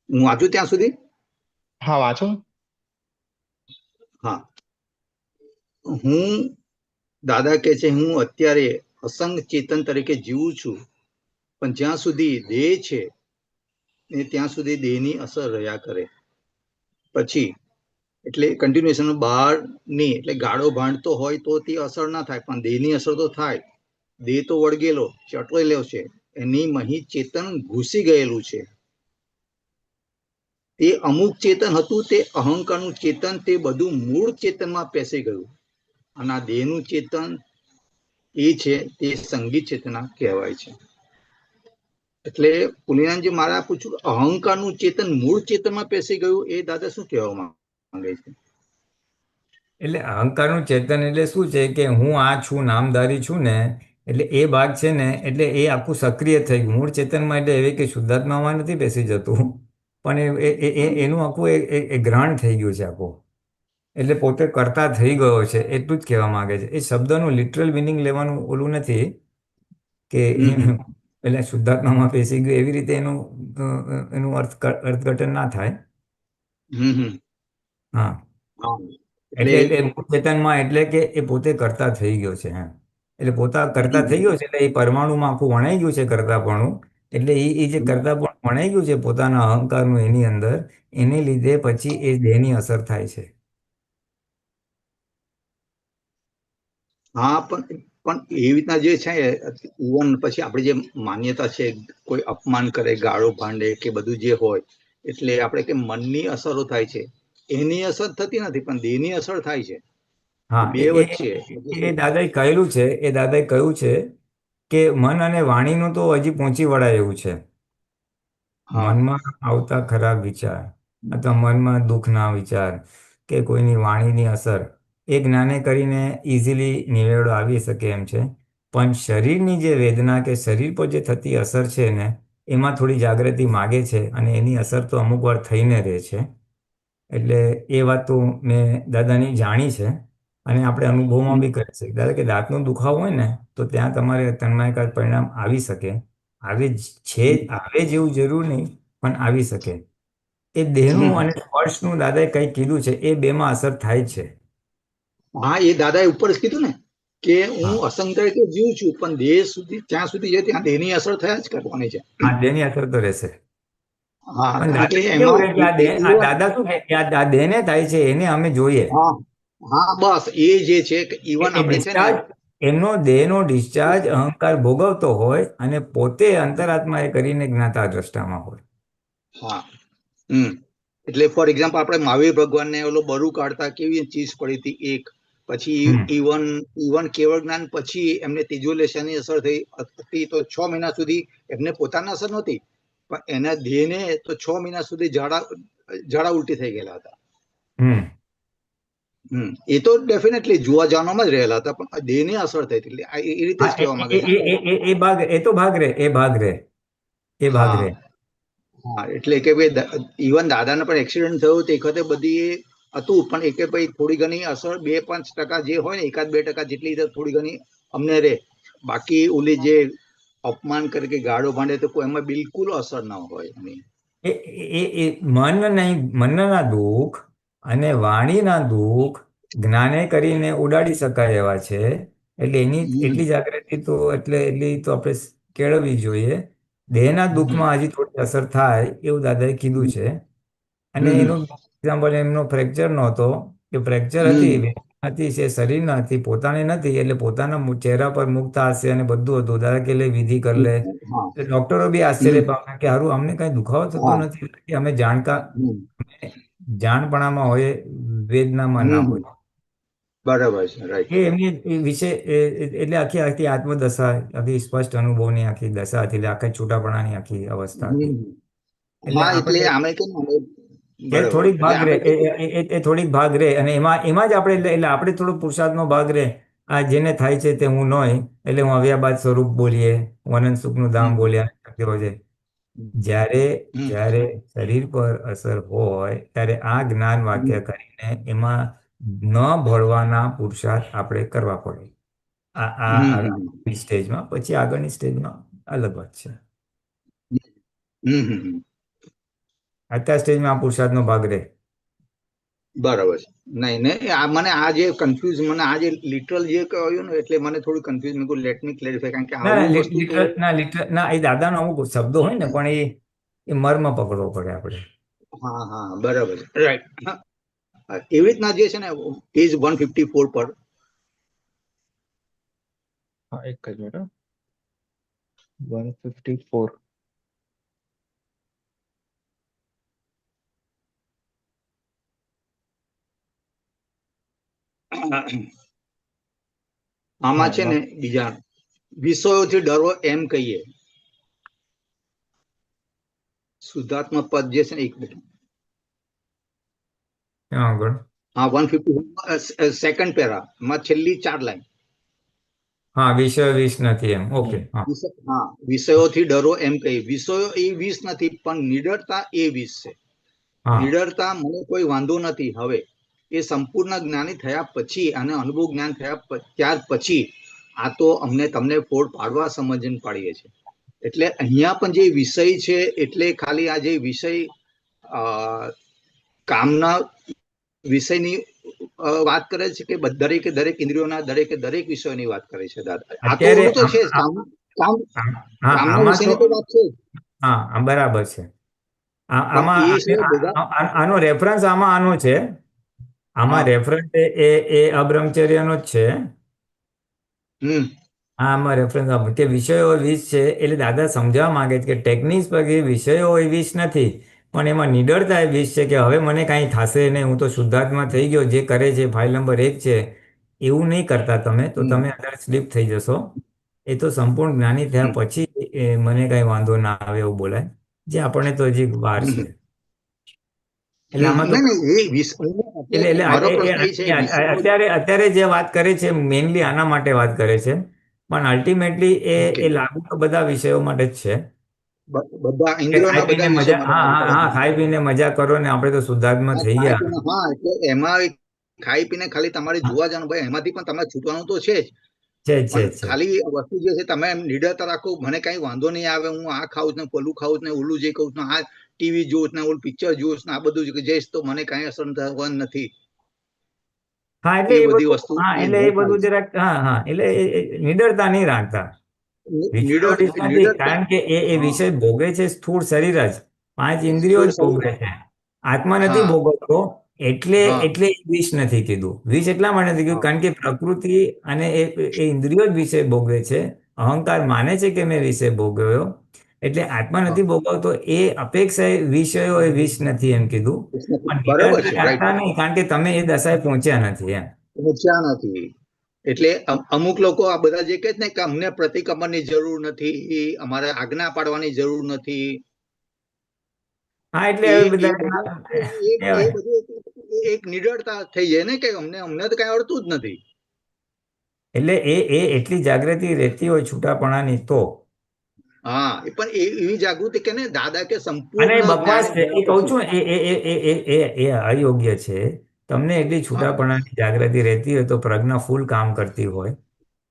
હું વાંચું ત્યાં સુધી? હા, વાંચો. હા. હું દાદા કહે છે, હું અત્યારે અસંગ ચેતન તરીકે જીવું છું, પણ જ્યાં સુધી દેહ છે ને ત્યાં સુધી દેહની અસર રહ્યા કરે. પછી એટલે કન્ટિન્યુએશન બહારની એટલે ગાળો ભાંડતો હોય તો તે અસર ના થાય, પણ દેહની અસર તો થાય. દેહ તો વળગેલો ચટલેલો છે, એની મહી ચેતન ઘૂસી ગયેલું છે. તે અમુક ચેતન હતું, તે અહંકારનું ચેતન, તે બધું મૂળ ચેતનમાં પેસી ગયું. અને આ દેહનું ચેતન એ છે તે સંગીત ચેતના કહેવાય છે. એટલે પુલિનાનજી મારે આ પૂછ્યું, અહંકારનું ચેતન મૂળ ચેતનમાં પેસી ગયું, એ દાદા શું કહેવા માંગે છે? એટલે અહંકારનું ચેતન એટલે શું છે કે હું આ છું, નામધારી છું ને, એટલે એ ભાગ છે ને, એટલે એ આખું સક્રિય થઈ ગયું. મૂળ ચેતનમાં એટલે એવી કે શુદ્ધાત્મામાં નથી બેસી જતું, પણ એનું આખું એ ગ્રહણ થઈ ગયું છે આખું. એટલે પોતે કરતા થઈ ગયો છે એટલું જ કહેવા માંગે છે. એ શબ્દનું લિટરલ મિનિંગ લેવાનું ઓલું નથી કે એટલે શુદ્ધાત્મામાં બેસી ગયું એવી રીતે એનું અર્થઘટન ના થાય. હમ હમ હા, હા. એટલે એટલે ચેતનમાં એટલે કે એ પોતે કરતા થઈ ગયો છે એમ. એટલે પોતા કરતા થઈ ગયો છે એટલે એ પરમાણુમાં આખું વણાઈ ગયું છે કરતાપણું. એટલે એ જે કરતાપણું વણાઈ ગયું છે પોતાના અહંકારનું એની અંદર, એને લીધે પછી એ દેહની અસર થાય છે. હા, પણ એવી રીતના જે છે, ઇવન પછી આપણે જે માન્યતા છે, કોઈ અપમાન કરે, ગાળો ભાંડે કે બધું જે હોય, એટલે આપણે કે મનની અસરો થાય છે, એની અસર થતી નથી, પણ દેહની અસર થાય છે. હા, બે વચ્ચે એ દાદાએ કહેલું છે, એ દાદાએ કહ્યું છે કે મન અને વાણીનું તો હજી પહોંચી વળાય એવું છે. હા મનમાં આવતા ખરાબ વિચાર અથવા મનમાં દુઃખના વિચાર કે કોઈની વાણીની અસર એ જ્ઞાને કરીને ઇઝીલી નિવેડો આવી શકે એમ છે. પણ શરીરની જે વેદના કે શરીર પર જે થતી અસર છે ને, એમાં થોડી જાગૃતિ માગે છે અને એની અસર તો અમુક વાર થઈને રહે છે. એટલે એ વાત તો મેં દાદાની જાણી છે અને આપણે અનુભવમાં બી કરી શકીએ. દાદા કે દાંતનો દુખાવો હોય ને તો ત્યાં તમારે તન્માયકાર પરિણામ આવી શકે. આવે જ છે, આવે જેવું જરૂર નહીં, પણ આવી શકે. એ દેહનું અને સ્પર્શનું દાદાએ કંઈ કીધું છે, એ બેમાં અસર થાય છે. હા, એ દાદાએ ઉપર જ કીધું ને કે હું હા, અસંગ તરીકે જીવું છું, પણ દેહ સુધી જ્યાં સુધી છે ત્યાં દેહની અસર થયા જ કરવાની છે. આ દેહની અસર તો રહેશે. હા, પણ કારણ કે દાદા કેવું એમાં રહે કે દાદા શું કહે કે આ દેહને થાય છે એને અમે જોઈએ. હા હા, બસ એ જે છે કે ઇવન એ આપણે છે ને. ડિસ્ચાર્જ, એમનો દેહનો ડિસ્ચાર્જ અહંકાર ભોગવતો હોય અને પોતે અંતરાત્મા એ કરીને જ્ઞાતા દ્રષ્ટામાં હોય. હા. એટલે ફોર એક્ઝામ્પલ આપણે મહાવીર ભગવાનને ઓલો બરુ કાઢતા કેવી ચીજ પડી હતી એક, પછી હમ ઇવન કેવળ જ્ઞાન પછી એમને તિજોલેશનની અસર થઈ હતી, તો 6 મહિના સુધી એમને પોતાના અસર નહોતી, પણ એના દેહને તો 6 મહિના સુધી ઝાડા ઉલટી થઈ ગયેલા હતા. હમ એ તો ડેફિનેટલી જોવા જાણવામાં જ રહેલા હતા, પણ દેહને અસર થઈ હતી. એટલે એ રીતે જ હા, કહેવા માંગે છે ને. એ ભાગ, એ તો ભાગ રહે, એ ભાગ રહે, એ ભાગ હા રહે. હા, એટલે કે ભાઈ ઇવન દાદાને પણ એક્સિડન્ટ થયો તે વખતે બધી એ હતું, પણ એ કે ભાઈ થોડી ઘણી અસર 2-5% જે હોય ને, 1-2% જેટલી થોડી ઘણી અમને રહે. બાકી ઓલી જે અપમાન કરે કે ગાળો ભાંડે તો કોઈ એમાં બિલકુલ અસર ના હોય એની. મન નહીં, મનના દુઃખ અને વાણીના દુઃખ જ્ઞાને કરીને ઉડાડી શકાય એવા છે. એટલે એની હમ, એટલી જાગૃતિ તો એટલી તો આપણે કેળવવી જોઈએ. દેહના હમ, દુઃખમાં હજી થોડી અસર થાય એવું દાદાએ કીધું હમ, છે. અને હમ, એનું એક્ઝામ્પલ એમનો ફ્રેક્ચર નહોતો, એ ફ્રેક્ચર હતી, હમ, વેદના હતી, એ શરીરના હતી, પોતાની નથી. એટલે પોતાના ચહેરા પર મુકતા હશે અને બધું હતું. દાદા કે લે વિધિ કરી લે. હા એટલે ડોક્ટરો બી આશ્ચર્ય હમ, પામે કે હારું અમને કઈ દુખાવો થતો હા નથી. કે અમે જાણતા, હમ, જાણપણામાં હોય, વેદનામાં ના હમ, હોય. બરાબર છે, રાઈટ. એ એમની વિશે એટલે આખી આખી આત્મદશા, આખી સ્પષ્ટ અનુભવની આખી દશા હતી. એટલે આખી છૂટાપણાની આખી અવસ્થા હતી. એટલે હા, એટલે આપણે આમે કે એ બરાબર, થોડીક એટલે ભાગ રહે, આમે કે એ થોડીક ભાગ રહે અને એમાં જ આપણે એટલે આપણે થોડો પુરુષાર્થનો ભાગ રહે. આ જેને થાય છે તે હું નોય, એટલે હું આવ્યા બાદ સ્વરૂપ બોલીએ, હું અનંત સુખનું ધામ હમ, બોલ્યા શક્યો છે. જ્યારે હમ, જ્યારે શરીર પર અસર હોય ત્યારે આ જ્ઞાન વાક્ય હમ, કરીને એમાં ન ભળવાના પુરુષાર્થ આપણે કરવા પડે. હમ, આ સ્ટેજમાં, પછી આગળની સ્ટેજમાં અલગ વાત છે. હમ, હમ, હમ. અત્યાર સ્ટેજમાં આ પુરુષાર્થનો ભાગ રહે. બરાબર છે. નહીં નહીં, આ મને આ જે કન્ફ્યુઝ, મને આ જે લિટરલ જે કહ્યું ને એટલે મને થોડું કન્ફ્યુઝ, મેં કહ્યું લેટ મી ક્લેરિફાય, કારણ કે ના આવું વસ્તુ તો લિટરલ ના, એ દાદાનો અમુક શબ્દો હોય ને, પણ એ મર્મ પકડવો પડે આપણે. હા હા બરાબર છે, રાઈટ. એવી રીતના જે છે ને પેજ 154 પર હા, એક જ મિનિટ. 154. આમાં છે ને એમાં બીજા વિષયોથી ડરો એમ કહીએ, શુદ્ધાત્મક પદ જે છે ને, એક મિનિટ. ત્યાં આગળ હા 150 સેકન્ડ પેરા માં છેલ્લી 4 લાઈન. હા, વિષય વિષ નથી એમ. ઓકે. હા હા, વિષયોથી ડરો એમ કહીએ. વિષયો એ વિષ નથી, પણ નિડરતા એ વિષ છે. હા નિડરતા મને કોઈ વાંધો નથી. હવે એ સંપૂર્ણ જ્ઞાની થયા પછી અને અનુભવ જ્ઞાન થયા ત્યાર પછી આ તો અમને તમને ફોડ પાડવા સમજણ પાડીએ છીએ. એટલે અહીંયા પણ જે વિષય છે, એટલે ખાલી આ જે વિષય કામના વિષયની વાત કરે છે કે દરેકે દરેક ઇન્દ્રિયોના દરેક વિષયોની વાત કરે છે દાદા. આ તો અત્યારે ઓલું તો છે જ, હા, કામના આમાં વિષયની તો વાત છે જ. હા, બરાબર છે. પણ આમાં એ છે બધા. આનો રેફરન્સ આનો છે. આમાં હા. રેફરન્સ એ અબ્રહ્મચર્યનો જ છે. હમ આમાં રેફરન્સ કે વિષયો વીસ છે, એટલે દાદા સમજાવવા માંગે છે કે ટેકનિક્સ પૈકી વિષયો એ વીસ નથી, પણ એમાં નિડરતા એ વીસ છે કે હવે મને કાંઈ થશે નહીં, હું તો શુદ્ધાત્મા થઈ ગયો, જે કરે છે ફાઇલ નંબર 1 છે, એવું નહીં કરતા તમે, તો હમ તમે અંદર સ્લીપ થઈ જશો. એ તો સંપૂર્ણ જ્ઞાની થયા હમ પછી મને કાંઈ વાંધો ના આવે એવું બોલાય, જે આપણને તો હજી વાર છે. એટલે આમાં તો નહીં નહીં, એ એટલે મારો પ્રશ્ન એ છે વિષયો. અત્યારે જે વાત કરે છે મેઇનલી આના માટે વાત કરે છે, પણ અલ્ટિમેટલી ઓકે, એ લાગુ તો બધા વિષયો માટે જ છે. બધા કે ખાઈ ઇન્દ્રિયોના પીને બધા વિષયો મજા, માટે હા લાગુ હા પડે. હા, ખાઈ પીને મજા કરો ને આપણે તો શુદ્ધાત્મા હા, થઈ ખાઈ ગયા. પીને, હા, એટલે એમાં ખાઈ પીને ખાલી તમારે હા, જોવા જવાનું, ભાઈ એમાંથી પણ તમારે છૂટવાનું તો છે જ. છે પણ છે. ખાલી વસ્તુ જે છે, તમે એમ નિડરતા રાખો, મને કઈ વાંધો નહીં આવે, હું આ ખાઉં ને પેલું ખાઉં ને ઓલું જે કહું છું, આ ટીવી જોઉં ને ઓલું પિક્ચર જોઉં ને આ બધું જઈશ તો મને કઈ અસર થવાનું નથી. હા, એટલે એ એ બધી બધું, વસ્તુ હા, એ એટલે ન એ બધું થાય. જરાક, હા હા, એટલે નિડરતા નહીં રાખતા. વિષયો નિડર વિષ નથી, નિડરતા, કારણ કે એ હા, વિષય ભોગે છે સ્થૂળ શરીર જ, 5 ઇન્દ્રિયો સ્થૂળ જ શરીર, ભોગવે છે. આત્મા નથી હા ભોગવતો. એટલે હા એટલે વિષ નથી કીધું. વિષ એટલા માટે નથી કીધું હા કારણ કે પ્રકૃતિ અને એ ઇન્દ્રિયો જ વિષય ભોગવે છે. અહંકાર માને છે કે મેં વિષય ભોગવ્યો, એટલે આત્મા હા, નથી ભોગવતો. એ અપેક્ષા વિષયો એ વિષ નથી એમ કીધું. પણ બરાબર નિડરતા છે, રાઈટ. રાખતા નહીં, કારણ કે તમે એ દશાએ પહોંચ્યા નથી એમ. પહોંચ્યા નથી. એટલે અમુક લોકો આ બધા જે કહે છે ને કે અમને પ્રતિક્રમણની જરૂર નથી, અમારે આજ્ઞા પાડવાની જરૂર નથી, હા, એટલે એ હવે એ બધા બધા એ બધું એક નિડરતા થઈ જાય ને કે અમને તો કઈ અડતું જ નથી. એટલે એટલી જાગૃતિ રહેતી હોય છૂટાપણાની તો. હા, પણ એવી જાગૃતિ કે ને દાદા કે અને સંપૂર્ણ બકવાસ જ્ઞાની છે થયા એ કહું પછી. છું, એ અયોગ્ય છે. તમને એટલી હા છૂટાપણાની જાગૃતિ રહેતી હોય તો પ્રજ્ઞા ફૂલ કામ કરતી હોય,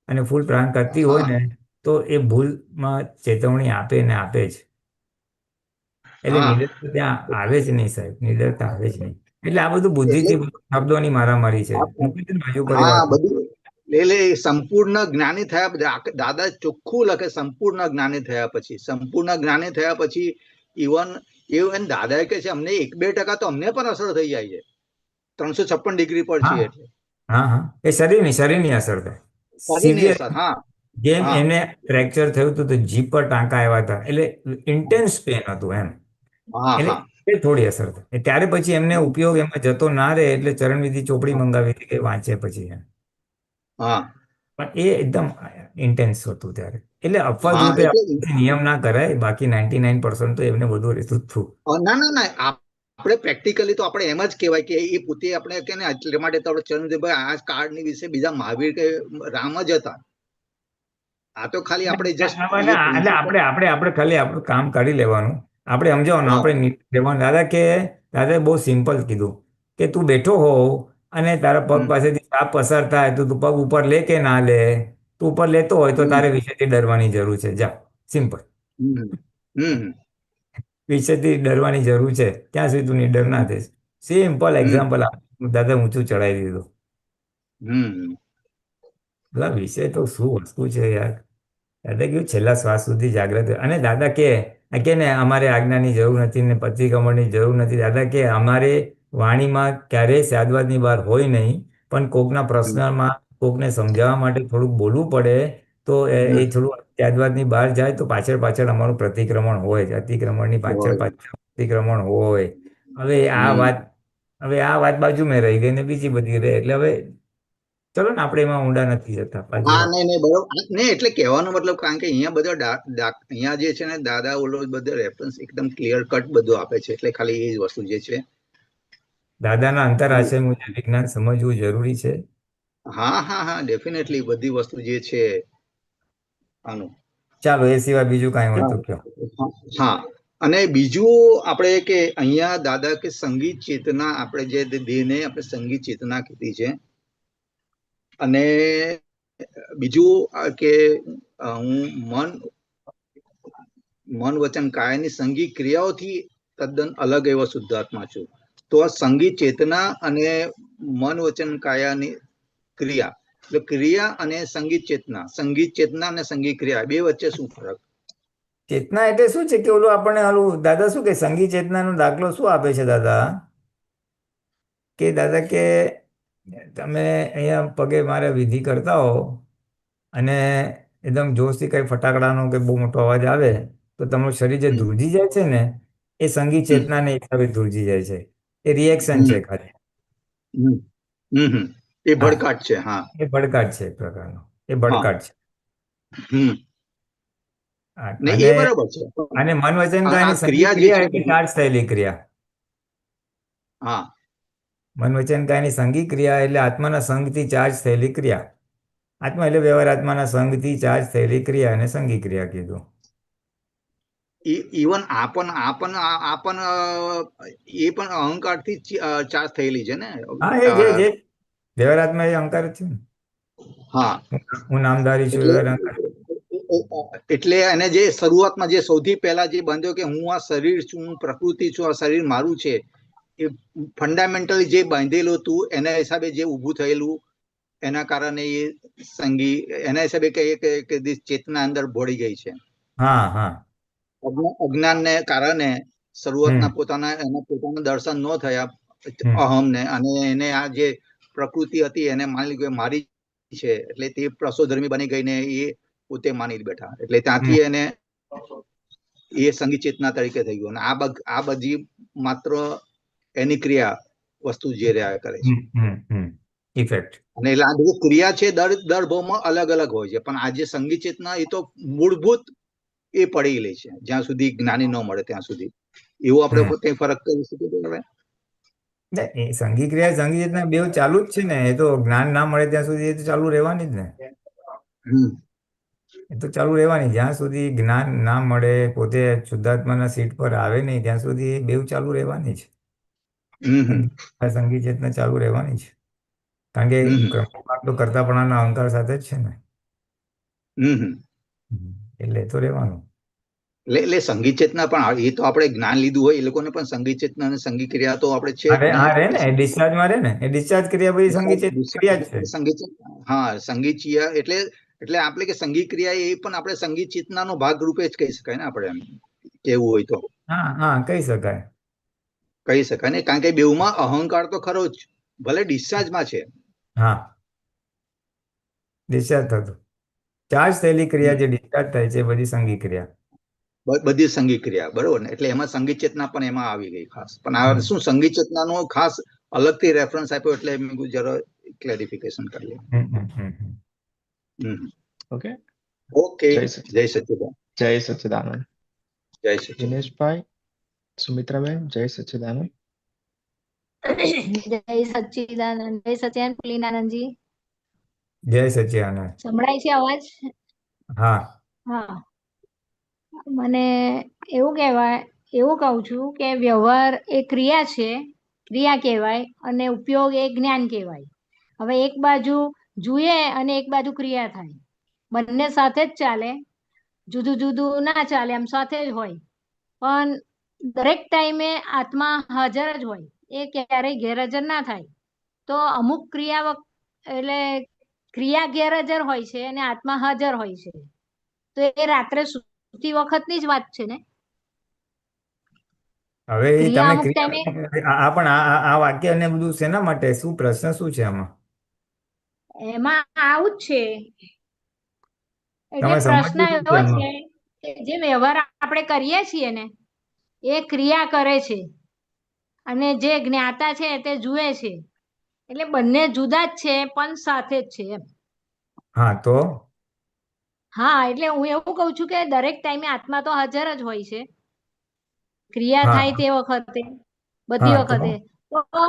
અને ફૂલ પ્રાણ કરતી હોય હા ને, તો એ ભૂલમાં ચેતવણી આપે ને આપે જ. એટલે હા નિડરતા ત્યાં આવે જ નહીં સાહેબ, નિડરતા આવે જ નહીં. એટલે આ બધું એટલે બુદ્ધિથી શબ્દોની મારામારી છે. મૂકી દે ને બાજુ પર એ હા વાત. બધું, એટલે સંપૂર્ણ જ્ઞાની થયા દાદા ચોખ્ખું લખે, સંપૂર્ણ જ્ઞાની થયા પછી, સંપૂર્ણ જ્ઞાની થયા પછી ઇવન એવું દાદા કે છે અમને 1-2% તો અમને પણ અસર થઈ જાય છે, 356 ડિગ્રી પર હા છીએ એટલે. હા હા, એ શરીરની અસર થાય. શરીરની સિવિયર, અસર, હા જેમ હા એને ફ્રેક્ચર થયું હતું તો જીભ પર ટાંકા આવ્યા હતા, એટલે ઇન્ટેન્સ પેન હતું એમ. હા એટલે હા એ થોડી અસર થાય ત્યારે પછી એમને ઉપયોગ એમાં જતો ના રહે, એટલે ચરણવિધિ ચોપડી મંગાવી હતી કે વાંચે પછી એમ. હા પણ એ એકદમ ઇન્ટેન્સ હતું ત્યારે. એટલે અપવાદ હા રૂપે એટલે નિયમ ના કરાય, બાકી 99% તો એમને બધું રહેતું જ હતું. ના ના ના, આપણે પ્રેક્ટિકલી તો આપણે એમ જ કહેવાય કે એ પોતે આપણે કે ને એટલા માટે તો આપણે ચરણદેવભાઈ આ કાળની વિશે બીજા મહાવીર કે રામ જ હતા. આ તો ખાલી આપણે જસ્ટ એટલે એ પ્રિન્સિપલ. આપણે ખાલી આપણું કામ કરી લેવાનું, આપણે સમજાવવાનું, હા આપણે લેવાનું. દાદા બહુ સિમ્પલ કીધું કે તું બેઠો હોવ અને તારા પગ હમ પાસેથી સાપ પસાર થાય તો તું પગ ઉપર લે કે ના લે. તું ઉપર લેતો હોય તો હમ તારે વિશેથી ડરવાની જરૂર છે. જા, સિમ્પલ. હમ હમ વિષયથી ડરવાની જરૂર છે ત્યાં સુધી તું નિડર ના થઈશ. સિમ્પલ એક્ઝામ્પલ દાદા ઊંચું ચડાવી દીધું. હમ પેલા વિષય તો શું વસ્તુ છે યાર. દાદા કહ્યું છેલ્લા શ્વાસ સુધી જાગ્રત રહો. અને દાદા કે ને અમારે આજ્ઞાની જરૂર નથી ને પતિક્રમણની જરૂર નથી. દાદા કે અમારે વાણીમાં ક્યારેય સ્યાદવાદની બહાર હોય નહીં, પણ કોકના પ્રશ્નમાં કોકને સમજાવવા માટે થોડુંક બોલવું પડે તો એ થોડું ત્યાદવાદની બહાર જાય તો પાછળ પાછળ અમારું પ્રતિક્રમણ હોય જ. અતિક્રમણની પાછળ પાછળ પ્રતિક્રમણ હોય. હવે આ વાત બાજુ મેં રહી ગઈ ને બીજી બધી રહે. એટલે હવે ચલો ને આપણે એમાં ઊંડા નથી જતા હા પાછળ. નહીં બરોબર નહીં, એટલે કહેવાનો મતલબ કારણ કે અહીંયા બધા અહીંયા જે છે ને દાદા ઓલો બધો રેફરન્સ એકદમ ક્લિયર કટ બધું આપે છે, એટલે ખાલી એ જ વસ્તુ જે છે. દાદાના અંતરાશય મુજબ વિજ્ઞાન સમજવું જરૂરી છે. હા હા હા ડેફિનેટલી બધી વસ્તુ જે છે આનું. ચાલો એ સિવાય બીજું કાંઈ હોય તો કયો. હા, અને બીજું આપણે કે અહીંયા દાદા કે સંગીત ચેતના, આપણે જે દેહને આપણે સંગીત ચેતના કીધી છે. અને બીજું કે હું મન વચન કાયાની સંગીત ક્રિયાઓથી તદ્દન અલગ એવો શુદ્ધાત્મા છું. તો આ સંગીત ચેતના અને મન વચન કાયાની ક્રિયા, એટલે ક્રિયા અને સંગીત ચેતના અને સંગીત ક્રિયા બે વચ્ચે શું ફરક? ચેતના એટલે શું છે કે ઓલું આપણને ઓલું દાદા શું કે સંગીત ચેતનાનો દાખલો શું આપે છે દાદા? કે દાદા કે તમે અહીંયા પગે મારે વિધિ કરતા હો અને એકદમ જોશથી કંઈ ફટાકડાનો કે બહુ મોટો અવાજ આવે તો તમારું શરીર જે ધ્રુજી જાય છે ને એ સંગીત ચેતનાને હિસાબે ધ્રુજી જાય છે. એ રિએક્શન છે ખાલી. એ ભડકાટ છે. હા, એ ભડકાટ છે એક પ્રકારનો. એ ભડકાટ છે. ને એ બરાબર છે. અને મન વચન કાયાની સંગીત ક્રિયા જે ક્રિયા છે એટલે ચાર્જ થયેલી ક્રિયા. હા, મન વચન કાયાની સંગીત ક્રિયા એટલે આત્માના સંગથી ચાર્જ થયેલી ક્રિયા. આત્મા એટલે વ્યવહાર આત્માના સંગથી ચાર્જ થયેલી ક્રિયા અને સંગી ક્રિયા કીધું. ઇવન એ પણ અહંકારથી ચાર્જ થયેલી છે ને. હા, એ જે વ્યવહાર આત્મા એ અહંકાર જ છે ને. હા, હું નામધારી છું વ્યવહાર અહંકાર. એટલે એને જે શરૂઆતમાં જે સૌથી પહેલા જે બાંધ્યો કે હું આ શરીર છું, હું પ્રકૃતિ છું, આ શરીર મારું છે, એ ફંડામેન્ટલી જે બાંધેલું હતું એના હિસાબે જે ઊભું થયેલું, એના કારણે એ સંગી એના હિસાબે કે ચેતના અંદર ભળી ગઈ છે. હા હા, અજ્ઞાનને કારણે શરૂઆતના પોતાના દર્શન ન થયા અહમને, અને એને આ જે પ્રકૃતિ હતી એને માની લીધું મારી છે, એટલે તે પ્રસોધર્મી બની ગઈને એ પોતે માની બેઠા. એટલે ત્યાંથી એને એ સંગીત ચેતના તરીકે થઈ ગયું. અને આ બધી માત્ર એની ક્રિયા વસ્તુ જે રહ્યા કરે છે. ઇફેક્ટ. અને એટલે આ બધી ક્રિયા છે દર ભાવમાં અલગ અલગ હોય છે, પણ આ જે સંગીત ચેતના એ તો મૂળભૂત એ પડેલી છે જ્યાં સુધી જ્ઞાની ન મળે ત્યાં સુધી. એવું આપણે પોતે ફરક કરી શકીએ. એ સંગી ક્રિયા સંગી ચેતના બે ચાલુ જ છે ને. એ તો જ્ઞાન ના મળે ત્યાં સુધી એ તો ચાલુ રહેવાની જ ને. એ તો ચાલુ રહેવાની. જ્યાં સુધી જ્ઞાન ના મળે, પોતે શુદ્ધાત્માના સીટ પર આવે નહીં ત્યાં સુધી એ બેવ ચાલુ રહેવાની છે. સંગીત ચેતના ચાલુ રહેવાની છે. કારણ કે ક્રમોપાક તો કરતાપણાના અહંકાર સાથે જ છે ને. એટલે તો રહેવાનું. એટલે સંગીત ચેતના પણ એ તો આપણે જ્ઞાન લીધું હોય એ લોકોને પણ સંગીત ચેતના અને સંગીત ક્રિયા તો આપણે છે. હા, રહે ને. ડિસ્ચાર્જમાં રહે ને. એ ડિસ્ચાર્જ ક્રિયા બધી સંગીત ક્રિયા જ છે. હા, સંગીત ક્રિયા એટલે આપણે કે સંગીત ક્રિયા એ પણ આપણે સંગીત ચેતનાનો ભાગ રૂપે જ કહી શકાય ને. આપણે એમ કેવું હોય તો હા, કહી શકાય ને. કારણ કે બેઉમાં અહંકાર તો ખરો જ, ભલે ડિસ્ચાર્જમાં છે. હા, ડિસ્ચાર્જ થતું ચાર્જ થયેલી ક્રિયા જે ડિસ્ચાર્જ થાય છે બધી સંગી ક્રિયા. બધી સંગીત ક્રિયા બરોબર ને. એટલે એમાં સંગીત ચેતના પણ એમાં આવી ગઈ ખાસ. પણ આ શું સંગીત ચેતનાનો ખાસ અલગથી રેફરન્સ આપ્યો એટલે મેં જરા ક્લેરિફિકેશન કરી. ઓકે. જય સચ્ચિદાનંદ. જય સચ્ચિદાનંદ. જય સચ્ચિદાનંદ. દિનેશભાઈ, સુમિત્રાબેન, જય સચ્ચિદાનંદ. જય સચ્ચિદાનંદ. જય સચ્ચિદાનંદ પુલિનાનંદજી. જય સચ્ચિદાનંદ. સંભળાય છે અવાજ? હા હા. મને એવું કહું છું કે વ્યવહાર એ ક્રિયા છે, ક્રિયા કહેવાય, અને ઉપયોગ એ જ્ઞાન કહેવાય. હવે એક બાજુ જુએ અને એક બાજુ ક્રિયા થાય, બંને સાથે જ ચાલે, જુદું જુદું ના ચાલે, એમ સાથે જ હોય. પણ દરેક ટાઈમે આત્મા હાજર જ હોય, એ ક્યારેય ગેરહાજર ના થાય. તો અમુક એટલે ક્રિયા ગેરહાજર હોય છે અને આત્મા હાજર હોય છે. તો એ રાત્રે સૂતી વખતની જ વાત છે ને. હવે એ ક્રિયા તમે અમુક ટાઈમે આ પણ આ વાક્ય ને બધું શેના માટે, શું પ્રશ્ન શું છે આમાં? એમાં આવું જ છે. એટલે તમે પ્રશ્ન સમજવું શું છે એવો આમાં? છે કે જે વ્યવહાર આપણે કરીએ છીએ ને એ ક્રિયા કરે છે અને જે જ્ઞાતા છે તે જુએ છે. એટલે બંને જુદા જ છે પણ સાથે જ છે એમ. હા તો હા, એટલે હું એવું કઉ છું કે દરેક ટાઈમે આત્મા તો હાજર જ હોય છે ક્રિયા થાય હા તે વખતે, બધી હા તો વખતે. તો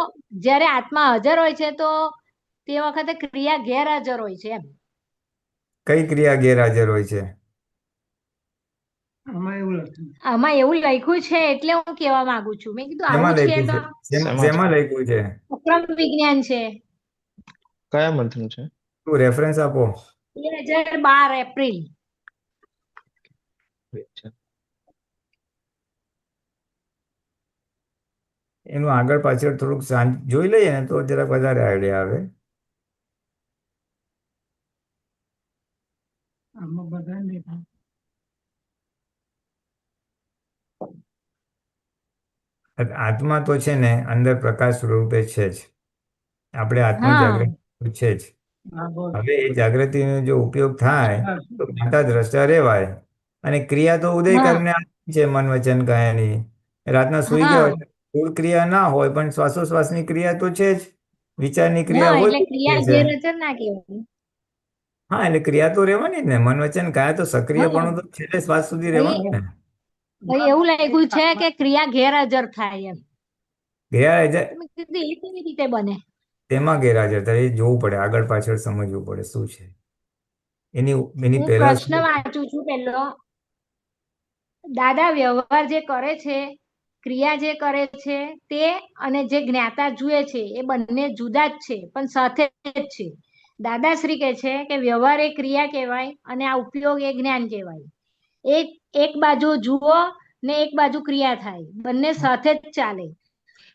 જ્યારે આત્મા હાજર હોય છે તો તે વખતે ક્રિયા ગેરહાજર હોય છે એમ. કઈ ક્રિયા ગેરહાજર હોય છે? આમાં એવું લખ્યું આમાં એવું લખ્યું છે એટલે હું કહેવા માંગુ છું. મેં કીધું આવું શેમાં જ કે લખ્યું તો છે? શેમાં છે? શેમાં લખ્યું છે? અક્રમ વિજ્ઞાન છે, કયા મંથનું છે? શું રેફરન્સ આપો. 2012 એપ્રિલ. એનું આગળ પાછળ થોડુંક જોઈ લઈએ ને તો જરાક વધારે આઈડિયા આવે. આમાં બધા દેખાય. આત્મા તો છે ને અંદર પ્રકાશ સ્વરૂપે છે જ. આપણે આત્મા હા જાગૃતિ છે જ. હા, બોલ. હવે એ જાગૃતિનો જો ઉપયોગ થાય તો જ્ઞાતા દ્રષ્ટા રહેવાય. અને ક્રિયા તો ઉદય હા કરીને આપી છે, મન વચન કાયાની. રાતના સૂઈ ગયો હા એટલે સ્થૂળ ક્રિયા ના હોય પણ શ્વાસોશ્વાસની ક્રિયા તો છે જ. વિચારની હા, ક્રિયા હોય એટલે તો ક્રિયા છે. ગેરહાજર ના કહેવાય. હા એટલે ક્રિયા તો રહેવાની જ ને, મન વચન કાયા તો હા, સક્રિયપણું તો છેલ્લે શ્વાસ સુધી ભાઈ રહેવાનું ને. ભાઈ એવું લાગ્યું છે કે ક્રિયા ગેરહાજર થાય એમ. ગેરહાજર તો મેં કીધું એ કેવી રીતે બને. તેમાં ગેરહાજર થાય એ જોવું પડે, આગળ પાછળ સમજવું પડે શું છે. એની એની હું પહેલા પ્રશ્ન શું. વાંચું છું પેલો. દાદા વ્યવહાર જે કરે છે, ક્રિયા જે કરે છે તે અને જે જ્ઞાતા જુએ છે એ બંને જુદા જ છે પણ સાથે જ છે. દાદાશ્રી કહે છે કે વ્યવહાર એ ક્રિયા કહેવાય અને આ ઉપયોગ એ જ્ઞાન કહેવાય. એક એક બાજુ જુઓ ને એક બાજુ ક્રિયા થાય, બંને સાથે જ ચાલે.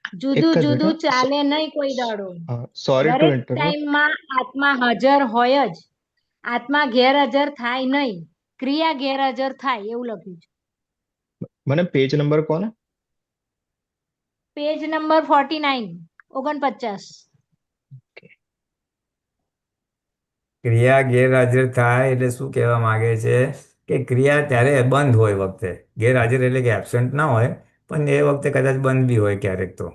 એક જુદું જ જુદું મિનિટ. ચાલે નહીં કોઈ દાડો. સોરી ટુ દરેક ઇન્ટરપ્ટ. ટાઈમમાં આત્મા હાજર હોય જ. આત્મા ગેરહાજર થાય નહીં, ક્રિયા ગેરહાજર થાય એવું લખ્યું છે. મને પેજ નંબર કોને? Page number 49, 49. ક્રિયા ગેરહાજર થાય એટલે શું કહેવા માંગે છે કે ક્રિયા ત્યારે બંધ હોય વખતે. ગેરહાજર એટલે કે એબસન્ટ ના હોય પણ એ વખતે કદાચ બંધ બી હોય ક્યારેક તો.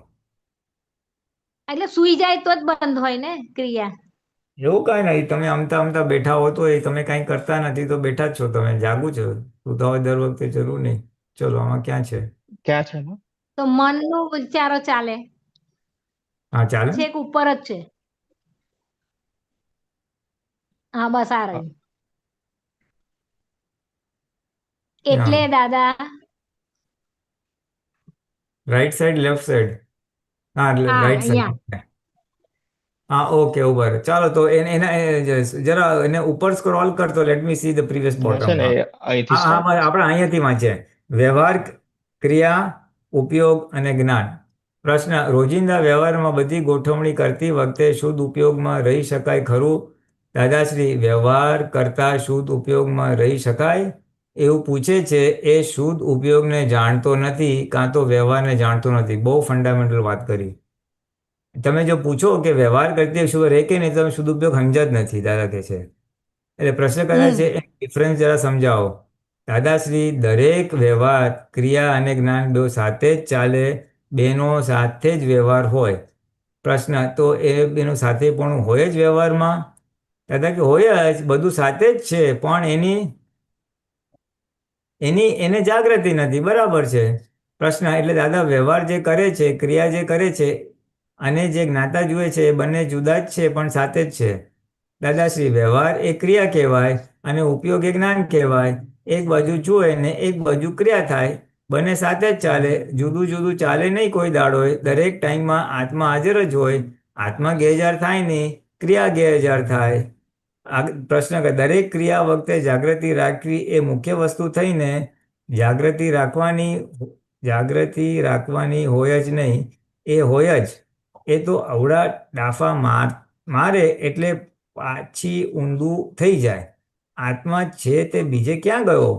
એટલે સુઈ જાય તો જ બંધ હોય ને ક્રિયા. એવું કાંઈ નહીં, તમે અમતા અમતા બેઠા હો તો એ તમે કાંઈ કરતા નથી તો બેઠા જ છો, તમે જાગું છો. સુતા હોય દર વખતે જરૂર નહીં. ચલો આમાં ક્યાં છે? ક્યાં છે એમાં? તો મનનો વિચારો ચાલે, હા ચાલે ને? છેક ઉપર જ છે. હા બસ આ રહ્યું. હા, એટલે દાદા રાઈટ સાઈડ લેફ્ટ સાઈડ? હા એટલે હા રાઈટ અહીંયા સાઈડ. હા ઓકે ઉપર. ચાલો તો જરા એને ઉપર સ્ક્રોલ કરતો, let me see the previous મેં છે ને બોટમમાં. અહીંથી હા હા સ્ટાર્ટ બસ કરશું. આપણે અહીંયાથી વાંચીએ. વ્યવહાર, ક્રિયા, ઉપયોગ અને જ્ઞાન. પ્રશ્ન: રોજિંદા વ્યવહારમાં બધી ગોઠવણી કરતી વખતે શુદ્ધ ઉપયોગમાં રહી શકાય ખરું? દાદાશ્રી, વ્યવહાર કરતા શુદ્ધ ઉપયોગમાં રહી શકાય? એવું પૂછે છે એ શુદ્ધ ઉપયોગને જાણતો નથી કાં તો વ્યવહારને જાણતો નથી. બહુ ફંડામેન્ટલ વાત કરી. તમે જો પૂછો કે વ્યવહાર કરતી શું રહે કે નહીં, તમે શુદ્ધ ઉપયોગ સમજ્યા જ નથી, દાદા કહે છે. એટલે પ્રશ્ન કર્યા હમ છે એ ડિફરન્સ જરા સમજાવો. દાદાશ્રી, દરેક વ્યવહાર, ક્રિયા અને જ્ઞાન બે સાથે જ ચાલે, બેનો સાથે જ વ્યવહાર હોય. પ્રશ્ન: તો એ બેનો સાથે પણ હોય જ વ્યવહારમાં? દાદા કે હોય જ, બધું સાથે જ છે પણ એની એની એને જાગૃતિ નથી. બરાબર છે. પ્રશ્ન: એટલે દાદા વ્યવહાર જે કરે છે, ક્રિયા જે કરે છે અને જે જ્ઞાતા જુએ છે એ બંને જુદા જ છે પણ સાથે જ છે. દાદાશ્રી, વ્યવહાર એ ક્રિયા કહેવાય અને ઉપયોગ એ જ્ઞાન કહેવાય. એક બાજુ જુએ ને એક બાજુ ક્રિયા થાય, બંને સાથે જ ચાલે, જુદું જુદું ચાલે નહીં કોઈ દાડો. દરેક ટાઈમમાં આત્મા હાજર જ હોય. આત્મા ગેરહાજર થાય નહીં, ક્રિયા ગેરહાજર થાય. પ્રશ્ન કે દરેક ક્રિયા વખતે જાગૃતિ રાખવી એ મુખ્ય વસ્તુ થઈને જાગૃતિ રાખવાની જાગૃતિ રાખવાની હોય જ નહીં, એ હોય જ. એ તો અવળા ડાફા મારે એટલે પાછી ઊંધું થઈ જાય. આત્મા છે તે બીજે ક્યાં ગયો?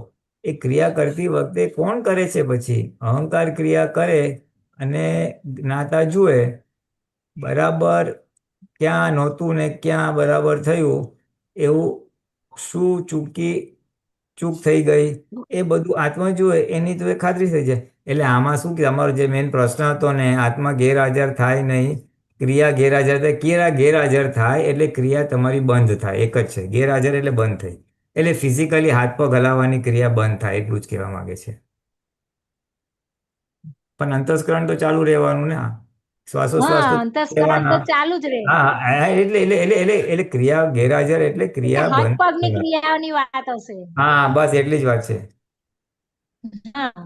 એ ક્રિયા કરતી વખતે કોણ કરે છે? પછી અહંકાર ક્રિયા કરે અને જ્ઞાતા જુએ બરાબર ક્યાં નહોતું ને ક્યાં બરાબર થયું, એવું શું ચૂક થઈ ગઈ, એ બધું આત્મા જુએ એની તો એ ખાતરી થઈ જાય. એટલે આમાં શું કે અમારો જે મેઇન પ્રશ્ન હતો ને, આત્મા ગેરહાજર થાય નહીં, ક્રિયા ગેરહાજર થાય. ક્રિયા ગેરહાજર થાય એટલે ક્રિયા તમારી બંધ થાય, એક જ છે. ગેરહાજર એટલે બંધ થઈ, એટલે ફિઝિકલી હાથ પગ હલાવવાની ક્રિયા બંધ થાય, એટલું જ કહેવા માંગે છે. પણ અંતસ્કરણ તો ચાલુ રહેવાનું ને. શ્વાસોશ્વાસ હા, તો અંતસ્કરણ તો રહેવાના. ચાલુ જ રહે. હા હા, એટલે ક્રિયા ગેરહાજર એટલે એટલે ક્રિયા હાથ બંધ પગની થવા. ક્રિયાઓની વાત હશે. હા, બસ એટલી જ વાત છે. હા,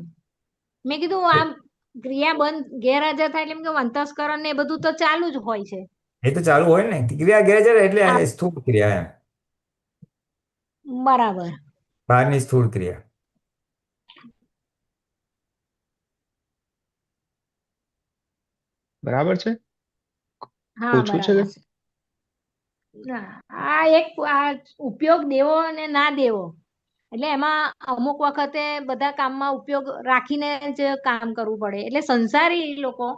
મેં કીધું આમ ક્રિયા બંધ ગેરહાજર થાય એટલે એમ કે અંતસ્કરણ ને એ બધું તો ચાલુ જ હોય છે. એ તો ચાલુ હોય ને. ક્રિયા ગેરહાજર એટલે હા, સ્થૂળ ક્રિયા એમ, બરાબર. બહારની સ્થૂળ ક્રિયા. બરાબર છે? હા, પૂછવું છે બરાબર કે? છે. ના, આ ઉપયોગ દેવો અને ના દેવો, એટલે એમાં અમુક વખતે બધા કામમાં ઉપયોગ રાખીને જ કામ કરવું પડે. એટલે સંસારી લોકો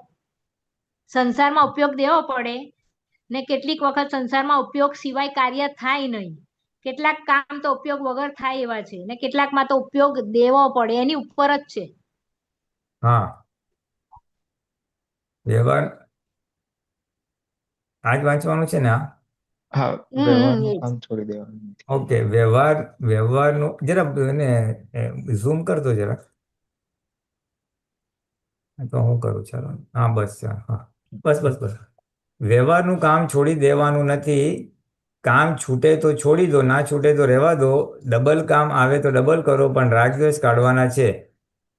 સંસારમાં ઉપયોગ દેવો પડે ને કેટલીક વખત સંસારમાં ઉપયોગ સિવાય કાર્ય થાય નહીં. કેટલાક કામ તો ઉપયોગ વગર થાય એવા છે ને કેટલાકમાં તો ઉપયોગ દેવો પડે, એની ઉપર જ છે. હા, વ્યવહાર આજ વાંચવાનું છે ને આ. હા, વ્યવહારનું એ જ. કામ છોડી દેવાનું નથી. ઓકે, વ્યવહારનું જરા એને ઝૂમ કરતો જરા. તો હું કરું, ચાલો. હા બસ, ચાલ. હા, બસ. વ્યવહારનું કામ છોડી દેવાનું નથી. કામ છૂટે તો છોડી દો, ના છૂટે તો રહેવા દો. ડબલ કામ આવે તો ડબલ કરો, પણ રાગદ્વેષ કાઢવાના છે.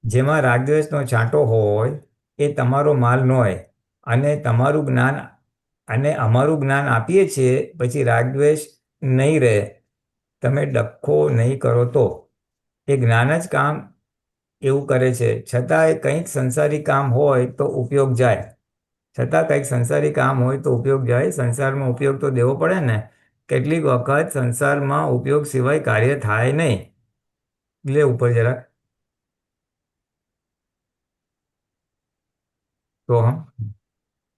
જેમાં રાગદ્વેષનો છાંટો હોય એ તમારો માલ ન હોય. અને તમારું જ્ઞાન અને અમારું જ્ઞાન આપીએ છીએ, પછી રાગદ્વેષ નહીં રહે. તમે ડખો નહીં કરો તો. એ જ્ઞાન જ કામ એવું કરે છે. છતાંય કંઈક સંસારી કામ હોય તો ઉપયોગ જાય. સંસારમાં ઉપયોગ તો દેવો પડે ને. કેટલીક વખત સંસારમાં ઉપયોગ સિવાય કાર્ય થાય નહીં. લે ઉપર જરા. તો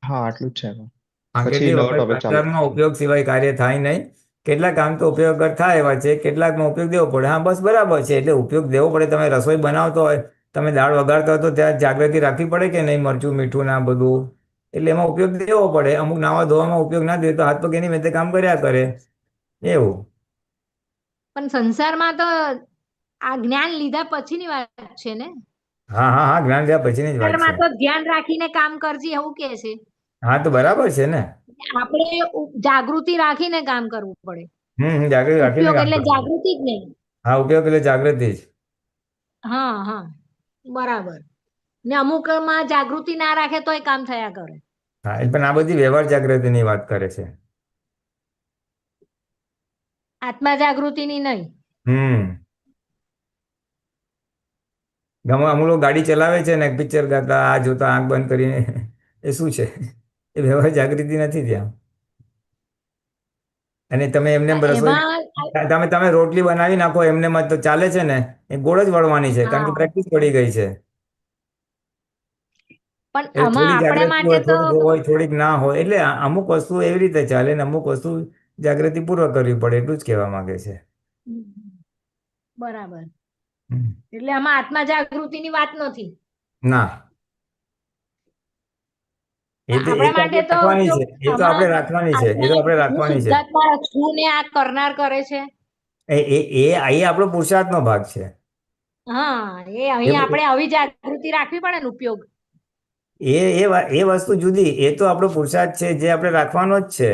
હા, આટલું જ છે એમાં. હા, પછી કેટલી નવો વખત ટોપિક ચાલુ સંસારમાં ઉપયોગ સિવાય કાર્ય થાય નહીં. કેટલાક કામ તો ઉપયોગ વગર થાય એવા છે, કેટલાકમાં ઉપયોગ દેવો પડે. હા, બસ બરાબર છે. એટલે ઉપયોગ દેવો પડે. તમે રસોઈ બનાવતો હોય, તમે દાળ વઘારતા હોય તો ત્યાં જાગૃતિ રાખવી પડે કે નહીં, મરચું મીઠું ના બધું. એટલે એમાં ઉપયોગ દેવો પડે. અમુક નાવા ધોવામાં ઉપયોગ ના દે તો હાથ પગ એની મેતે કામ કર્યા કરે, એવું. પણ સંસારમાં તો આ જ્ઞાન લીધા પછીની વાત છે ને. હા, જ્ઞાન થયા પછીની જ વાત છે. સંસારમાં તો ધ્યાન રાખીને કામ કરજે એવું કે છે. હા, તો બરાબર છે ને. આપણે જાગૃતિ રાખીને કામ કરવું પડે. જાગૃતિ રાખીને ઉપયોગ કામ એટલે કરવું પડે. જાગૃતિ જ નહીં. હા, ઉપયોગ એટલે જાગૃતિ જ. હા, બરાબર. ને અમુકમાં જાગૃતિ ના રાખે તોય કામ થયા કરે. હા, પણ આ બધી વ્યવહાર જાગૃતિની વાત કરે છે. આત્મા જાગૃતિની નહીં. અમુક લોકો ગાડી ચલાવે છે ને પિક્ચર ગાતા આ જોતા આંખ બંધ કરીને, એ શું છે? એ વ્યવહાર જાગૃતિ નથી ત્યાં. અને તમે એમને રસોઈ એમાં તમે રોટલી બનાવી નાખો એમને તો ચાલે છે ને, એ ગોળ જ વળવાની છે, કારણ કે હા, પ્રેક્ટિસ પડી ગઈ છે. પણ એટલે આમાં થોડી આપણે જાગૃતિ માટે હોય, તો થોડીક હોય, થોડીક ના હોય. એટલે અમુક વસ્તુ એવી રીતે ચાલે ને અમુક વસ્તુ જાગૃતિ પૂર્વક કરવી પડે, એટલું જ કહેવા માંગે છે. બરાબર. હમ. એટલે આમાં આત્મા જાગૃતિની વાત નથી. ના, આપણા માટે તો જો એ તો આપણે આમાં રાખવાની છે, એ તો આત્મા આપણે હું રાખવાની છે. શુદ્ધાત્મા છું ને આ કરનાર કરે છે. એ આપણો પુરુષાર્થનો ભાગ છે. હા, એ એ અહીં આપણે આવી જાગૃતિ રાખવી પડે ને ઉપયોગ. એ વસ્તુ જુદી, એ તો આપણો પુરુષાર્થ છે જે આપણે રાખવાનો જ છે.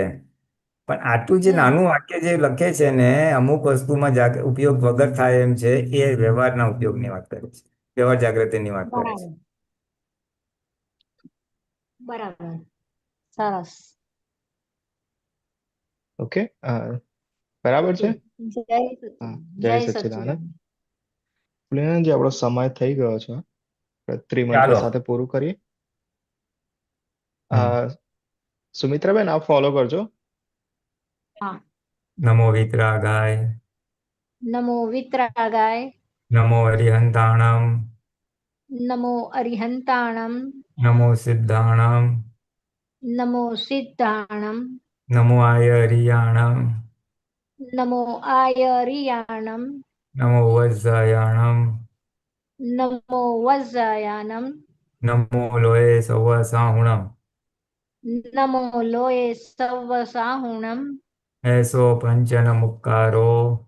પણ આટલું જે હમ નાનું વાક્ય જે લખે છે ને, અમુક વસ્તુમાં ઉપયોગ વગર થાય એમ છે, એ વ્યવહારના ઉપયોગની વાત કરે છે, વ્યવહાર જાગૃતિની વાત કરે છે. બરાબર, સરસ. ઓકે, બરાબર છે. જય હા, જય જય સચ્ચિદાનંદ. સચ્ચિદાનંદ. પ્રિયંકાજી, આપણો સમય થઈ ગયો છે. ત્રિમંત્ર ચાલો. સાથે પૂરું કરીએ. હમ. સુમિત્રાબેન, આપ ફોલો કરજો. હા. નમો વિતરાગાય, નમો વિતરાગાય, નમો અરિહંતાણમ, નમો અરિહંતાણમ, નમો સિદ્ધાણમ, નમો સિદ્ધાણમ, નમો આયરિયાણમ, નમો આયરિયાણમ, નમો વજ્જાયાણમ, નમો વજ્જાયાનમ, નમો લોએ સવસાહુણમ, નમો લોએ સવ સાહુણમ, એસો પંચન મુક્કારો,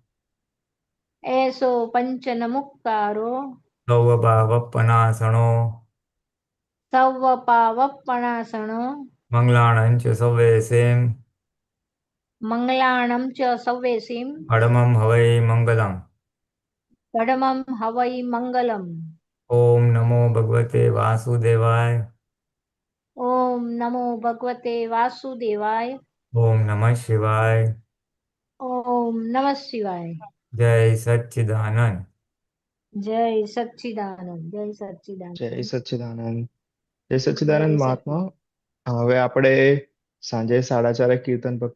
એસો પંચન મુક્કારો, સૌ ભાવપનાસણો, સવ પાવપણાસણો, મંગલાણં ચ સવ્યેસેમ, મંગલાણમ ચ સવ્યેસીમ, અડમમ હવૈ મંગલમ. પડમમ હવૈ મંગલમ. ઓમ નમો ભગવતે વાસુદેવાય. ઓમ નમો ભગવતે વાસુદેવાય. ઓમ નમઃ શિવાય. ઓમ નમઃ શિવાય. જય સચ્ચિદાનંદ. જય સચ્ચિદાનંદ, જય સચ્ચિદાનંદ, જય સચ્ચિદાનંદ. જય જય સચ્ચિદાનંદ મહાત્મા. હવે આપણે સાંજે 4:30 કીર્તન ભક્તિ